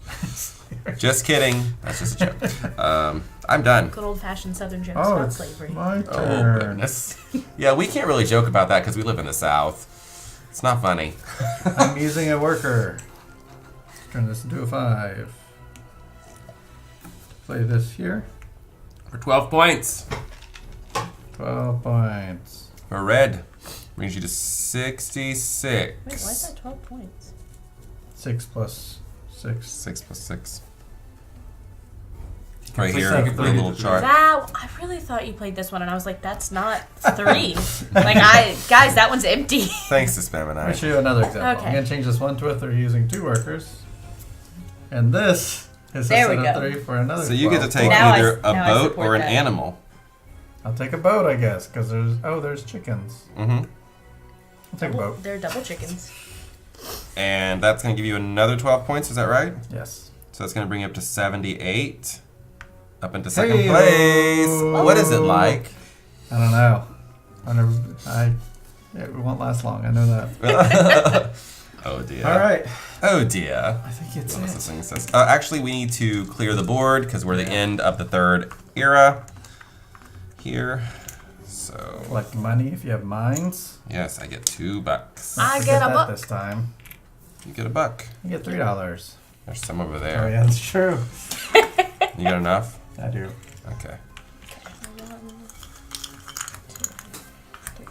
Just kidding. That's just a joke. I'm done. Good old-fashioned Southern jokes about slavery. My Oh turn. goodness. Yeah, we can't really joke about that because we live in the South. It's not funny. I'm using a worker. Turn this into a 5. Play this here. For 12 points. 12 points. For red. Brings you to 66. Wait, why is that 12 points? 6 plus 6. 6 plus 6. Right here, Complete the little second. chart. That, I really thought you played this one, and I was like, that's not 3. Guys, that one's empty. Thanks to Spam and Let me I. show you another example. Okay. I'm going to change this 1 to a 3 using 2 workers. And this is a There set we of go. 3 for another So you get to 12 take Now I- either a now I boat support or an that. animal. I'll take a boat, I guess, because there's chickens. Mm-hmm. I'll take a boat. They're double chickens. And that's going to give you another 12 points, is that right? Yes. So that's going to bring you up to 78. Up into second Hey-o. place. What is it like? I don't know. It won't last long. I know that. Oh dear. All right. Oh dear. I think it's What was it. this thing says? Actually, we need to clear the board because we're the end of the 3rd era here. So, Collect money if you have mines. yes, I get $2. I Forget get a that buck. this time. You get $1. You get $3. There's some over Oh there. yeah, that's true. You got enough? I do. Okay. 1, 2, 3.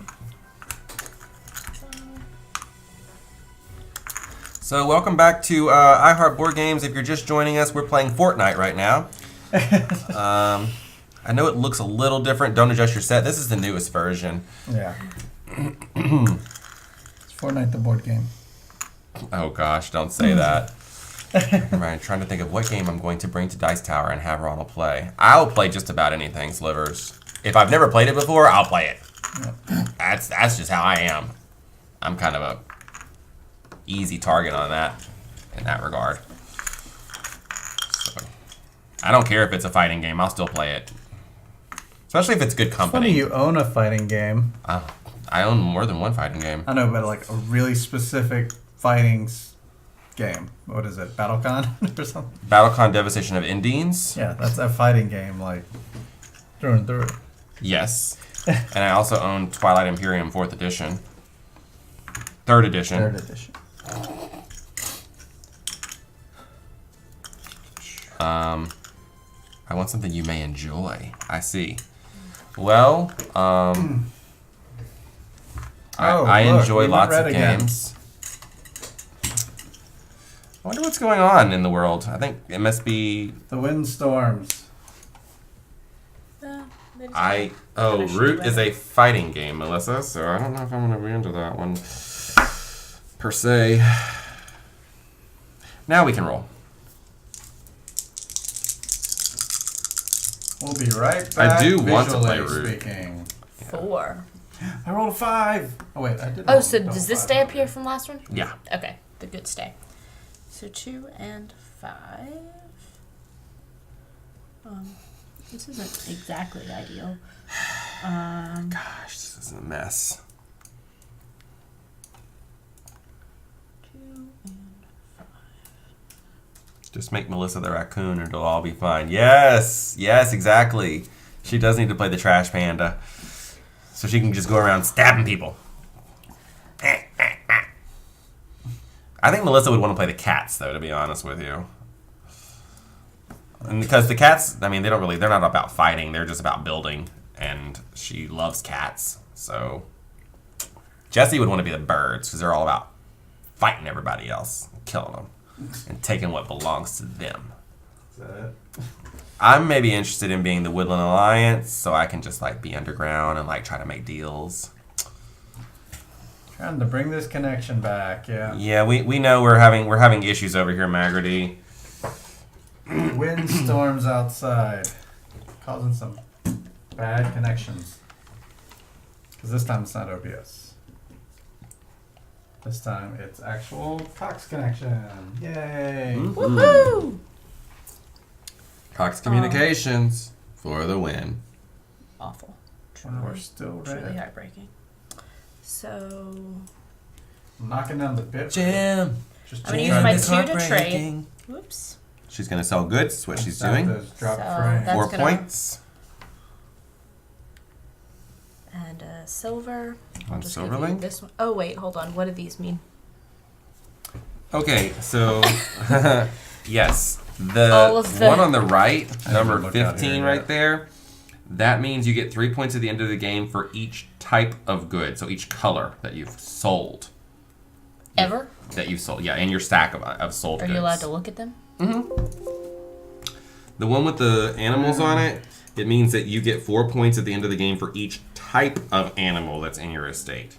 So welcome back to iHeart Board Games. If you're just joining us, we're playing Fortnite right now. I know it looks a little different. Don't adjust your set. This is the newest version. Yeah. It's Fortnite the board game. Oh gosh, don't say that. I'm trying to think of what game I'm going to bring to Dice Tower and have Ronald play. I'll play just about anything, Slivers. If I've never played it before, I'll play it. That's just how I am. I'm kind of a easy target on that, in that regard. So, I don't care if it's a fighting game. I'll still play it. Especially if it's good Funny company. you own a fighting game. I own more than one fighting game. I know, but like a really specific fighting game. What is it? BattleCon or something? Battlecon Devastation of Indians. Yeah, that's a fighting game, like through and through. Yes. And I also own Twilight Imperium 4th edition. 3rd edition. 3rd edition. I want something you may enjoy. I see. Well, I look, enjoy we went lots red of again. games. I wonder what's going on in the world. I think it must be. The windstorms. Root is a fighting game, Melissa. So I don't know if I'm going to be into that one per se. Now we can roll. We'll be right back. I do want to play visually Root. speaking. 4. I rolled a 5. Oh wait, I did. Oh, roll so a does this 5. stay up here from last one? Yeah. Okay, the good stay. So 2 and 5. This isn't exactly ideal. Gosh, this is a mess. 2 and 5. Just make Melissa the raccoon and it'll all be fine. Yes, exactly. She does need to play the trash panda. So she can just go around stabbing people. I think Melissa would want to play the cats, though, to be honest with you. And because the cats, I mean, they're not about fighting. They're just about building. And she loves cats. So Jesse would want to be the birds because they're all about fighting everybody else, killing them, and taking what belongs to them. Is that it? I'm maybe interested in being the Woodland Alliance, so I can just like be underground and like try to make deals. Trying to bring this connection back. Yeah. Yeah, we know we're having issues over here, Magrity. Windstorms outside, causing some bad connections. Because this time it's not OBS. This time it's actual Cox connection. Yay! Woohoo! Cox Communications, For the win. Awful. And we're still Truly red. heartbreaking. So Knocking down the bit. Jam. Just I'm gonna trying use to- my 2 to trade. Whoops. She's going to sell goods. That's what she's Stop doing. those drop So frames. that's 4 gonna- points. And silver. I'll On just give you Silverling? this one. Oh wait, hold on. What do these mean? Okay, so yes, All the of the- one on the right, I number haven't looked out 15 here right yet. there, that means you get 3 points at the end of the game for each type of good, so each color that you've sold. Ever? That you've sold, yeah, and your stack of sold Are goods. you allowed to look at them? The one with the animals on it, it means that you get 4 points at the end of the game for each type of animal that's in your estate.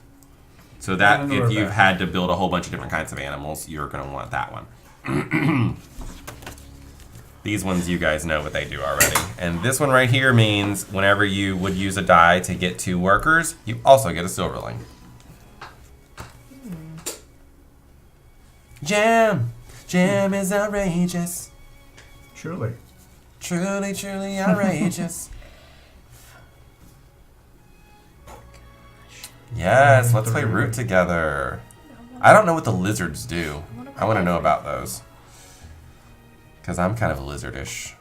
So that I know if where you've that- had to build a whole bunch of different kinds of animals, you're going to want that one. These ones you guys know what they do already. And this one right here means whenever you would use a die to get 2 workers, you also get a silverling. Jam! Jam is outrageous. Truly. Truly, truly outrageous. Yes, let's play Root together. I don't know what the lizards do. I want to know about those. Because I'm kind of lizardish.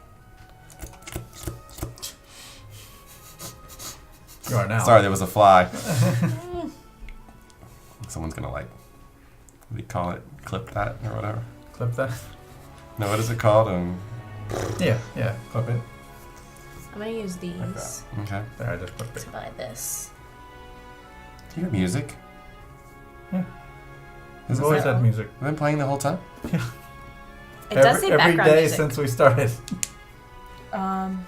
You are now. Sorry, there was a fly. Someone's going to like, what do you call it? Clip that or whatever? Clip that. No, what is it called? Yeah, clip it. I'm gonna use these Like that. Okay. There, I just clipped to it. buy this. Do you hear music? Yeah. Is We've it always so? had music. I've been playing the whole time? It does say every background day music. since we started. I'm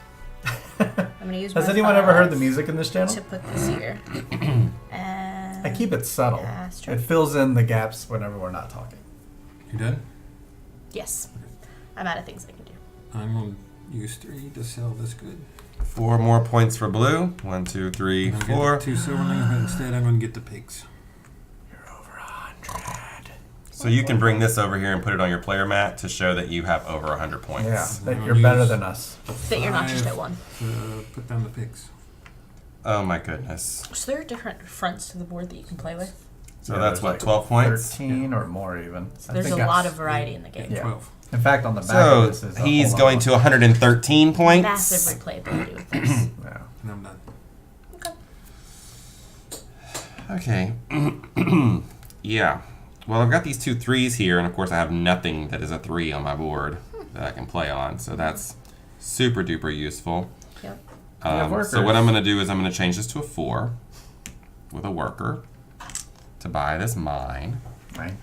gonna use. Has my anyone ever heard the five music in this channel? to put this here? And I keep it subtle. Yeah, that's true. It fills in the gaps whenever we're not talking. You done? Yes, I'm out of things I can do. I'm going to use 3 to sell this good. 4 more points for blue. 1, 2, 3, I'm gonna 4. get 2 silverlings, but instead I'm going to get the pigs. You're over 100. So you can bring this over here and put it on your player mat to show that you have over 100 points. Yeah, that I'm you're gonna better use- than us. That you're not just 5 at one. to put down the pigs. Oh my goodness. So there are different fronts to the board that you can play with. So Yeah, that's there's what, like 12 points? 13 or more even. I There's a think lot that's- of variety in the game. Yeah. 12. In fact, on the back So of this is a he's whole going lot to 113 points. Massive replayability with this. more. Yeah. And I'm done. Okay. Okay. Yeah. Well, I've got these 2 3s here, and of course I have nothing that is a 3 on my board that I can play on. So that's super duper useful. Yep. have So workers. what I'm going to do is I'm going to change this to a 4 with a worker to buy this mine. Right.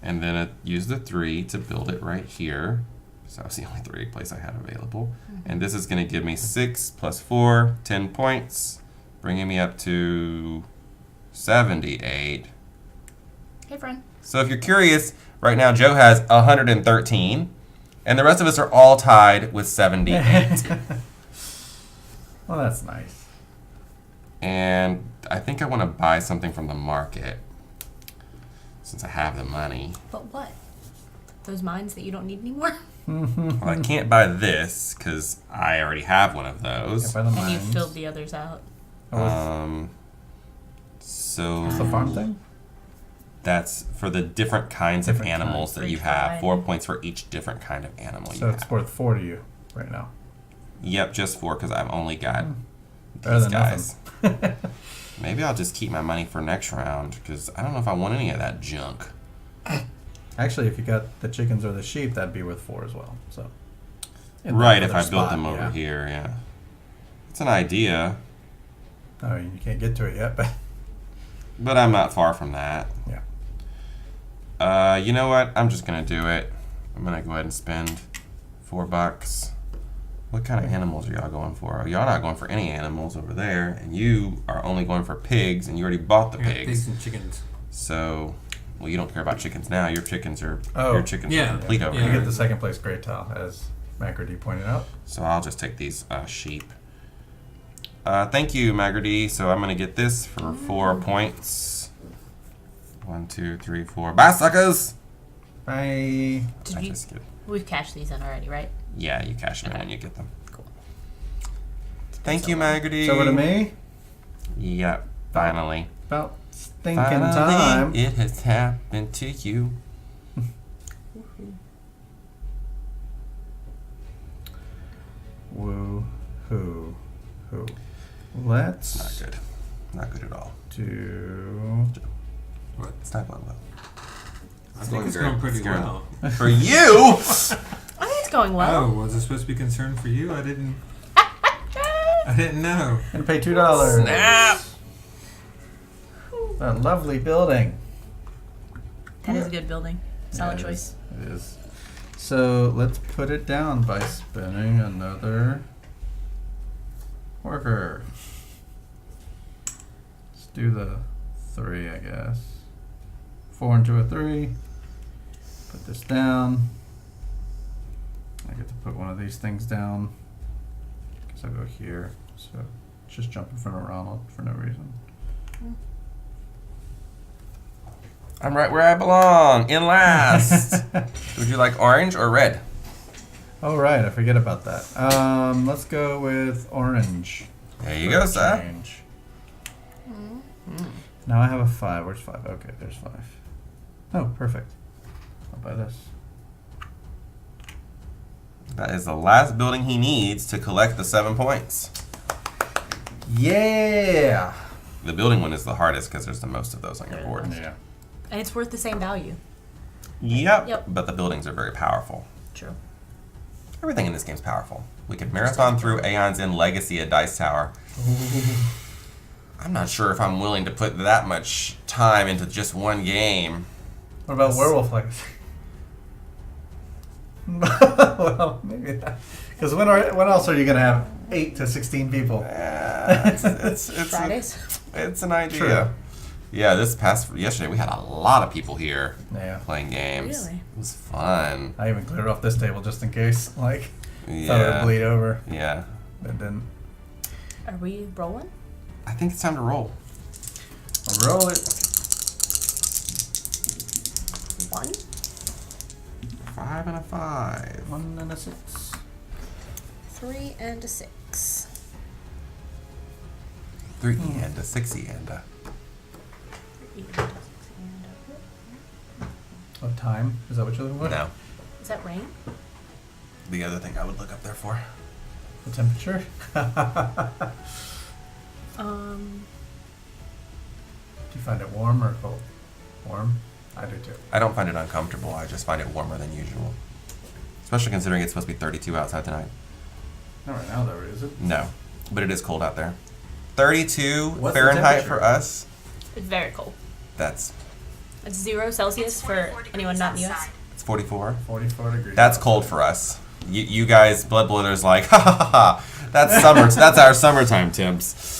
And then use the 3 to build it right here. So that was the only 3 place I had available. And this is going to give me 6 plus 4, 10 points, bringing me up to 78. Hey, friend. So if you're curious, right now Joe has 113, and the rest of us are all tied with 78. Well, that's nice. And I think I want to buy something from the market since I have the money. But what? Those mines that you don't need anymore? Well, I can't buy this because I already have one of those. By the And you mines. filled the others out. Oh, what's- So what's the farm thing? that's for the different kinds Different of animals kinds. that For you each have. 4 variety. points for each different kind of animal So you it's have. worth 4 to you right now. Yep, just 4 because I've only got Better these than guys. nothing. Maybe I'll just keep my money for next round because I don't know if I want any of that junk. Actually, if you got the chickens or the sheep, that'd be worth 4 as well. So. in Right, that if I other built spot, them over yeah. here, yeah. It's an idea, I mean, you can't get to it yet, but but I'm not far from that. yeah. You know what? I'm just gonna do it. I'm gonna go ahead and spend $4. What kind of animals are y'all going for? Y'all not going for any animals over there, and you are only going for pigs, and you already bought the I got pigs. pigs and chickens. So, well, you don't care about chickens now. Your chickens are Oh. Yeah. complete over Yeah. You here. get the second place great tile, as Macardy pointed out. So I'll just take these sheep. Thank you, Magardy. So I'm gonna get this for 4 points. 1, 2, 3, 4. Bye, suckers. Bye. Did you? Just kidding. We've cashed these in already, right? Yeah, you cash them in Okay. when you get them. Cool. Thank you, Maggedy. It's over to me. Yep, finally. About stinking Finally, time. it has happened to you. Woo hoo hoo. Let's Not good. Not good at all. do. What? It's not going well. I think it's going pretty well. For you? I think it's going well. Oh, was I supposed to be concerned for you? I didn't know. Gonna pay $2. Snap! A lovely building. That is a good building. Solid Yeah, choice. It is. So let's put it down by spinning another worker. Let's do the 3, I guess. 4 into a 3. Put this down. I get to put one of these things down. Guess I'll go here. So just jump in front of Ronald for no reason. I'm right where I belong, in last. Would you like orange or red? Oh right, I forget about that. Let's go with orange. There you for go, a sir. change. Now I have a 5. Where's 5? Okay, there's 5. Oh, perfect. I'll buy this. That is the last building he needs to collect the 7 points. Yeah. The building one is the hardest because there's the most of those on your board. Yeah. And it's worth the same value. Yep. Yep. But the buildings are very powerful. True. Everything in this game's powerful. We could marathon through Aeon's End Legacy at Dice Tower. I'm not sure if I'm willing to put that much time into just one game. What about Werewolf Legacy? Well, maybe that. Because when else are you going to have 8 to 16 people? It's Fridays. It's an idea. True. Yeah, yesterday we had a lot of people here Yeah. playing games. Really? It was fun. I even cleared off this table just in case. Like, thought it would Yeah. bleed over. Yeah. But then Are we rolling? I think it's time to roll. roll it. 1. 5 and a 5. 1 and a 6. 3 and a 6. 3 and a 6 and a. What time? Is that what you're looking for? No. Is that rain? The other thing I would look up there for. The temperature? Do you find it warm or cold? Warm? I do too. I don't find it uncomfortable. I just find it warmer than usual. Especially considering it's supposed to be 32 outside tonight. Not right now though, is it? No. But it is cold out there. 32 What's the Fahrenheit temperature? for us. It's very cold. That's It's 0 Celsius for anyone not in the US. it's 44. 44 degrees. That's cold for us. You guys, Blood Boiler's like, ha ha ha ha. That's summer. That's our summertime temps.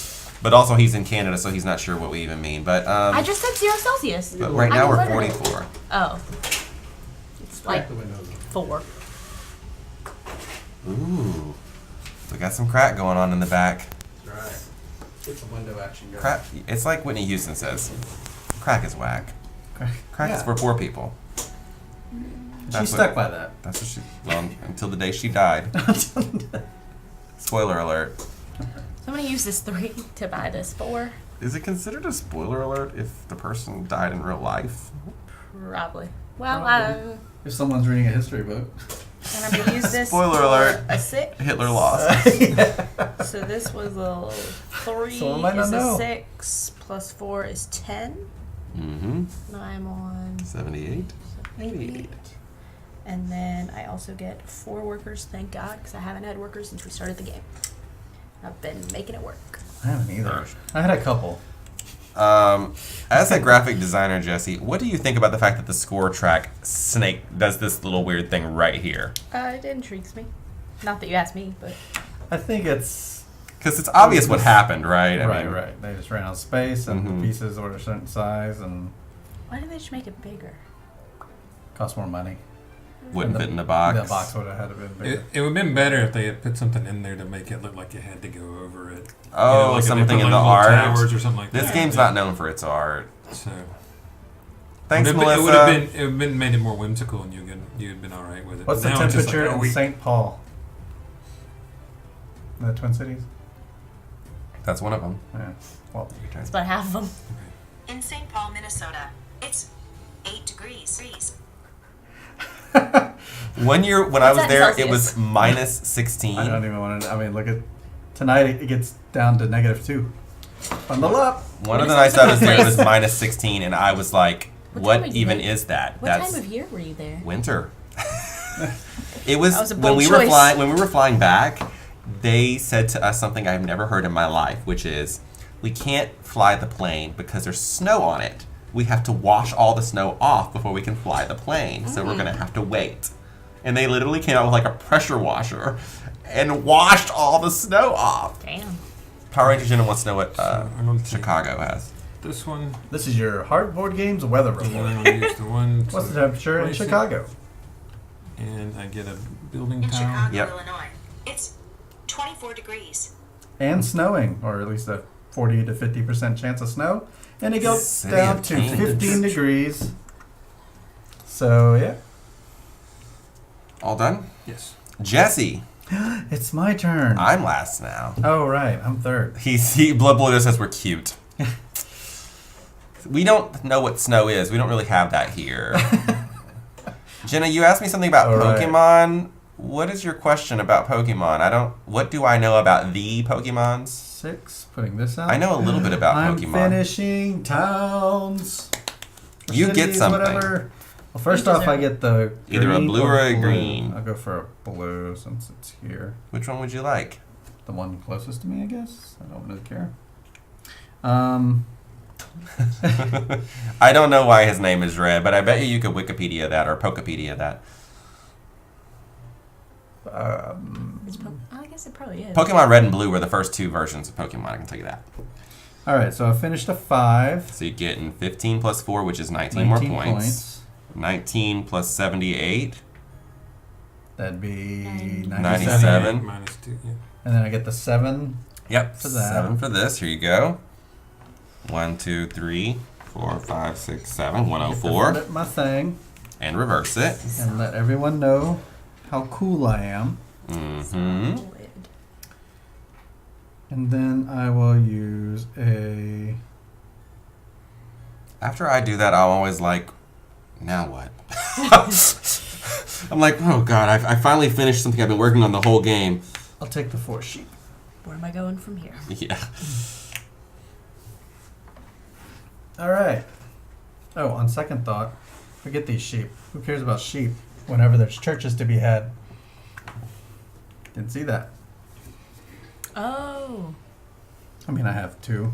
But also he's in Canada, so he's not sure what we even mean. But I just said 0 Celsius. but right now we're 44. Oh. It's like the windows. 4. Ooh, we got some crack going on in the back. That's right. Get some window action going. Crack. It's like Whitney Houston says, crack is whack. Crack is Yeah. for poor people. She stuck by that. That's what she. Well, until the day she died. Spoiler alert. So I'm going to use this 3 to buy this 4. Is it considered a spoiler alert if the person died in real life? Probably. Well, Probably. If someone's reading a history book. and I'm going to use this Spoiler for alert. a 6. Hitler lost. So this was a 3 Someone might not is know. a 6 plus 4 is 10. Mm-hmm. Now I'm on 78. 88. And then I also get 4 workers, thank God, because I haven't had workers since we started the game. I've been making it work. I haven't either. I had a couple. As a graphic designer, Jesse, what do you think about the fact that the score track snake does this little weird thing right here? It intrigues me. Not that you asked me, but I think it's Because it's obvious what happened, right? I mean, right. They just ran out of space, and Mhm. the pieces were a certain size, and why didn't they just make it bigger? cost more money. Wouldn't And fit in the box. The box would have had to been bigger. It would have been better if they had put something in there to make it look like you had to go over it. Oh, like if they something put, in like, the little art. towers or something like This that. game's not known for its art. So Thanks, it Melissa. would have been made it more whimsical, and you'd been all right with it. What's the Now it's just temperature like, in St. Paul? The Twin Cities? That's one of them. Yeah. Well, It's about half of them. In St. Paul, Minnesota, it's 8 degrees. When I was that in there, it Celsius? was minus 16. I don't even want to. I mean, look at tonight. It gets down to -2. Bundle up. One of the What nights is I was there, it was Celsius? minus 16, and I was like, What "What time of even year? is that?" What time of year were you there? winter. It was, That was a when bold we were choice. flying. When we were flying back, they said to us something I've never heard in my life, which is, "We can't fly the plane because there's snow on it. We have to wash all the snow off before we can fly the plane. So we're gonna have to wait." And they literally came out with like a pressure washer and washed all the snow off. Damn. Power Rangers didn't want to know what I'm gonna take Chicago has. this one. This is your Hardboard Games weather And then report. I'm gonna use the one. What's to the temperature in place it, Chicago? And I get a building In tile. Chicago, Yep. Illinois, it's 24 degrees. And snowing, or at least a 40 to 50% chance of snow. And it goes City down of to Kings. 15 degrees. So, yeah. All done? Yes. Jesse, It's my turn. I'm last now. Oh, right. I'm third. Blood Blue says we're cute. We don't know what snow is. We don't really have that here. Jenna, you asked me something about All right. Pokemon. What is your question about Pokemon? What do I know about the Pokemons? 6. Putting this out. I know a little bit about I'm Pokemon. finishing towns. You get Cities, something. Whatever. Well, first You off, I deserve get the Either a green blue or a blue. green. I'll go for a blue since it's here. Which one would you like? The one closest to me, I guess. I don't really care. I don't know why his name is red, but I bet you could Wikipedia that or Pokepedia that. I guess it probably is. Pokemon Red and Blue were the first two versions of Pokemon, I can tell you that. All right, so I finished a 5. So you're getting 15 plus 4, which is 19, 19 more points. 19 plus 78. That'd be 97. 97. Minus 2, yeah. And then I get the 7. Yep, For that. 7 for this. Here you go. 1, 2, 3, 4, 5, 6, 7. 104. Flip my thing And reverse it. and let everyone know how cool I am. Mm-hmm. Solid. And then I will use a... After I do that, I'm always like, now what? I'm like, oh god, I finally finished something I've been working on the whole game. I'll take the 4 sheep. Where am I going from here? Yeah. All right. Oh, on second thought, forget these sheep. Who cares about sheep whenever there's churches to be had? Didn't see that. Oh. I mean, I have 2.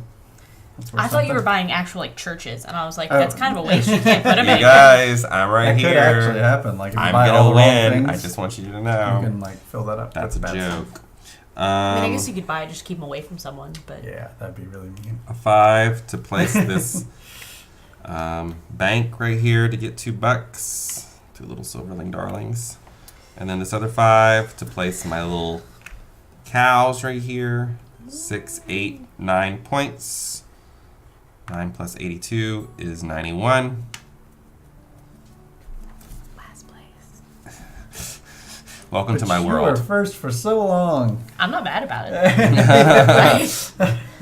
That's worth I thought you were something. buying actual like churches, and I was like, Oh. that's kind of a waste. You can't put them You in. guys, I'm right That could actually here. happen. Like if you I'm buy all gonna the wrong win. things, I just want you to you know. can like fill that up. That's a with bad joke. stuff. I mean, I guess you could buy it, just keep them away from someone, but Yeah, that'd be really mean. A 5 to place this bank right here to get $2. 2 little silverling darlings. And then this other 5 to place my little cows right here. 6, 8, 9 points. 9 plus 82 is 91. last place. Welcome to But my you world. were first for so long. I'm not mad about it. I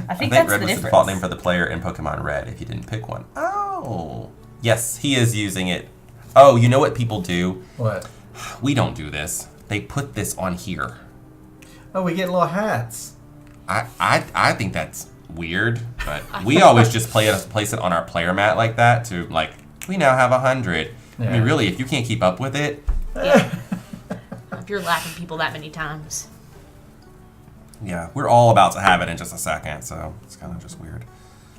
I think think that's red the was the difference. default name for the player in Pokemon Red if you didn't pick one. Oh. Yes, he is using it. Oh, you know what people do? What? We don't do this. They put this on here. Oh, we get little hats. I think that's weird, but we always just place it on our player mat like that to like we now have 100. I Yeah. mean, really, if you can't keep up with it, Yeah. If you're lacking people that many times. yeah, we're all about to have it in just a second, so it's kind of just weird.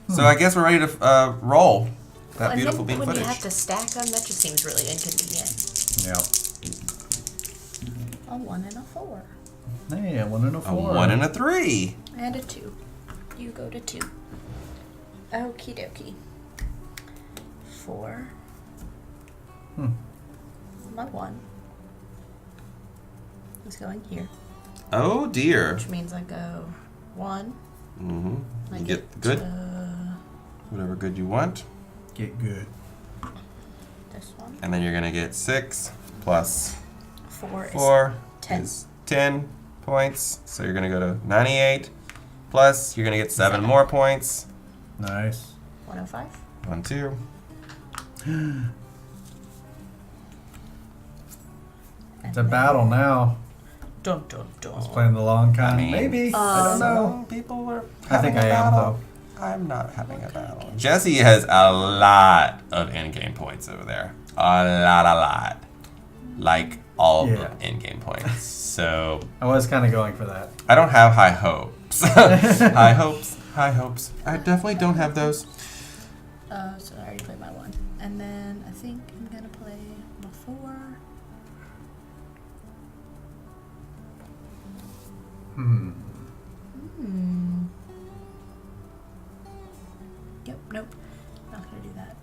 So I guess we're ready to roll that And beautiful then beam when footage. you have to stack them, that just seems really inconvenient. Yep. A 1 and a 4. Hey, a 1 and a A 4. 1 and a 3. And a 2. You go to 2. Okie dokie. 4. My 1 is going here, Oh dear. which means I go 1. Mm-hmm. I You get good, to whatever good you want, Get good. this one. and then you're gonna get 6 plus 4 is 4 10. is 10 points. So you're gonna go to 98, Plus, you're going to get 7 more points. Nice. 105. 1, 2. It's a battle now. Dun, dun, dun. Let's play in the long con. I mean, Maybe. I don't know. Some people are I think I am, though. I'm not having a battle. Jesse has a lot of in-game points over there. A lot. Like, all Yeah. the in-game points. So, I was kind of going for that. I don't have high hopes. High hopes. I definitely don't have those. So I already played my 1. And then I think I'm going to play my 4. Hmm. Yep, nope. Not going to do that.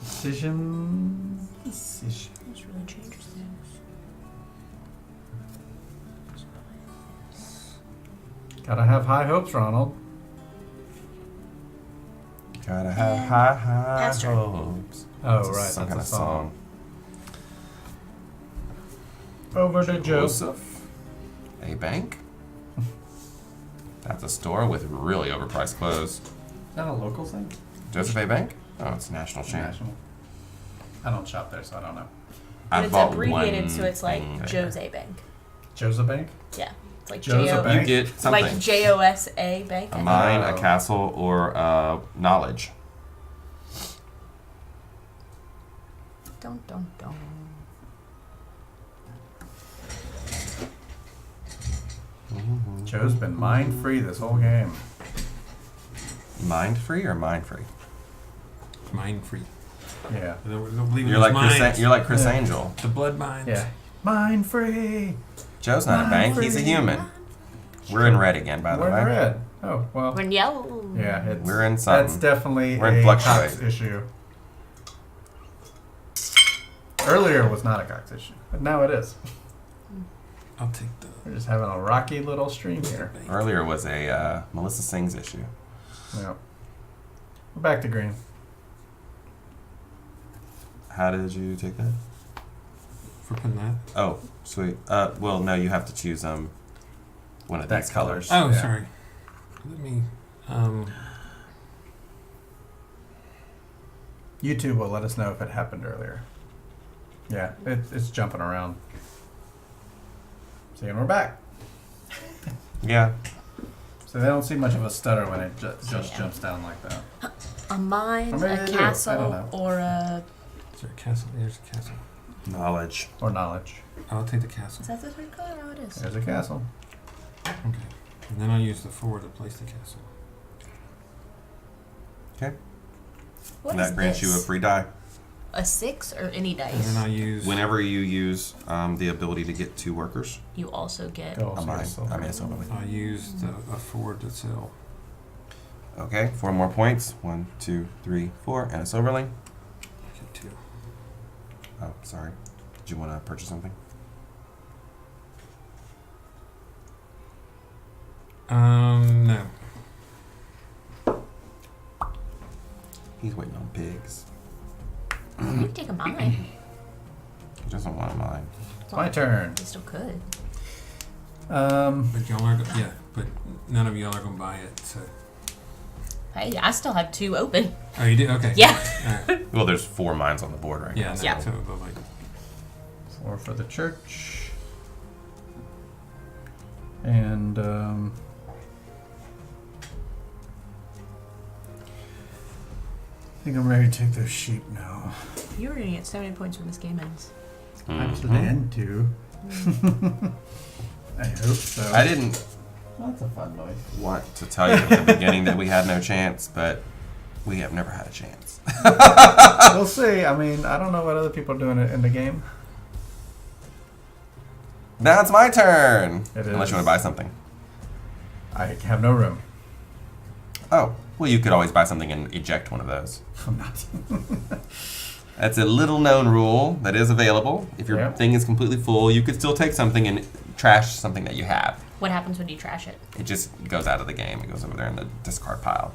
Decision. This really changes things. Gotta have high hopes, Ronald. Gotta have high Pastor. hopes. Oh, It's right. some That's kind a of song. song. Over to Joe. Joseph. A bank. That's a store with really overpriced clothes. Is that a local thing? Joseph A. Bank? Oh, it's a national chain. National. I don't shop there, so I don't know. But I've it's bought abbreviated, one so it's like thing there. Jose Bank. Joe's Bank? Yeah. It's like Joe's a J-O- bank? You get something. like JOSA Bank. I A think. mine, Oh. a castle, or knowledge. Dun, dun, dun. Joe's been mind free this whole game. Mind free or mind free? Mine free. Yeah. I don't believe You're in like those Chris. mines. You're like Chris Yeah. Angel. The blood mines. Yeah. Mind free. Joe's not a bank. He's a human. We're in red again, by the We're way. in red. Oh, well. We're in yellow. Yeah, it's, We're in something. that's definitely We're in a fluctuate. Cox issue. Earlier was not a Cox issue, but now it is. I'll take the We're just having a rocky little stream here. bank. Earlier was a Melissa Sings issue. Yeah. We're back to green. How did you take that? For putting that. Oh, sweet. Well, no, you have to choose one of That these colors. Oh, Yeah. sorry. Let me. YouTube will let us know if it happened earlier. Yeah, it's jumping around. See, and we're back. Yeah. So they don't see much of a stutter when it just Yeah. jumps down like that. A mine, Or maybe a they do. I don't castle, know. or a. Is there a castle? There's a castle. Knowledge. Or knowledge. I'll take the castle. Is that the third color? Oh, it is. There's a castle. Okay. And then I'll use the 4 to place the castle. Okay. What And is that grants you a this? free die. A 6 or any And dice? then I'll use. Whenever you use the ability to get 2 workers, You also get. Go a mine. silver. I mean, a silver. I'll use a 4 to sell. Okay, 4 more points. 1, 2, 3, 4, and a silverling. Get 2. Oh, sorry. Did you want to purchase something? No. He's waiting on pigs. You can take a mine. He doesn't want a mine. It's my turn. You still could. But y'all are yeah, but none of y'all are gonna buy it. So. Hey, I still have 2 open. Oh, you did? Okay. Yeah. All right. Well, there's 4 mines on the board right Yeah. now. No, Yeah. So, but like, 4 for the church. And I think I'm ready to take those sheep now. You're going to get 70 points when this game ends. I'm to the Mhm. end too. I hope so. I didn't That's a fun noise. want to tell you at the beginning that we had no chance, but we have never had a chance. We'll see. I mean, I don't know what other people are doing in the game. Now it's my turn. It Unless is. you want to buy something. I have no room. Oh, well, you could always buy something and eject one of those. I'm not. That's a little known rule that is available. If your Yeah. thing is completely full, you could still take something and trash something that you have. What happens when you trash it? It just goes out of the game. It goes over there in the discard pile.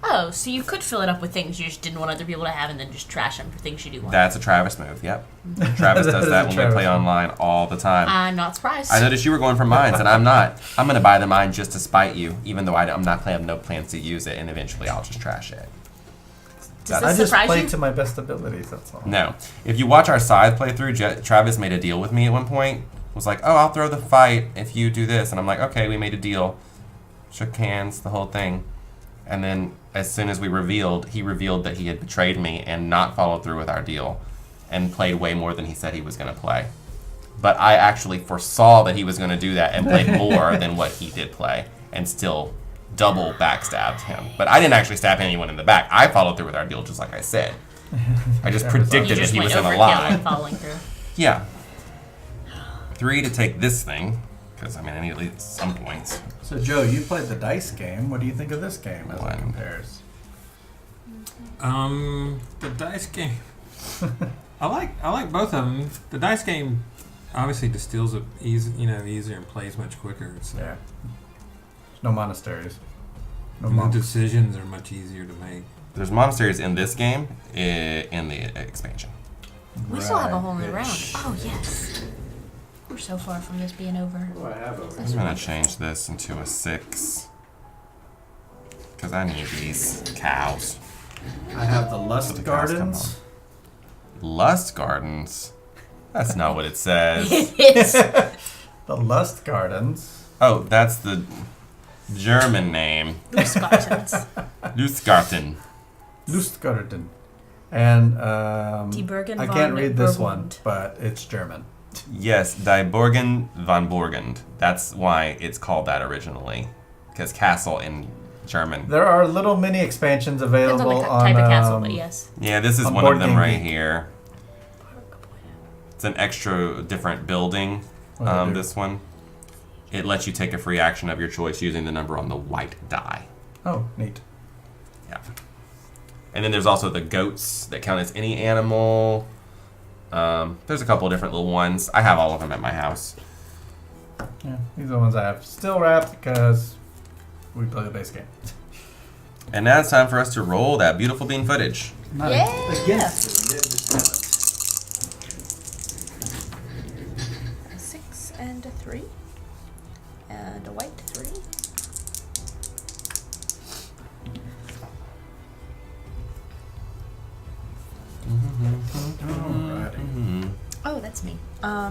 Oh, so you could fill it up with things you just didn't want other people to have and then just trash them for things you do want. That's a Travis move, yep. Travis does that when we play online all the time. I'm not surprised. I noticed you were going for mines, and I'm not. I'm going to buy the mine just to spite you, even though I'm not have no plans to use it, and eventually I'll just trash it. Does I this just surprise play you? to my best abilities, that's all. No. If you watch our scythe playthrough, Travis made a deal with me at one point. Was like, oh, I'll throw the fight if you do this. And I'm like, okay, we made a deal. Shook hands, the whole thing. And then as soon as he revealed that he had betrayed me and not followed through with our deal and played way more than he said he was going to play. But I actually foresaw that he was going to do that and played more than what he did play and still double backstabbed him. But I didn't actually stab anyone in the back. I followed through with our deal just like I said. I just predicted that he was going to lie. Following through. Yeah. 3 to take this thing, because I mean I need at least some points. So Joe, you played the dice game. What do you think of this game as it compares? The dice game. I like both of them. The dice game obviously distills it easier and plays much quicker. So Yeah. No monasteries. No and the monks. decisions are much easier to make. There's monasteries in this game, in the expansion. We still have a whole new Right. round. Oh, yes. We're so far from this being over. What do I have over I'm going to change this into a 6. Because I need these cows. I have the Lust So the cows come Gardens. Lust Gardens? That's not what it says. It's The Lust Gardens. Oh, that's the German name. Spartans. Lustgarten. Lustgarten. And Die Burgen I can't von read this one, Burgund. but it's German. Yes, Die Burgen von Burgund. That's why it's called that originally. Because castle in German. There are little mini expansions Depends on available the type of castle, but on yes. Yeah, this is On one of Board them Game right Geek. here. It's an extra different building. What do they do? This one. It lets you take a free action of your choice using the number on the white die. Oh, neat. Yeah. And then there's also the goats that count as any animal. There's a couple of different little ones. I have all of them at my house. Yeah, these are the ones I have still wrapped because we play the base game. And now it's time for us to roll that beautiful bean footage. Not Yeah. against it, just have it. A 6 and a 3. And a white 3. Alrighty. Oh, that's me. Sorry.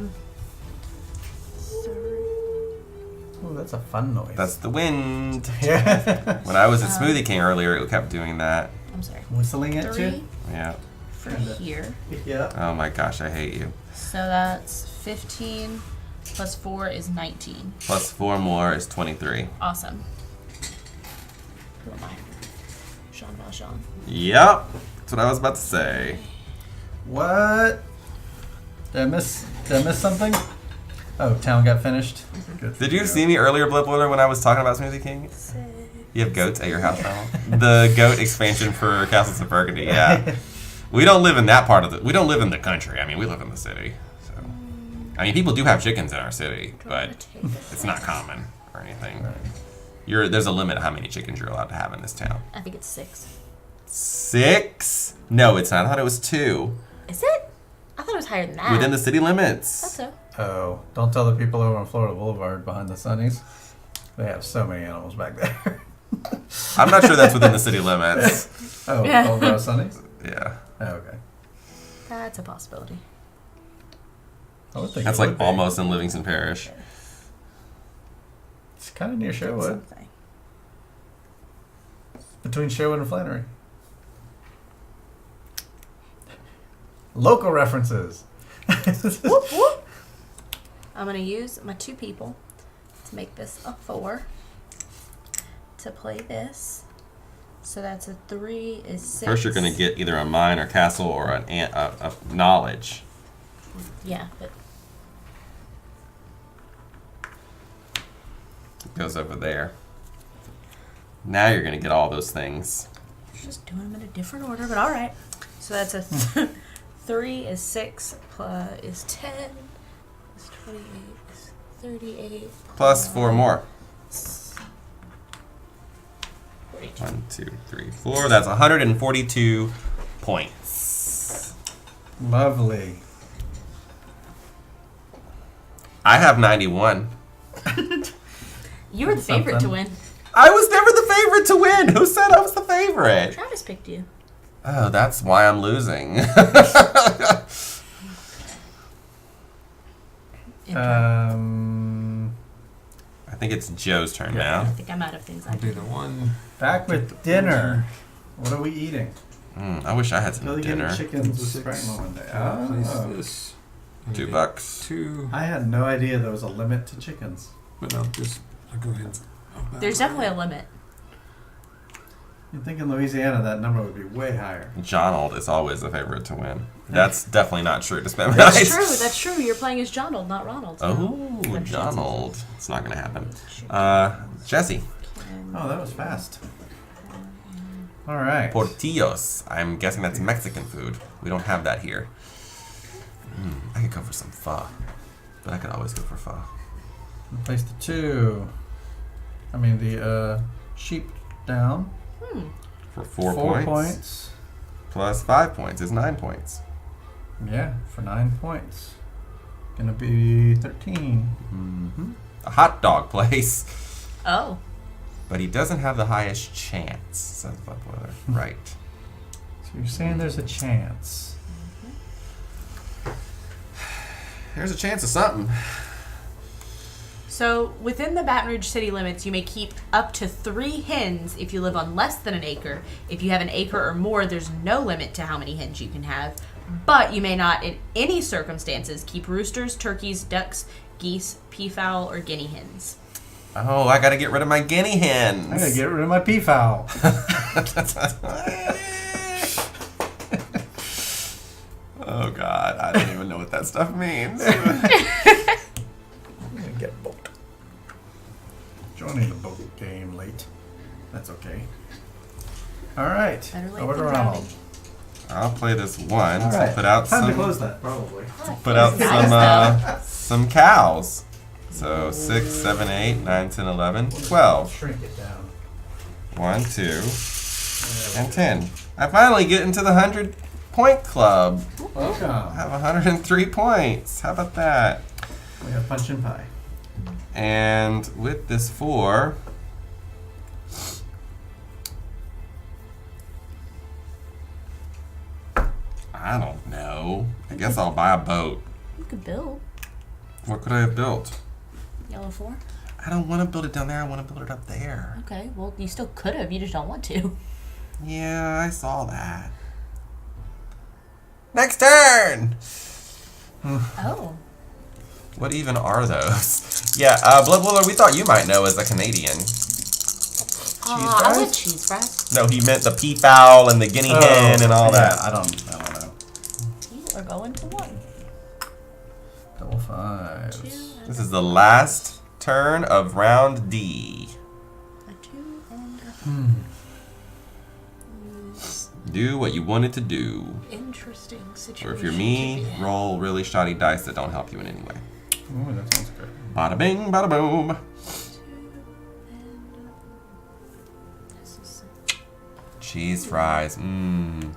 Oh, that's a fun noise. That's the wind. yeah. When I was at Smoothie King earlier, it kept doing that. I'm sorry. Whistling at 3 you? Yeah. for Kinda. here. Yeah. Oh my gosh, I hate you. So that's 15 plus 4 is 19. Plus 4 more is 23. Awesome. Who am I? Jean Valjean. Yep. That's what I was about to say. What? Did I miss something? Oh, town got finished. Good for Did you see me earlier, Blipwiller, when I was talking about Smoothie King? You have goats at your house now? The goat expansion for Castles of Burgundy, yeah. We don't live in that part of the... We don't live in the country. I mean, we live in the city. So, I mean, people do have chickens in our city, but it's not common or anything. There's a limit of how many chickens you're allowed to have in this town. I think it's 6. 6? No, it's not. I thought it was 2. Is it? I thought it was higher than that. Within the city limits. That's so. Oh, don't tell the people over on Florida Boulevard behind the Sunnies. They have so many animals back there. I'm not sure that's within the city limits. Oh, Yeah. over on Sunnies? Yeah. Oh, okay. That's a possibility. I would think That's it would like be. almost in Livingston Parish. It's kind of near Sherwood. Something. Between Sherwood and Flannery. Local references. Whoop, whoop. I'm going to use my 2 people to make this a 4. To play this. So that's a 3 is 6. First, you're going to get either a mine or castle or a knowledge. Yeah, but It goes over there. Now you're going to get all those things. just doing them in a different order, but alright. So that's a 3 is 6 plus is 10 is 28 is 38 Plus 4 more. 1, 2, 3, 4. That's 142 points. Lovely. I have 91. You were the favorite to Something. win. I was never the favorite to win. Who said I was the favorite? Travis picked you. Oh, that's why I'm losing. I think it's Joe's turn I now. think I'm out of things I I'll do do. the one. Back with dinner. What are we eating? I wish I had some Really dinner. getting chickens with 6. scramble one day. Place Oh. this. $2. 2. I had no idea there was a limit to chickens. But I'll go ahead. There's definitely a limit. You'd think in Louisiana that number would be way higher. Jonald is always the favorite to win. That's definitely not true to spend That's nice. true. That's true. You're playing as Jonald, not Ronald. so Oh, I'm sure Jonald. It's not going to happen. Jesse. Oh, that was fast. All right. Portillos. I'm guessing that's Mexican food. We don't have that here. I could go for some pho. But I could always go for pho. Place the 2. I mean the sheep down. For 4 4 points. Plus 5 points is 9 points. Yeah, for 9 points. Gonna be 13. A hot dog place. Oh. But he doesn't have the highest chance, says Buckweather. Right. So you're saying there's a chance. There's a chance of something. So, within the Baton Rouge city limits, you may keep up to 3 hens if you live on less than an acre. If you have an acre or more, there's no limit to how many hens you can have. But you may not, in any circumstances, keep roosters, turkeys, ducks, geese, peafowl, or guinea hens. Oh, I gotta get rid of my guinea hens. I gotta get rid of my peafowl. Oh, God. I don't even know what that stuff means. I'm gonna get a boat. Joining the boat game late. That's okay. All right. Better late Over to than Ronald. drowning. I'll play this one All to right. put out Time to some, close that, probably. put out Nice, some cows. So 6, 7, 8, 9, 10, 11, 12. Shrink it down. 1, 2, and 10. I finally get into the 100-point club. Welcome. I have 103 points. How about that? We have punch and pie. And with this 4, I don't know. I guess I'll buy a boat. You could build. What could I have built? Yellow 4? I don't want to build it down there. I want to build it up there. Okay, well, you still could have. You just don't want to. Yeah, I saw that. Next turn! Oh. What even are those? Yeah, Blood Willer, we thought you might know as a Canadian. I fries? want cheese fries. No, he meant the peafowl and the guinea hen and all that. I don't know. You are going for 1. Double 5s. 2 This is the last turn of round D. a 2 and Do what you wanted to do. a interesting situation. Or if you're to me, be in. roll really shoddy dice that don't help you in any way. Ooh, that sounds good. Bada bing, bada boom. This is- Cheese fries. Mmm.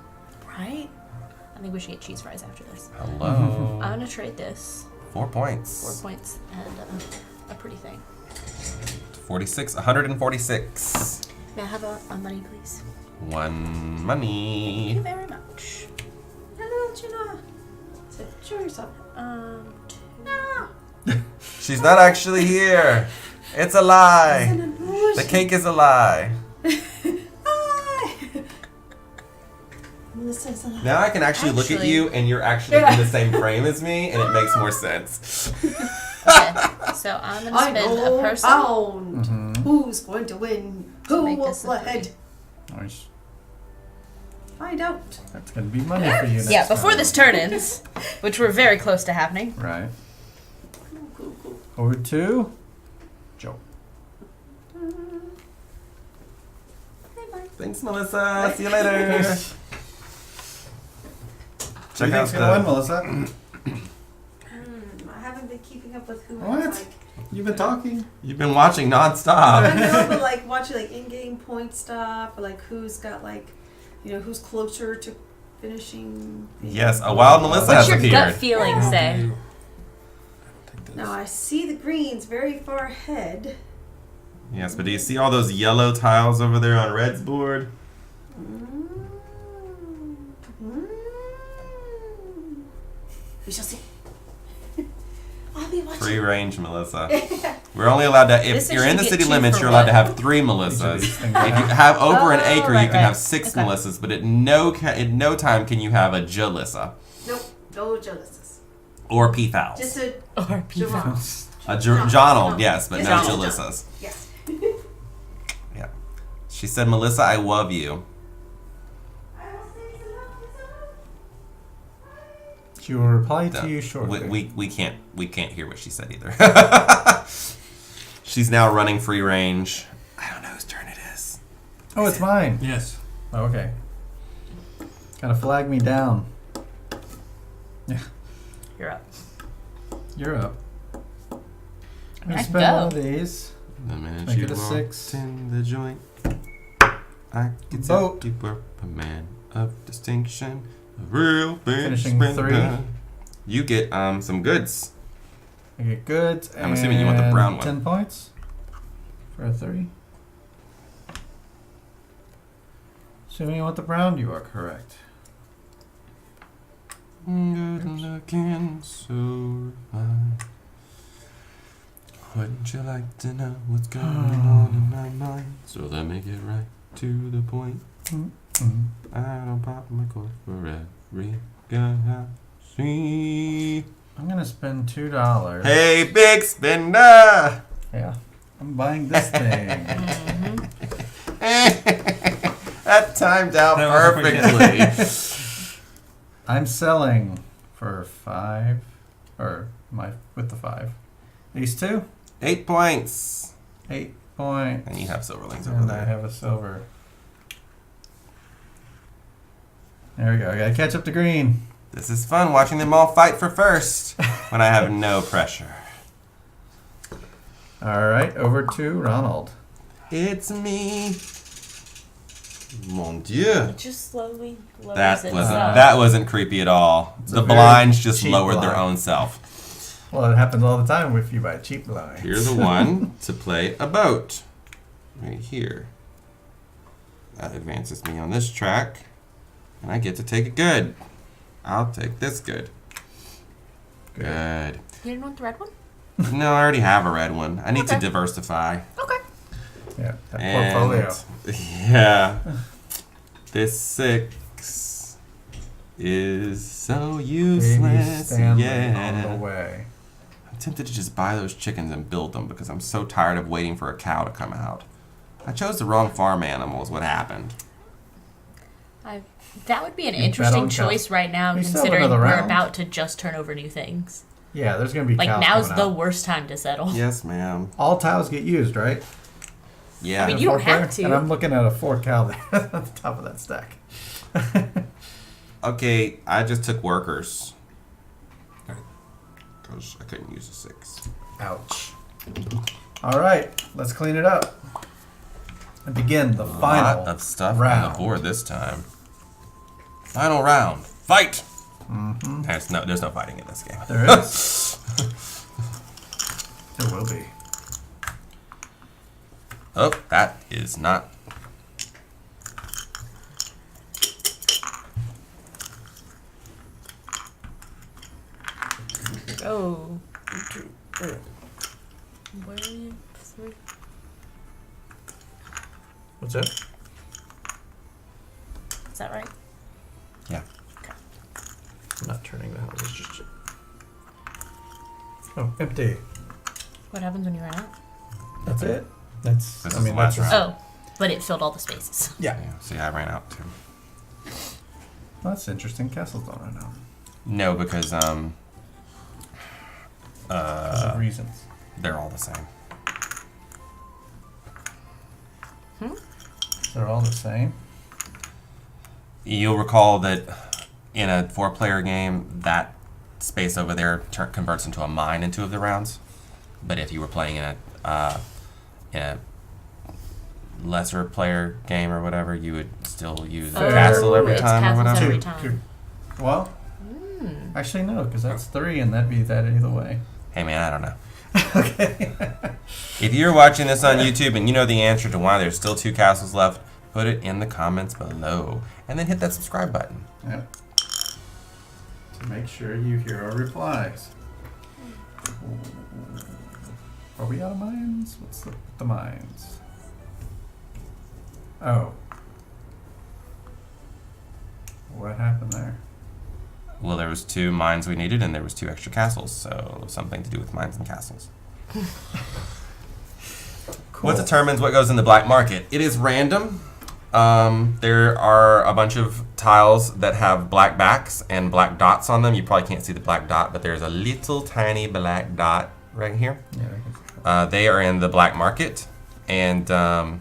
Right? I think we should get cheese fries after this. Hello. I'm gonna trade this 4 points. 4 points and a pretty thing. 46. 146. May I have a money, please? 1 Thank money. you very much. Hello, Gina. Show yourself. 2. She's not actually here. It's a lie. The cake is a lie. Now I can actually look at Actually- you and you're actually in the same frame as me and it makes more sense. Okay, so I'm gonna I spend a go person. round. Who's going to win? Who make will this a ahead? Nice. Find out. That's gonna be money for you next Yeah, before time. this turn ends, which we're very close to happening. Right. Cool, cool. Over to Joe. Thanks, Melissa. See you later. Check out gonna win, Melissa. I haven't been keeping up with who What? has, like, You've been talking. You've been watching I nonstop. know, but like watching like in-game point stuff, or like who's got like, who's closer to finishing. Yes, a wild Melissa What's has your gut appeared. feeling say? Now I see the greens very far ahead. Yes, but do you see all those yellow tiles over there on Red's board? We shall see. I'll be watching. Free range, Melissa. We're only allowed to, if This you're is in you the get city two limits, for you're allowed to what? have 3 Melissas. These things If you are- have over an Oh, acre, right, you can right. have 6 Okay. Melissas, but at no time can you have a Jalissa Nope, no Jalissas. or Peafowls. Just a Or people. Javon. A John. Jonald, yes, but Yes, no John. Jalissas. Yes. Yeah. She said, Melissa, I love you. She will reply No, to you shortly. we can't hear what she said either. She's now running free range. I don't know whose turn it is. Oh, it's mine. Yes. Oh, okay. Gotta flag me down. Yeah, You're up. you're up. I'm I gonna can spend one go. of these. The minute Make you it a walked 6. in the joint, I could Vote. tell you were a man of distinction, a real big Finishing spender. 3. You get some goods. I get goods. I'm assuming you want the brown one. 10 points for a 3. Assuming you want the brown, you are correct. Good looking, so fine. Wouldn't you like to know what's going on in my mind? So let me get right to the point. Mm-hmm. I don't pop my cork for every guy I see. I'm gonna spend $2. Hey, big spender! Yeah, I'm buying this thing. That timed out That was perfectly. I'm selling for 5, or with the 5. These 2, 8 points. 8 points. And you have silverlings over And I there. have a silver. There we go. I gotta catch up to green. This is fun watching them all fight for first when I have no pressure. All right, over to Ronald. It's me. Mon Dieu. Just slowly lowers That it. wasn't up. that wasn't creepy at all. It's a The very blinds just cheap lowered their blind. own self. Well, it happens all the time if you buy cheap blinds. Here's the one to play a boat. Right here. That advances me on this track. And I get to take a good. I'll take this good. Good. You didn't want the red one? No, I already have a red one. I need to Okay. diversify. Okay. Yeah, that And portfolio. yeah. This 6 is so Baby useless. Stanley on Yeah. the way. I'm tempted to just buy those chickens and build them because I'm so tired of waiting for a cow to come out. I chose the wrong farm animal is what happened. That would be an You bet interesting on choice right now, We still have considering another we're round. about to just turn over new things. Yeah, there's gonna be Like, cows now's coming the out. worst time to settle. Yes, ma'am. All tiles get used, right? Yeah. I mean, you don't have to. And I'm looking at a 4 cow there at the top of that stack. Okay, I just took workers. Because I couldn't use a 6. Ouch. All right, let's clean it up and begin the A final lot of stuff on round. the board this time. Final round. Fight! Mm-hmm. There's no fighting in this game. There is. There will be. Oh, that is not. Oh. Where are you? 3. What's that? Is that right? Yeah. I'm not turning the houses just yet. Oh, empty. What happens when you run out? That's it. That's. This I is mean, the last that's round. Oh, but it filled all the spaces. Yeah. Yeah, see, I ran out too. Well, that's interesting. Castles don't run out. No, because Because of reasons. they're all the same. They're all the same. You'll recall that in a 4-player game, that space over there converts into a mine in 2 of the rounds. But if you were playing in a lesser player game or whatever, you would still use a castle every it's time or castles whatever. every time. Well, actually no, because that's 3, and that'd be that either way. Hey man, I don't know. Okay. If you're watching this on YouTube and you know the answer to why there's still 2 castles left, put it in the comments below. And then hit that subscribe button. Yep. To make sure you hear our replies. Are we out of mines? What's the mines? Oh. What happened there? Well, there was 2 mines we needed, and there was 2 extra castles, so something to do with mines and castles. Cool. What determines what goes in the black market? It is random. There are a bunch of tiles that have black backs and black dots on them. You probably can't see the black dot, but there's a little tiny black dot right here. Yeah, I can see that. They are in the black market, and Oh.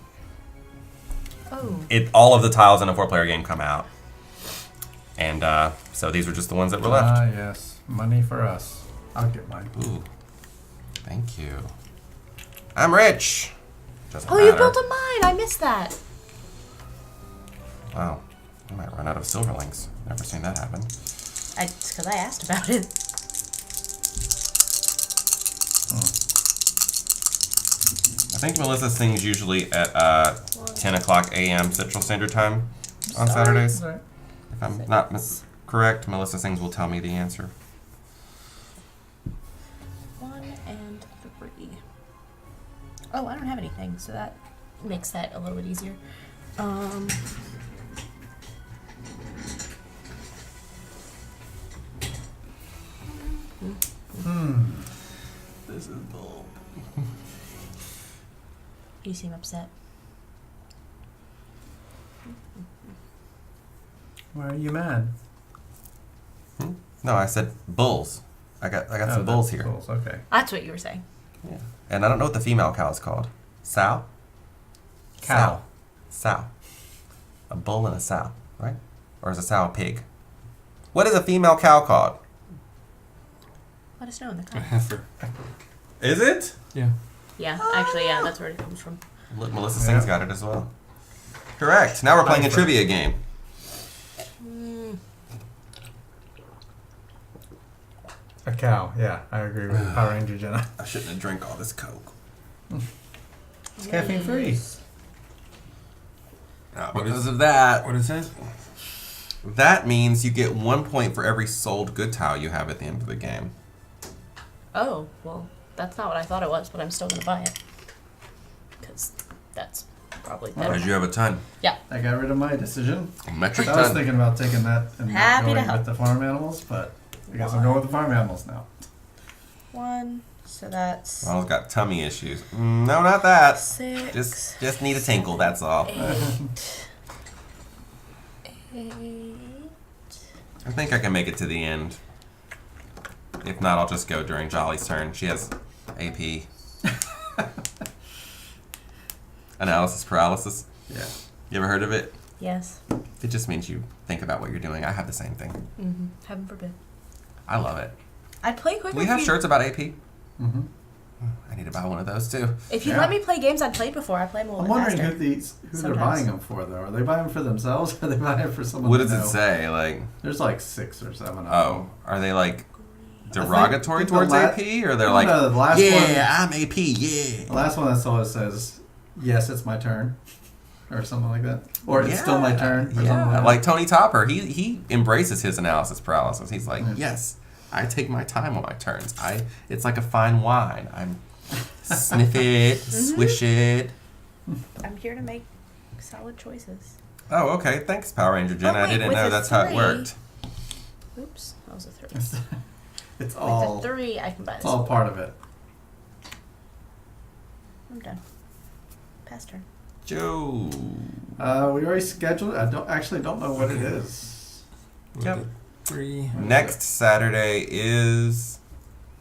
all of the tiles in a 4-player game come out. And so these were just the ones that were left. Ah, yes. Money for us. I'll get mine. Ooh, thank you. I'm rich. Doesn't Oh, matter. you built a mine. I missed that. Wow, I might run out of silverlings. Never seen that happen. It's because I asked about it. I think Melissa sings usually at 10 o'clock a.m. Central Standard Time on Saturdays. Alright. If I'm not correct, Melissa Sings will tell me the answer. 1 and 3. Oh, I don't have anything, so that makes that a little bit easier. This is bull. You seem upset. Why are you mad? No, I said bulls. I got some bulls here. Bulls, okay. That's what you were saying. Yeah. And I don't know what the female cow is called. Sow? Cow. Sow. A bull and a sow, right? Or is a sow a pig? What is a female cow called? Let us know in the A comments. heifer. Is it? Yeah. Yeah, actually, yeah, that's where it comes from. Look, Melissa Sings got it as well. Correct. Now we're playing a trivia game. A cow, yeah, I agree with Power Ranger Jenna. I shouldn't have drank all this Coke. It's caffeine free. Because of that. What is that? That means you get 1 point for every sold good tile you have at the end of the game. Oh, well, that's not what I thought it was, but I'm still going to buy it. Because that's probably better. Because you have a ton. Yeah. I got rid of my decision. A metric I was ton. thinking about taking that and not Happy to going help. with the farm animals, but I guess I'm going with the farm animals now. 1, so that's Ronald's got tummy issues. No, not that. 6. Just need a tinkle, that's all. 8. I think I can make it to the end. If not, I'll just go during Jolly's turn. She has AP. Analysis paralysis. Yeah. You ever heard of it? Yes. It just means you think about what you're doing. I have the same thing. Mm-hmm. Heaven forbid. I love it. I'd play quick Do we with have you. shirts about AP? Mm-hmm. I need to buy one of those too. If you Yeah. let me play games I'd played before, I play them a I'm little bit wondering faster. who they're Sometimes. buying them for, though. Are they buying them for themselves, or are they buying it for someone What they does it know? say? Like, There's like 6 or 7 of oh, them. are they like I derogatory think the towards la- AP? Or they're No, like, no, the last yeah, I'm AP, yeah. The last one I saw it says, yes, it's my turn. Or something like that. Or it's still my turn. Or something Yeah, like like Tony Topper, he embraces his analysis paralysis. He's like, Yeah. yes, I take my time on my turns. It's like a fine wine. I'm sniff it, swish it. I'm here to make solid choices. Oh, okay. Thanks, Power Ranger Jenna. Oh, I wait, didn't with know a that's how it 3. worked. Oops, that was a 3. that. It's all, With the 3, I can buy this. it's all part of it. I'm done. Pass turn. Joe. We already scheduled it. I don't know what it is. Yep. 3. Next Saturday is,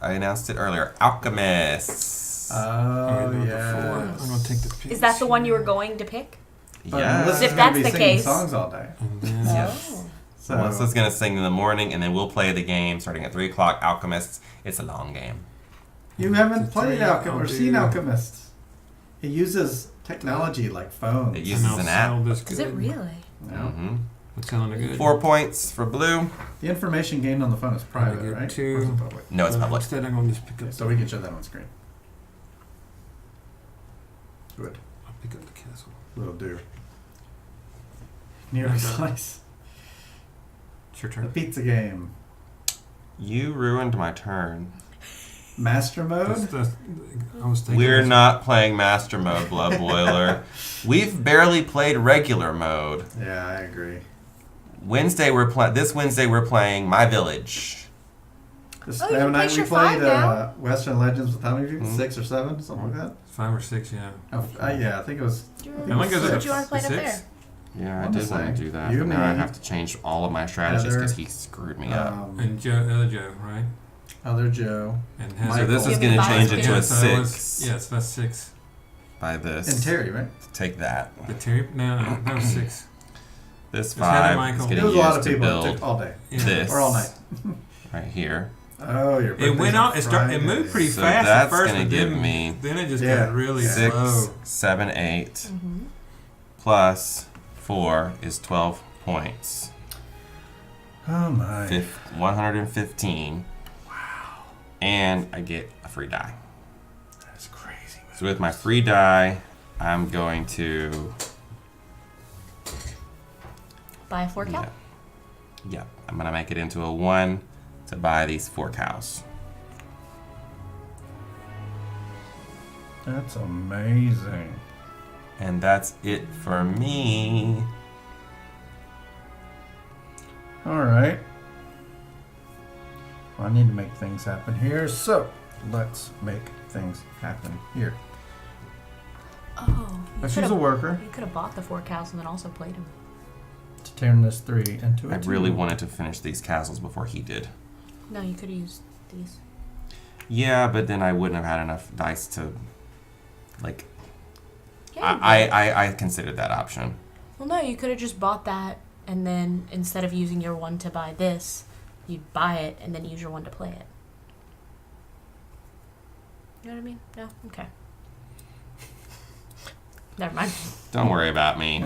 I announced it earlier, Alchemists. Oh, I'm yeah. gonna take the picture. Is that the one you were going to pick? Yes. If that's the case. songs all day. And then Yes. Oh. So Melissa's going to sing in the morning, and then we'll play the game starting at 3 o'clock. Alchemists. It's a long game. You haven't played Three, Alchemist or I'll seen do- Alchemist. It uses technology like phones. It uses an app. Is it really? Yeah. Mm-hmm. It's selling it good. 4 points for blue. The information gained on the phone is private, get right? two. Or is it public? No, it's public. Instead, I'm going to just pick Okay, up. so we can show that on screen. Good. I'll pick up the castle. Will do. New York Slice. It's your The turn. pizza game. You ruined my turn. Master mode. I was thinking We're this- not playing Master Mode, Blood Boiler. We've barely played regular mode. Yeah, I agree. This Wednesday we're playing My Village. This Oh, you Sam and I, place we your played 5 now. Western Legends with how many people? Mhm. 6 or 7, something like that. 5 or 6, yeah. Oh, yeah, I think it was. Do you I remember think it was what a you want to play up 6? there? Yeah, I I'm did just want saying. to do that, You, but now I me, have to change all of my strategies Heather, because he screwed me up. And other Joe, right? Other Joe. And Michael. So this is Give me going to five. change it to yeah, a so it was- 6 yes, that's 6. by this. And Terry, right? Take that. The Terry? No, that was 6. This It's Heather 5 Michael. is There getting was a lot of used to people. It build took all day. Yeah. this Or all night. right here. Oh, your It birthday's went on on. It Friday. moved pretty So fast that's at first, gonna but give then, me then it just Yeah. got really 6, slow. 7, 8 Mm-hmm. plus 4 is 12 points. Oh, my. 115. Wow. And I get a free die. That's crazy. So with my free die, I'm going to... Buy a 4 cow? Yeah, I'm going to make it into a 1 to buy these 4 cows. That's amazing. And that's it for me. All right. Well, I need to make things happen here, so let's make things happen here. Oh. Let's use a worker You could have bought the 4 cows and then also played them. to turn this 3 into a I 2. really wanted to finish these castles before he did. No, you could have used these. Yeah, but then I wouldn't have had enough dice to, like, Yeah, you did. I considered that option. Well, no, you could have just bought that, and then instead of using your 1 to buy this, you'd buy it and then use your 1 to play it. You know what I mean? No? Okay. Never mind. Don't worry about me.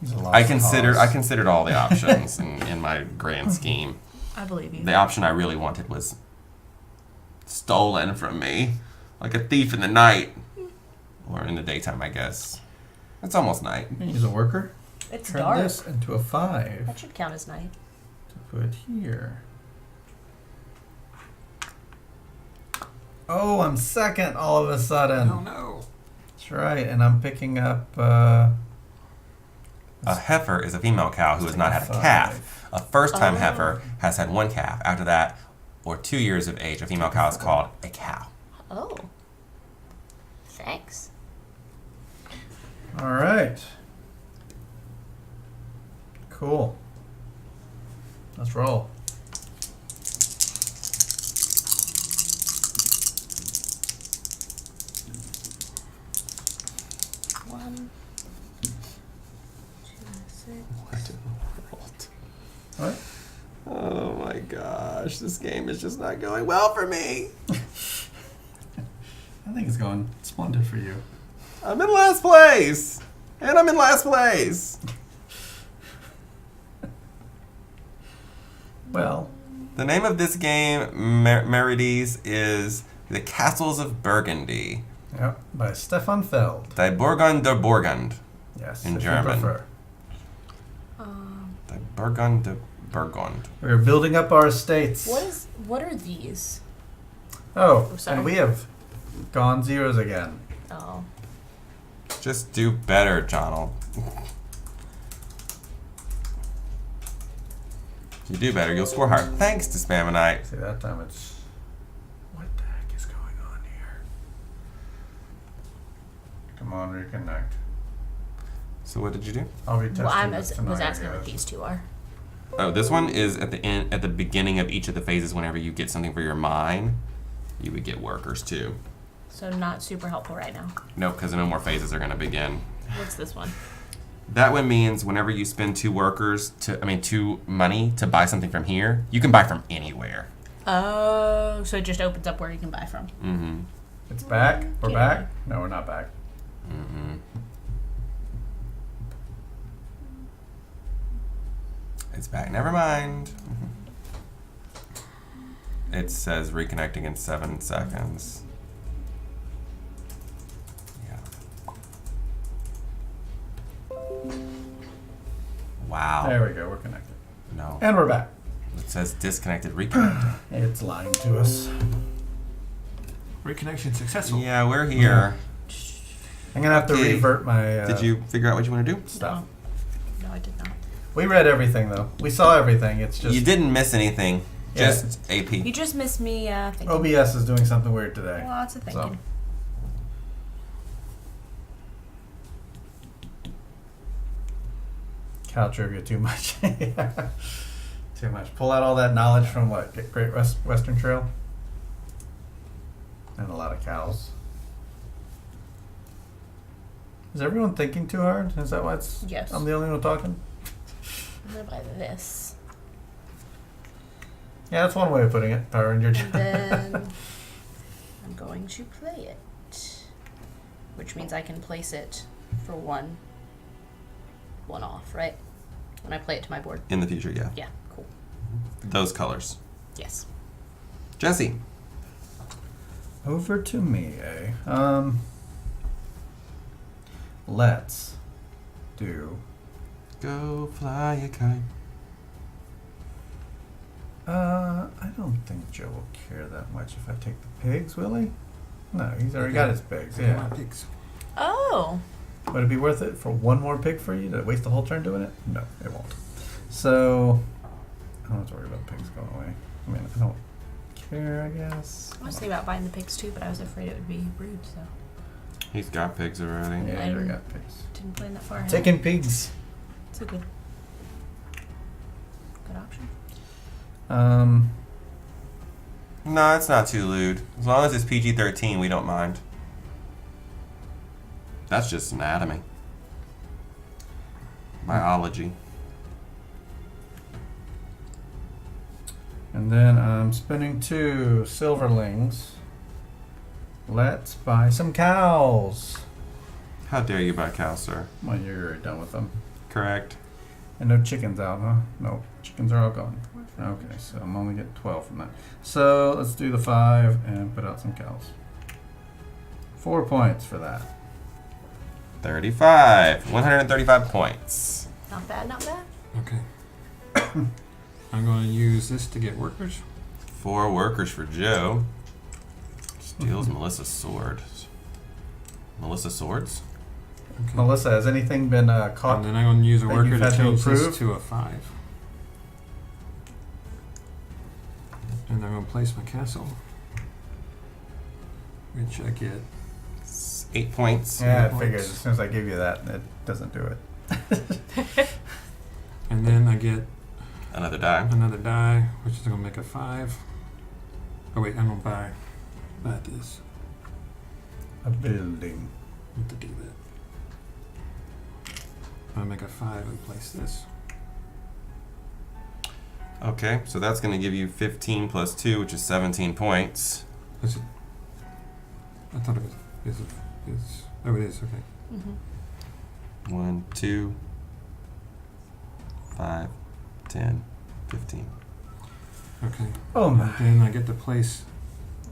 He's a lost I cause. considered all the options in my grand scheme. I believe you. The option I really wanted was stolen from me, like a thief in the night, or in the daytime, I guess. It's almost night. I'm gonna use a worker. It's Turn dark. this into a 5 That should count as night. to put here. Oh, I'm second all of a sudden. Oh no! That's right, and I'm picking up. A heifer is a female cow who has not had a 5. calf. A first-time Oh. heifer has had 1 calf. After that, or 2 years of age, a female cow is called a cow. Oh. Thanks. All right. Cool. Let's roll. One, two, six. What? Oh my gosh, this game is just not going well for me. I think it's going splendid for you. I'm in last place. And I'm in last place. Well, The name of this game, Merides, is The Castles of Burgundy. yeah, by Stefan Feld. Die Burgund der Burgund. Yes, In if you German. prefer. Die Burgund der Burgund. We're building up our estates. What are these? Oh, Oh, sorry. and we have gone zeros again. Oh. Just do better, Jonald. If you do better, you'll score higher. Thanks to Spamonite. See, that time it's... What the heck is going on here? Come on, reconnect. So what did you do? I'll be testing Well, I this was tonight, asking guys. what these two are. Oh, this one is at the end, at the beginning of each of the phases. Whenever you get something for your mine, you would get workers too. So not super helpful right now. No, because no more phases are going to begin. What's this one? That one means whenever you spend 2 money to buy something from here, you can buy from anywhere. Oh, so it just opens up where you can buy from. Mm-hmm. It's back. We're Okay. back. No, we're not back. Mm-hmm. It's back. Never mind. It says reconnecting in 7 seconds. Yeah. Wow. There we go. We're connected. No. And we're back. It says disconnected, reconnected. It's lying to us. Reconnection successful. Yeah, we're here. I'm gonna have to Okay. revert my Did you figure out what you want to do? stuff. No, I did not. We read everything though. We saw everything. It's just You didn't miss anything. Yeah. Just AP. You just missed me thinking. OBS is doing something weird today. Lots of thinking. Cow trivia too much. Yeah. Too much. Pull out all that knowledge from what? Great Western Trail? And a lot of cows. Is everyone thinking too hard? Is that why it's Yes. I'm the only one talking? I'm gonna buy this. Yeah, that's one way of putting it. Power Ranger. And then I'm going to play it. Which means I can place it for one off, right? When I play it to my board. In the future, yeah. Yeah, cool. Those colors. Yes. Jesse. Over to me, eh? Let's do. Go fly a kite. I don't think Joe will care that much if I take the pigs, will he? No, he's already got his pigs, I got yeah. my pigs. Oh. Would it be worth it for one more pig for you to waste the whole turn doing it? No, it won't. So, I don't have to worry about pigs going away. I mean, I don't care, I guess. I was thinking about buying the pigs too, but I was afraid it would be rude, so He's got pigs already. Yeah, I got pigs. didn't plan that far ahead. Taking pigs. It's a good option. No, it's not too lewd. As long as it's PG-13, we don't mind. That's just anatomy. Biology. And then I'm spinning 2 silverlings. Let's buy some cows. How dare you buy cows, sir? Well, you're already done with them. Correct. And no chickens out, huh? No, chickens are all gone. Okay, so I'm only getting 12 from that. So let's do the 5 and put out some cows. 4 points for that. 35. 135 points. Not bad, not bad. Okay. I'm going to use this to get workers. 4 workers for Joe. Steals Melissa's sword. Melissa swords? Okay. Melissa, has anything been caught? And then I'm going to use a that worker you've to had to change approve? this to a 5. And I'm going to place my castle, which I get. 8 points. Yeah, I points. figured as soon as I give you that, it doesn't do it. And then I get Another die. another die, which is going to make a 5. Oh wait, I'm going to buy this. A building. I have to do that. I'll make a 5 and place this. Okay, so that's going to give you 15 plus 2, which is 17 points. Is it? I thought it was. Is it? Is oh, it is. Okay. Mm-hmm. 1, 2, 5, 10, 15. Okay. Oh And my. then I get to place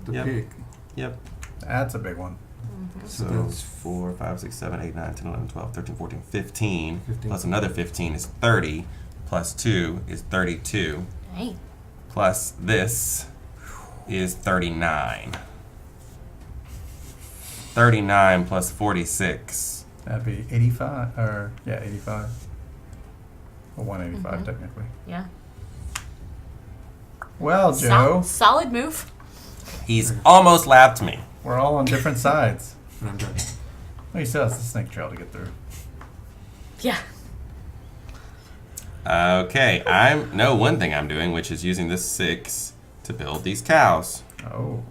the Yep. pig. Yep. That's a big one. Mm-hmm. So that's 4, 5, 6, 7, 8, 9, 10, 11, 12, 13, 14, 15. 15. Plus another 15 is 30. Plus 2 is 32. Dang. Plus this is 39. 39 plus 46. That'd be 85, or yeah, 85. Or 185 Mhm. technically. Yeah. Well, Joe, Solid move. He's almost lapped me. we're all on different sides. And I'm done. Well, he still has the snake trail to get through. Yeah. Okay, one thing I'm doing, which is using this 6 to build these cows. Oh,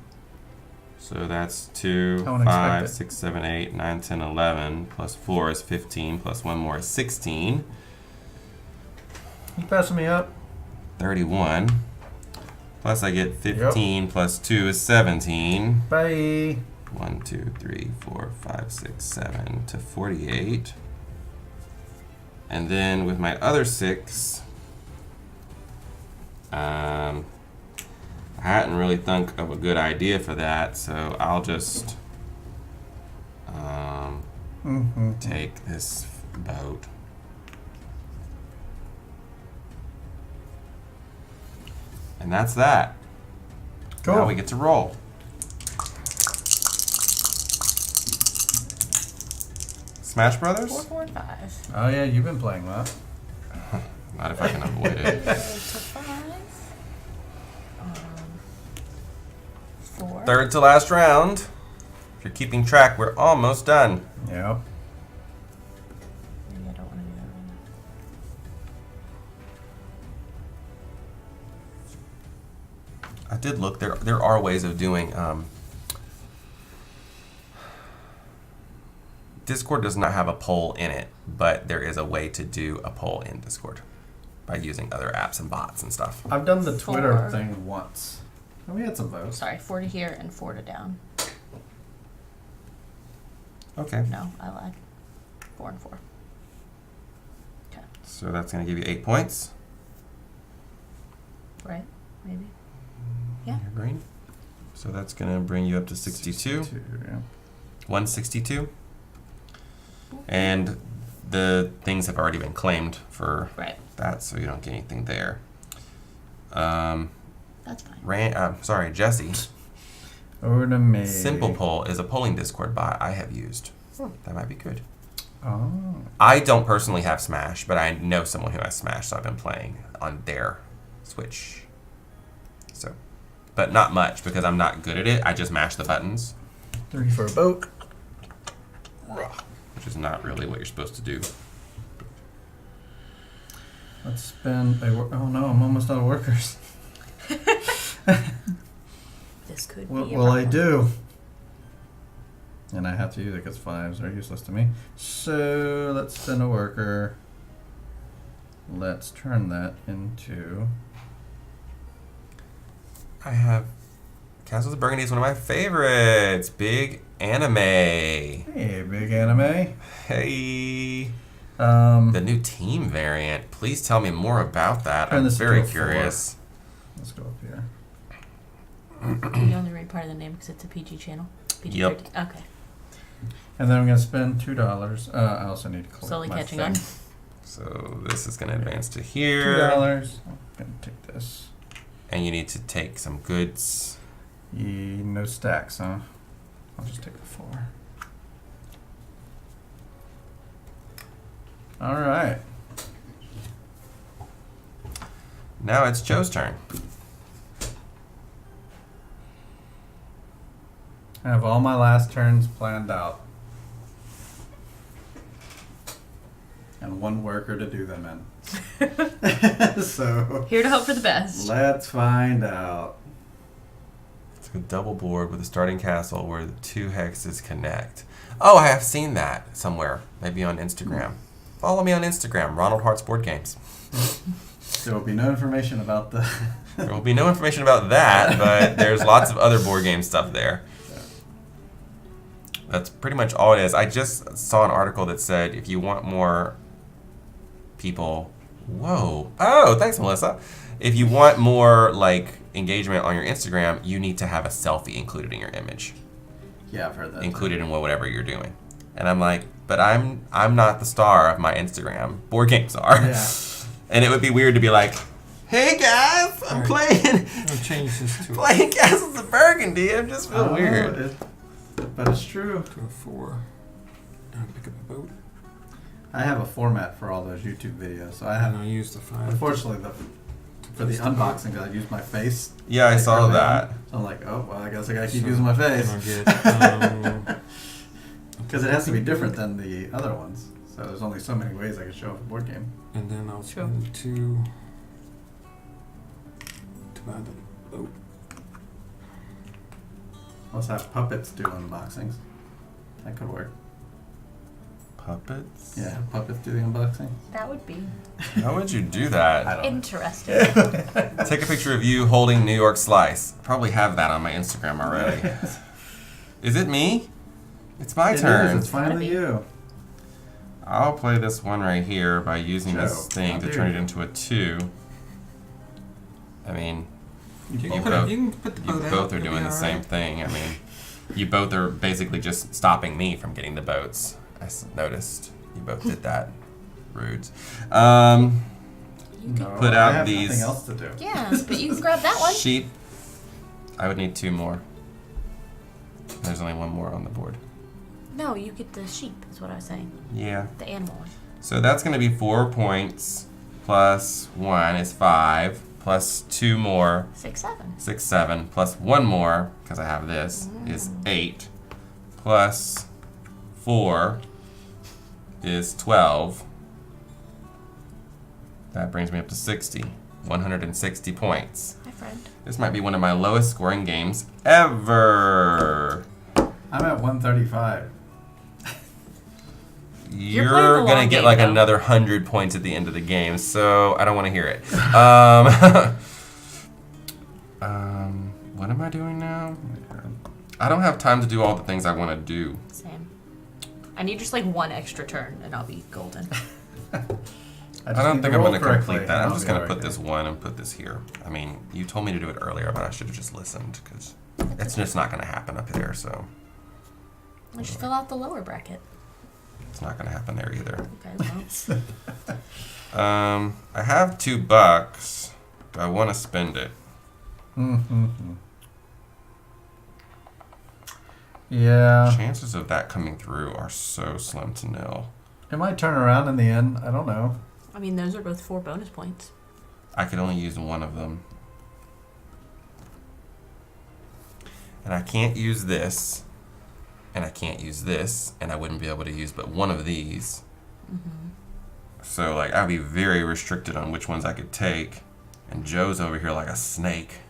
So that's 2, How unexpected. 5, 6, 7, 8, 9, 10, 11. Plus 4 is 15. Plus 1 more is 16. you passing me up? 31. Plus I get 15 plus 2 is 17. Bye. 1, 2, 3, 4, 5, 6, 7 to 48. And then with my other 6, I hadn't really thunk of a good idea for that, so I'll just take this boat. And that's that. Cool. Now we get to roll. Smash Brothers? 4, 4, and 5. Oh yeah, you've been playing that. Not if I can avoid it. To 5. 4. Third to last round. If you're keeping track, we're almost done. Yep. Maybe I don't want to do that right now. I did look. There are ways of doing. Discord does not have a poll in it, but there is a way to do a poll in Discord by using other apps and bots and stuff. I've done the Twitter 4. thing once. And we had some votes. Sorry, 4 to here and 4 to down. Okay. No, I lied. 4 and 4. Okay. So that's going to give you 8 points. Right? Maybe. Yeah. You're green. So that's going to bring you up to 62. 62, yeah. 162. And the things have already been claimed for Right. that, so you don't get anything there. That's fine. Sorry, Jesse. Over to me. Simple Poll is a polling Discord bot I have used. That might be good. Oh. I don't personally have Smash, but I know someone who has Smash, so I've been playing on their Switch. So, but not much because I'm not good at it. I just mash the buttons, 3 for a boat. which is not really what you're supposed to do. Let's spend oh no, I'm almost out of workers. This could What be a will I problem. do? And I have to use it because 5s are useless to me. So let's spend a worker. Let's turn that into. I have Castles of Burgundy is one of my favorites. Big anime. Hey, big anime. Hey. The The new team variant. Please tell me more about that. Turn I'm this very to a 4. curious. Let's go up here. You only read part of the name because it's a PG channel. PG Yep. 13. Okay. And then I'm gonna spend $2. I also need to collect Slowly my catching thing. on. So this is going to advance to here. $2. I'm gonna take this. And you need to take some goods. No stacks, huh? I'll just take the 4. All right. Now it's Joe's turn. I have all my last turns planned out. And 1 worker to do them in. So Here to hope for the best. let's find out. It's a double board with a starting castle where the 2 hexes connect. Oh, I have seen that somewhere. Maybe on Instagram. Follow me on Instagram, Ronald Hart's Board Games. There will be no information about the. There will be no information about that, but there's lots of other board game stuff there. That's pretty much all it is. I just saw an article that said if you want more people... Whoa. Oh, thanks, Melissa. If you want more like engagement on your Instagram, you need to have a selfie included in your image. Yeah, I've heard that. Included in whatever you're doing. And I'm like, but I'm not the star of my Instagram. Board games are. Yeah. And it would be weird to be like, hey guys, I'm playing I'm gonna change this to playing Castles of Burgundy. I just feel weird. But it's true. a 4. Now pick up a boat. I have a format for all those YouTube videos, so I And have. I'll use the 5. Unfortunately, for the unboxing, I used my face. Yeah, I like, saw early that. on. So I'm like, oh well, I guess I gotta keep So, using my and face I'll get, because it has to be different than the other ones. So there's only so many ways I can show off a board game. and then I'll Sure. spend 2 to buy the boat. Let's have puppets do unboxings. That could work. puppets? Yeah, puppets do the unboxing. That would be How would you do that? I don't interesting. Take a picture of you holding New York Slice. Probably have that on my Instagram already. Is it me? It's my turn. It's finally you. I'll play this one right here by using this Joe, thing how to dare turn it you. into a 2. I mean, You You can, both- you can put the you boat out. both are You'll be doing the all same right. thing. I mean, you both are basically just stopping me from getting the boats. Noticed. You both did that. Rudes. You could, No, Put I out have these- nothing else to do. yeah, but you can grab that one. Sheep. I would need 2 more. There's only 1 more on the board. No, you get the sheep, is what I was saying. Yeah. The animal one. So that's going to be 4 points plus 1 is 5 plus 2 more 6, 7. 6, 7 plus 1 more because I have this is 8 plus 4 is 12. That brings me up to 60. 160 points. Hi, friend. This might be one of my lowest scoring games ever. I'm at 135. You're You're playing the gonna long get game, like though. another 100 points at the end of the game, so I don't want to hear it. What am I doing now? I don't have time to do all the things I want to do. Same. I need just like 1 extra turn and I'll be golden. I don't think I'm going to complete that. I'm I'll just be going to alright put this 1 and put this here. I mean, you told me to do it earlier, but I should have just listened because it's just not going to happen up here, so Let's just fill out the lower bracket. it's not going to happen there either. Okay, well. I have $2. Do I want to spend it? Mm-hmm. Yeah. Chances of that coming through are so slim to nil. It might turn around in the end. I don't know. I mean, those are both 4 bonus points. I could only use 1 of them. And I can't use this. And I can't use this. And I wouldn't be able to use but 1 of these. So, like, I'd be very restricted on which ones I could take. And Joe's over here like a snake.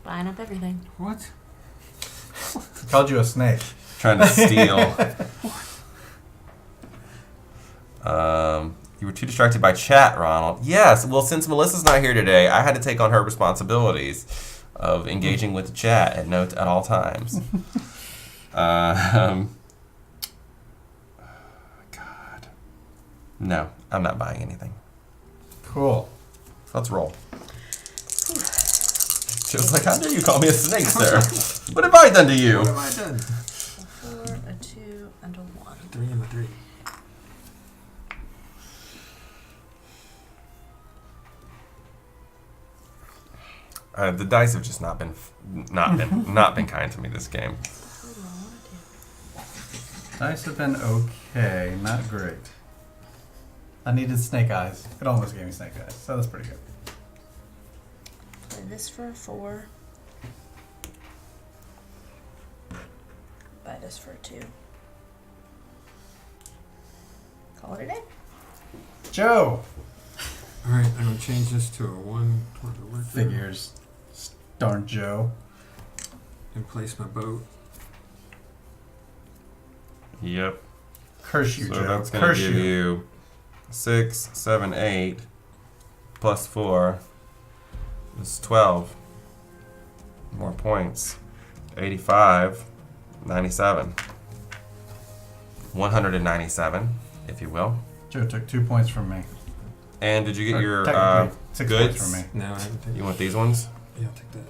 Buying up everything. What? He called you a snake. Trying to steal. You were too distracted by chat, Ronald. Yes, well, since Melissa's not here today, I had to take on her responsibilities of engaging with the chat at all times. God. No, I'm not buying anything. Cool. Let's roll. Joe's like, how dare you call me a snake, sir? What have I done to you? What have I done? 4, a 2, and a 1. 3 and a 3. The dice have just not been kind to me this game. Dice have been okay, not great. I needed snake eyes. It almost gave me snake eyes, so that's pretty good. Play this for a 4. Buy this for a 2. Call it a day. Joe! Alright, I'm going to change this to a 1 toward the work Figures. Darn Joe. and place my boat. Yep. Curse you, So Joe. that's going to Curse give you. you 6, 7, 8 plus 4 is 12. More points. 85, 97. 197, if you will. Joe took 2 points from me. And did you get Or your technically, 6 goods? points from me. No, I haven't taken You want these ones? Yeah, I'll take that.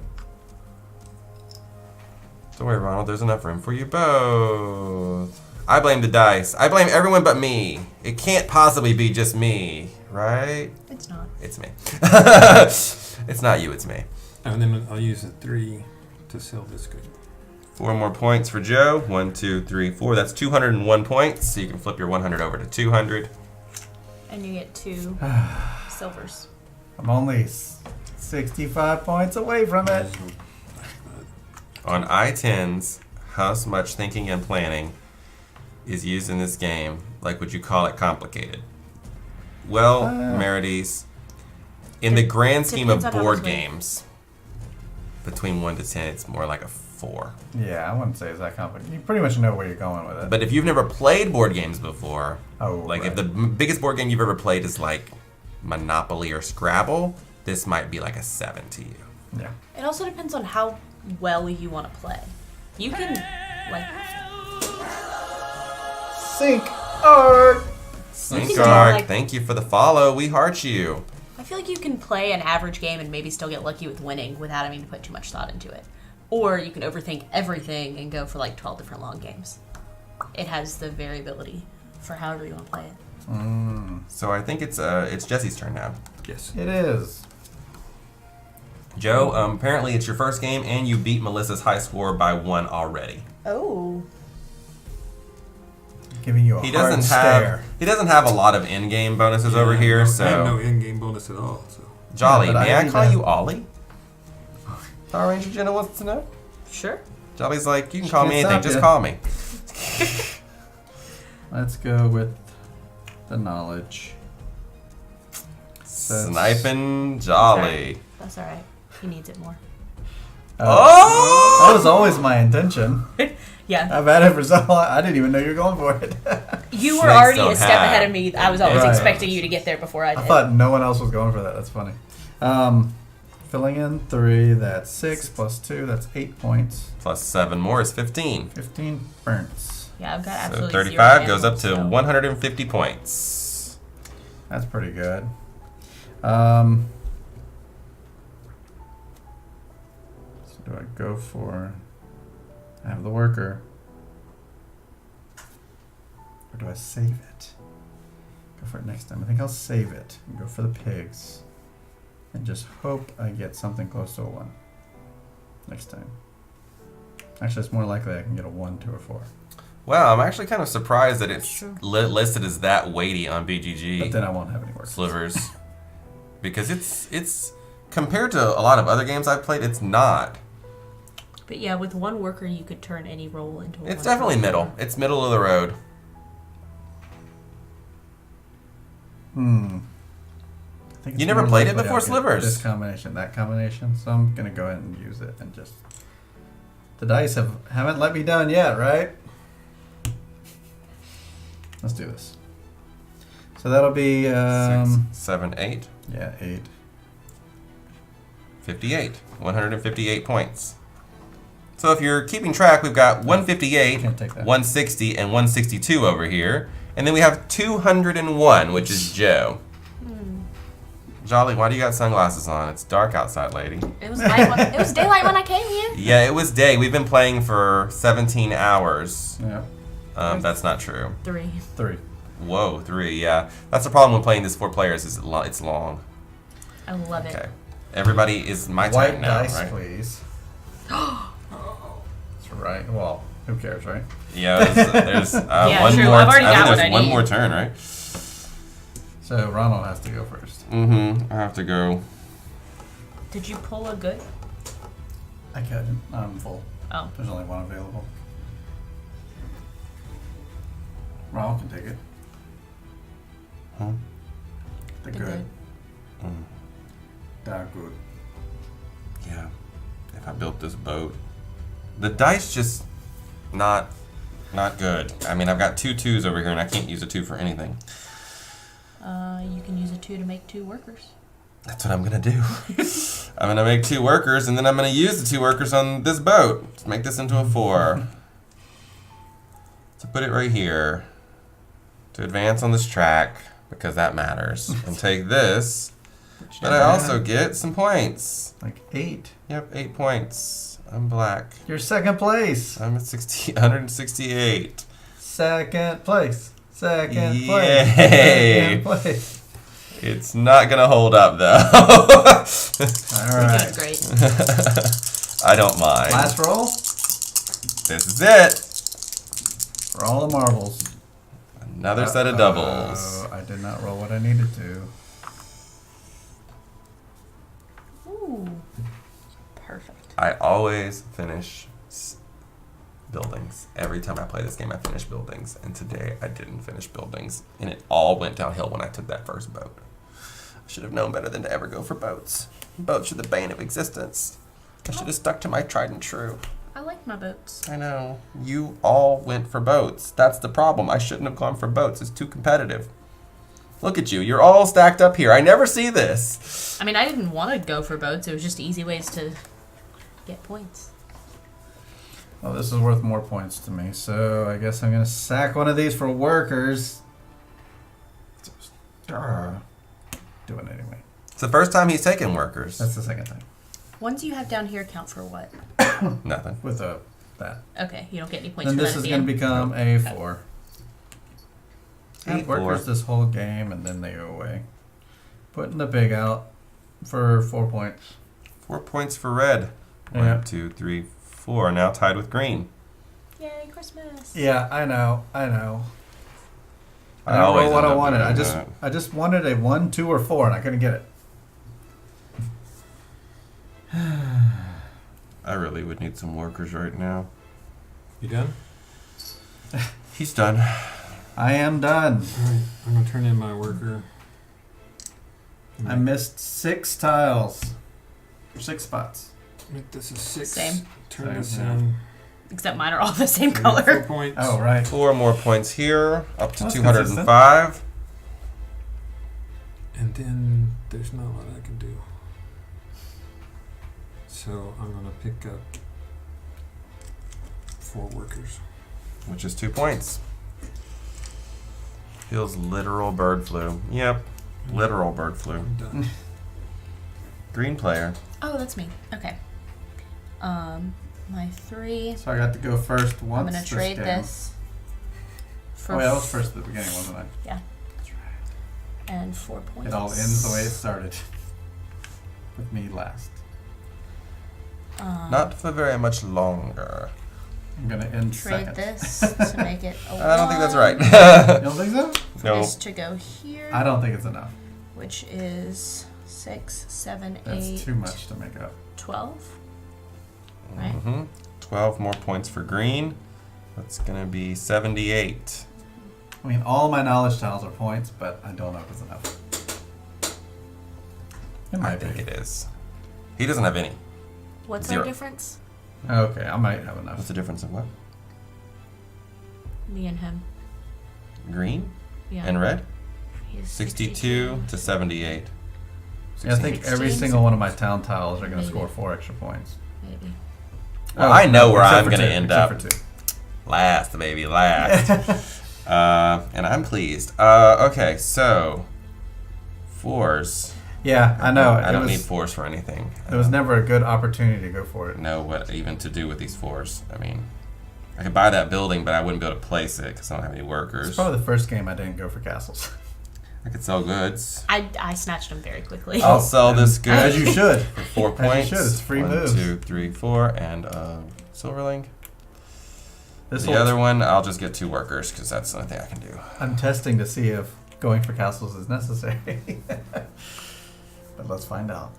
Don't worry, Ronald. There's enough room for you both. I blame the dice. I blame everyone but me. It can't possibly be just me, right? It's not. It's me. It's not you, it's me. Oh, and then I'll use a 3 to sell this good. 4 more points for Joe. 1, 2, 3, 4. That's 201 points. So you can flip your 100 over to 200. And you get 2 silvers. I'm only 65 points away from it. On I-10s, how much thinking and planning is used in this game? Like, would you call it complicated? Well, Merides, in the grand scheme of depends on how board much weight. games, between 1 to 10, it's more like a 4. Yeah, I wouldn't say it's that complicated. You pretty much know where you're going with it. But if you've never played board games before, like right. if the biggest board game you've ever played is like Monopoly or Scrabble, this might be like a 7 to you. Yeah. It also depends on how well you want to play. You can, like... Sync art! Sync do, Arc, like- thank you for the follow. We heart you. I feel like you can play an average game and maybe still get lucky with winning without having to put too much thought into it. Or you can overthink everything and go for like 12 different long games. It has the variability for however you want to play it. So I think it's Jesse's turn now. Yes. It is. Joe, apparently it's your first game, and you beat Melissa's high score by 1 already. Oh. Giving you a He hard doesn't stare. have a lot of in-game bonuses over here, I so have no in-game bonus at all. So Jolly, Yeah, but may I I need call to- you Ollie? Power Ranger Jenna wants to know. Sure. Jolly's like, you can She call me can't anything, stop just ya. call me. Let's go with the knowledge. Sniping Jolly. That's alright. He needs it more. Oh! That was always my intention. Yeah. I've had it for so long. I didn't even know you were going for it. You were Snakes already don't a step have ahead of me. I was always Right. expecting you to get there before I did. I thought no one else was going for that. That's funny. Filling in 3, that's 6 plus 2, that's 8 points. Plus 7 more is 15. 15 burns. Yeah, I've got So absolutely 35 zero goes up to animals, so- 150 points. That's pretty good. So do I go for... I have the worker. Or do I save it? Go for it next time. I think I'll save it and go for the pigs. And just hope I get something close to a 1 next time. Actually, it's more likely I can get a 1, 2, or 4. Wow, I'm actually kind of surprised that it's True. listed as that weighty on But BGG then I won't have any workers. slivers. Because it's compared to a lot of other games I've played, it's not. But yeah, with one worker, you could turn any roll into a It's one definitely roll. middle. It's middle of the road. I think it's You never more played it likely before, I'll get Slivers? This combination, that combination. So I'm gonna go ahead and use it and just. The dice haven't let me down yet, right? Let's do this. So that'll be 6, 7, 8, yeah, 8. 58. 158 points. So if you're keeping track, we've got 158, Can't take that. 160, and 162 over here. And then we have 201, which is Joe. Jolly, why do you got sunglasses on? It's dark outside, lady. It was it was daylight when I came here. Yeah, it was day. We've been playing for 17 hours. Yeah, That's not true. 3. 3. Whoa, 3, yeah. That's the problem when playing this 4 players is it's long. I love it. Okay. Everybody is my White turn now, dice, right? please. That's right. Well, who cares, right? Yeah, there's Yeah, one true. more. I've already I got think what there's I one need. more turn, right? So Ronald has to go first. Mm-hmm. I have to go. Did you pull a good? I couldn't. I'm full. Oh. There's only 1 available. Ronald can take it. Huh? The The good. good. They're good. Yeah. If I built this boat, the dice just not good. I mean, I've got 2 2s over here, and I can't use a 2 for anything. You can use a 2 to make 2 workers. That's what I'm gonna do. I'm gonna make 2 workers, and then I'm gonna use the 2 workers on this boat to make this into a 4. To put it right here. To advance on this track, because that matters. And take this. But I also get some points. Like 8. Yep, 8 points. I'm black. You're second place. I'm at 168. Second place. Second Yay. place. Second place. It's not gonna hold up though. All You're right. doing great. I don't mind. Last roll. This is it. Roll the marbles. Another set of doubles. I did not roll what I needed to. Ooh. Perfect. I always finish buildings. Every time I play this game, I finish buildings. And today, I didn't finish buildings. And it all went downhill when I took that first boat. I should have known better than to ever go for boats. Boats are the bane of existence. I should have stuck to my tried and true. I like my boats. I know. You all went for boats. That's the problem. I shouldn't have gone for boats. It's too competitive. Look at you. You're all stacked up here. I never see this. I mean, I didn't want to go for boats. It was just easy ways to get points. Well, this is worth more points to me, so I guess I'm going to sack one of these for workers. Doing it anyway. It's the first time he's taken workers. That's the second time. Ones you have down here count for what? Nothing. With that. Okay, you don't get any points Then for this that is at the going to end. become A4. I have A4. workers this whole game, and then they go away. Putting the pig out for 4 points. 4 points for red. Yeah. 1, 2, 3, 4. Now tied with green. Yay, Christmas. Yeah, I know. I I don't always know what end I up wanted. doing I just wanted a 1, 2, or 4, and I couldn't get it. I really would need some workers right now. You done? He's done. I am done. Alright, I'm gonna turn in my worker. I missed 6 tiles. 6 spots. Make this a 6. Same. Turn Same, this yeah. in. Except mine are all the same 4 color. points. Oh, right. 4 more points here. Up to That's 205. And then there's not a lot I can do. So I'm gonna pick up 4 workers. Which is 2 points. Feels literal bird flu. Yep. Literal bird flu. I'm done. Green player. Oh, that's me. Okay. My 3. So I got to go first once. I'm gonna trade game. this for Oh, yeah, I was first at the beginning, wasn't I? Yeah. And 4 points. It all ends the way it started. With me last. Not for very much longer. I'm gonna end Trade second. this to make it a I don't think that's right. You don't think so? For No. this to go here, I don't think it's enough. which is 6, 7, That's 8, too much to make up. 12. Right. 12 more points for green. That's going to be 78. I mean, all my knowledge tiles are points, but I don't know if it's enough. It I might think be. it is. He doesn't have any. What's 0. our difference? Okay, I might have What's enough. the difference in what? Me and him. Green Yeah. and red? He's 62 to 78. Yeah, I think every 16. single one of my town tiles are going to Maybe. score 4 extra points. Maybe. Well, I know where except I'm for going to 2, end except up. for 2. Last, baby, last. And I'm pleased. Okay, so 4s. Yeah, I know. I don't was, need 4s for anything. It was never a good opportunity to go for it. Know what even to do with these 4s. I mean, I could buy that building, but I wouldn't be able to place it because I don't have any It's workers. probably the first game I didn't go for castles. I could sell goods. I snatched him very quickly. I'll sell this good As you should. for 4 As points. you should. It's free 1, moves. 2, 3, 4, and Silverling. This The whole- other one, I'll just get 2 workers because that's the only thing I can do. I'm testing to see if going for castles is necessary. But let's find out.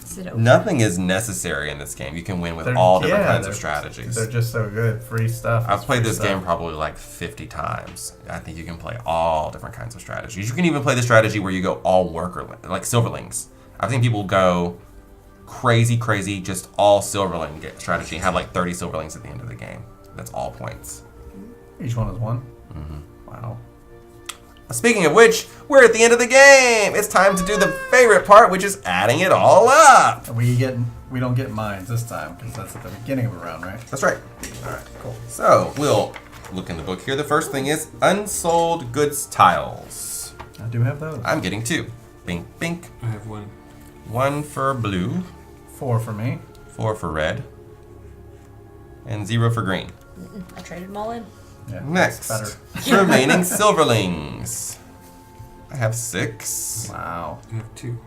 Is it over? Nothing is necessary in this game. You can win with They're- all different yeah, kinds of they're- strategies. They're just so good. Free stuff. I've is played free this stuff. game probably like 50 times. I think you can play all different kinds of strategies. You can even play the strategy where you go all worker, like Silverlings. I've seen people go crazy, just all Silverling strategy and have like 30 Silverlings at the end of the game. That's all points. Each one is 1. Mm-hmm. Wow. Speaking of which, we're at the end of the game. It's time to do the favorite part, which is adding it all up. We don't get mines this time because that's at the beginning of a round, right? That's right. All right, cool. So we'll look in the book here. The first thing is unsold goods tiles. I do have those. I'm getting 2. Bink, bink. I have 1. 1 for blue, 4 for me. 4 for red, and 0 for green. I traded them all in. Yeah. Next, Better. remaining Silverlings. I have 6. Wow. I have 2.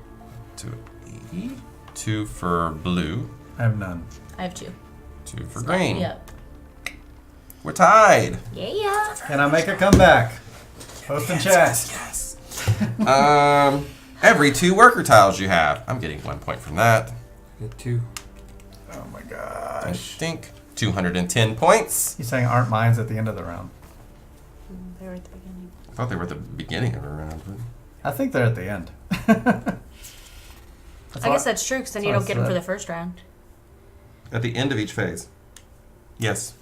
2 for blue, I have none. I have 2. 2 for green. Yep. We're tied. Yeah. Can I make a comeback? Post in chat. Yes. Every 2 worker tiles you have. I'm getting 1 point from that. I got 2. Oh my I gosh. think 210 points. He's saying aren't mines at the end of the round. They were at the beginning. I thought they were at the beginning of a round. I think they're at the end. I guess that's true because then you That's don't get them what I for said. the first round. At the end of each phase. Yes.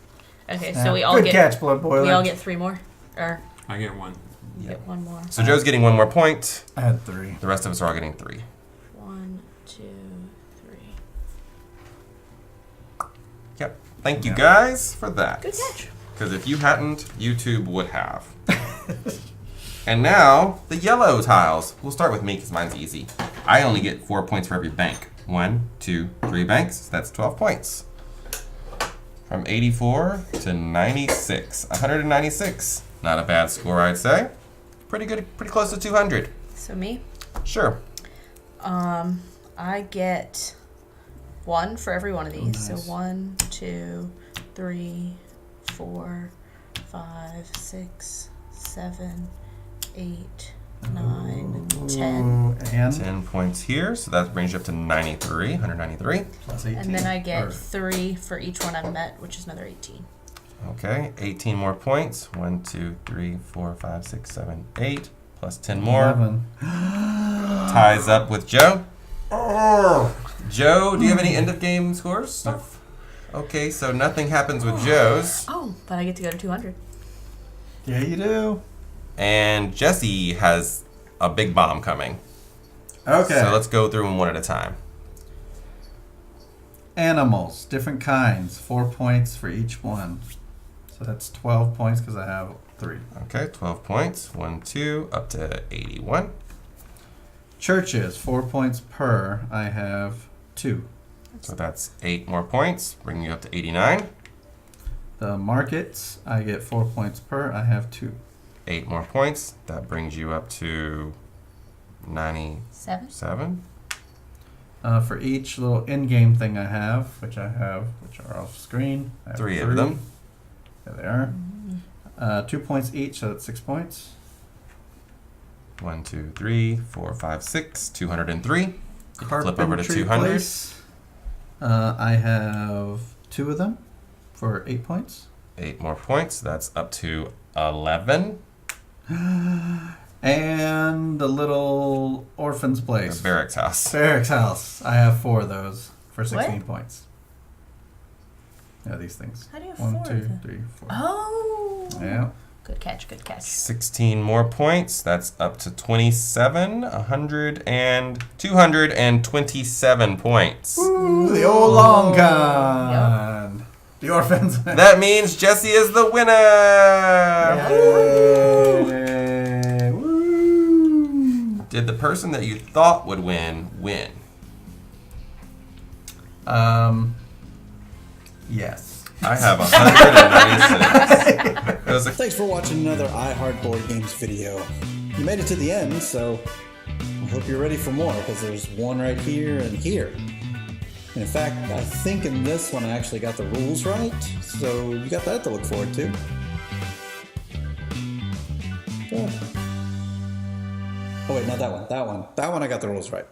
Okay, Yeah. so we all Good get catch, Blood Boiler. we all get 3 more, or I get 1. you get 1 more. So Joe's getting 1 more point. I had 3. The rest of us are all getting 3. 1, 2, 3. Yep. Thank you guys for that. Good catch. Because if you hadn't, YouTube would have. And now, the yellow tiles. We'll start with me because mine's easy. I only get 4 points for every bank. 1, 2, 3 banks. So that's 12 points. From 84 to 96. 196. Not a bad score, I'd say. Pretty good. Pretty close to 200. So me, Sure. I get 1 for every one of these. nice. So 1, 2, 3, 4, 5, 6, 7, 8, 9, 10. And 10 points here. So that brings you up to 93. 193. plus 18. And then I get Or 3 for each one I've met, which is another 18. Okay. 18 more points. 1, 2, 3, 4, 5, 6, 7, 8. Plus 10 more. 11. Ties up with Joe. Joe, do you have any end of game scores stuff? Okay, so nothing happens with Joe's. Oh, but I get to go to 200. Yeah, you do. And Jesse has a big bomb coming. Okay. So let's go through them one at a time. Animals, different kinds, 4 points for each one. So that's 12 points because I have 3. Okay, 12 points. 1, 2, up to 81. Churches, 4 points per. I have 2. So that's 8 more points, bringing you up to 89. The markets, I get 4 points per. I have 2. 8 more points. That brings you up to 97. 7. For each little in-game thing I have, which are off screen, I have 3 of them. There they are. 2 points each, so that's 6 points. 1, 2, 3, 4, 5, 6. 203. Flip over to Carpentry 200. place, I have 2 of them for 8 points. 8 more points. That's up to 11. And the little orphan's The place. barracks house. Barracks house. I have 4 of those for 16 What? points. Yeah, these things. How do you have 1, 4 2, of them? 3, 4. Oh. Yeah. Good catch, good catch. 16 more points. That's up to 27. 227 points. Ooh, the old long con. The orphans. That means Jesse is the winner. Yay. Woo. Did the person that you thought would win? Yes. I have 196. It was a Thanks for watching another iHeartBoard Games video. You made it to the end, so I hope you're ready for more, because there's one right here and here. And in fact, I think in this one I actually got the rules right, so you got that to look forward to. Oh wait, not that one. That one I got the rules right.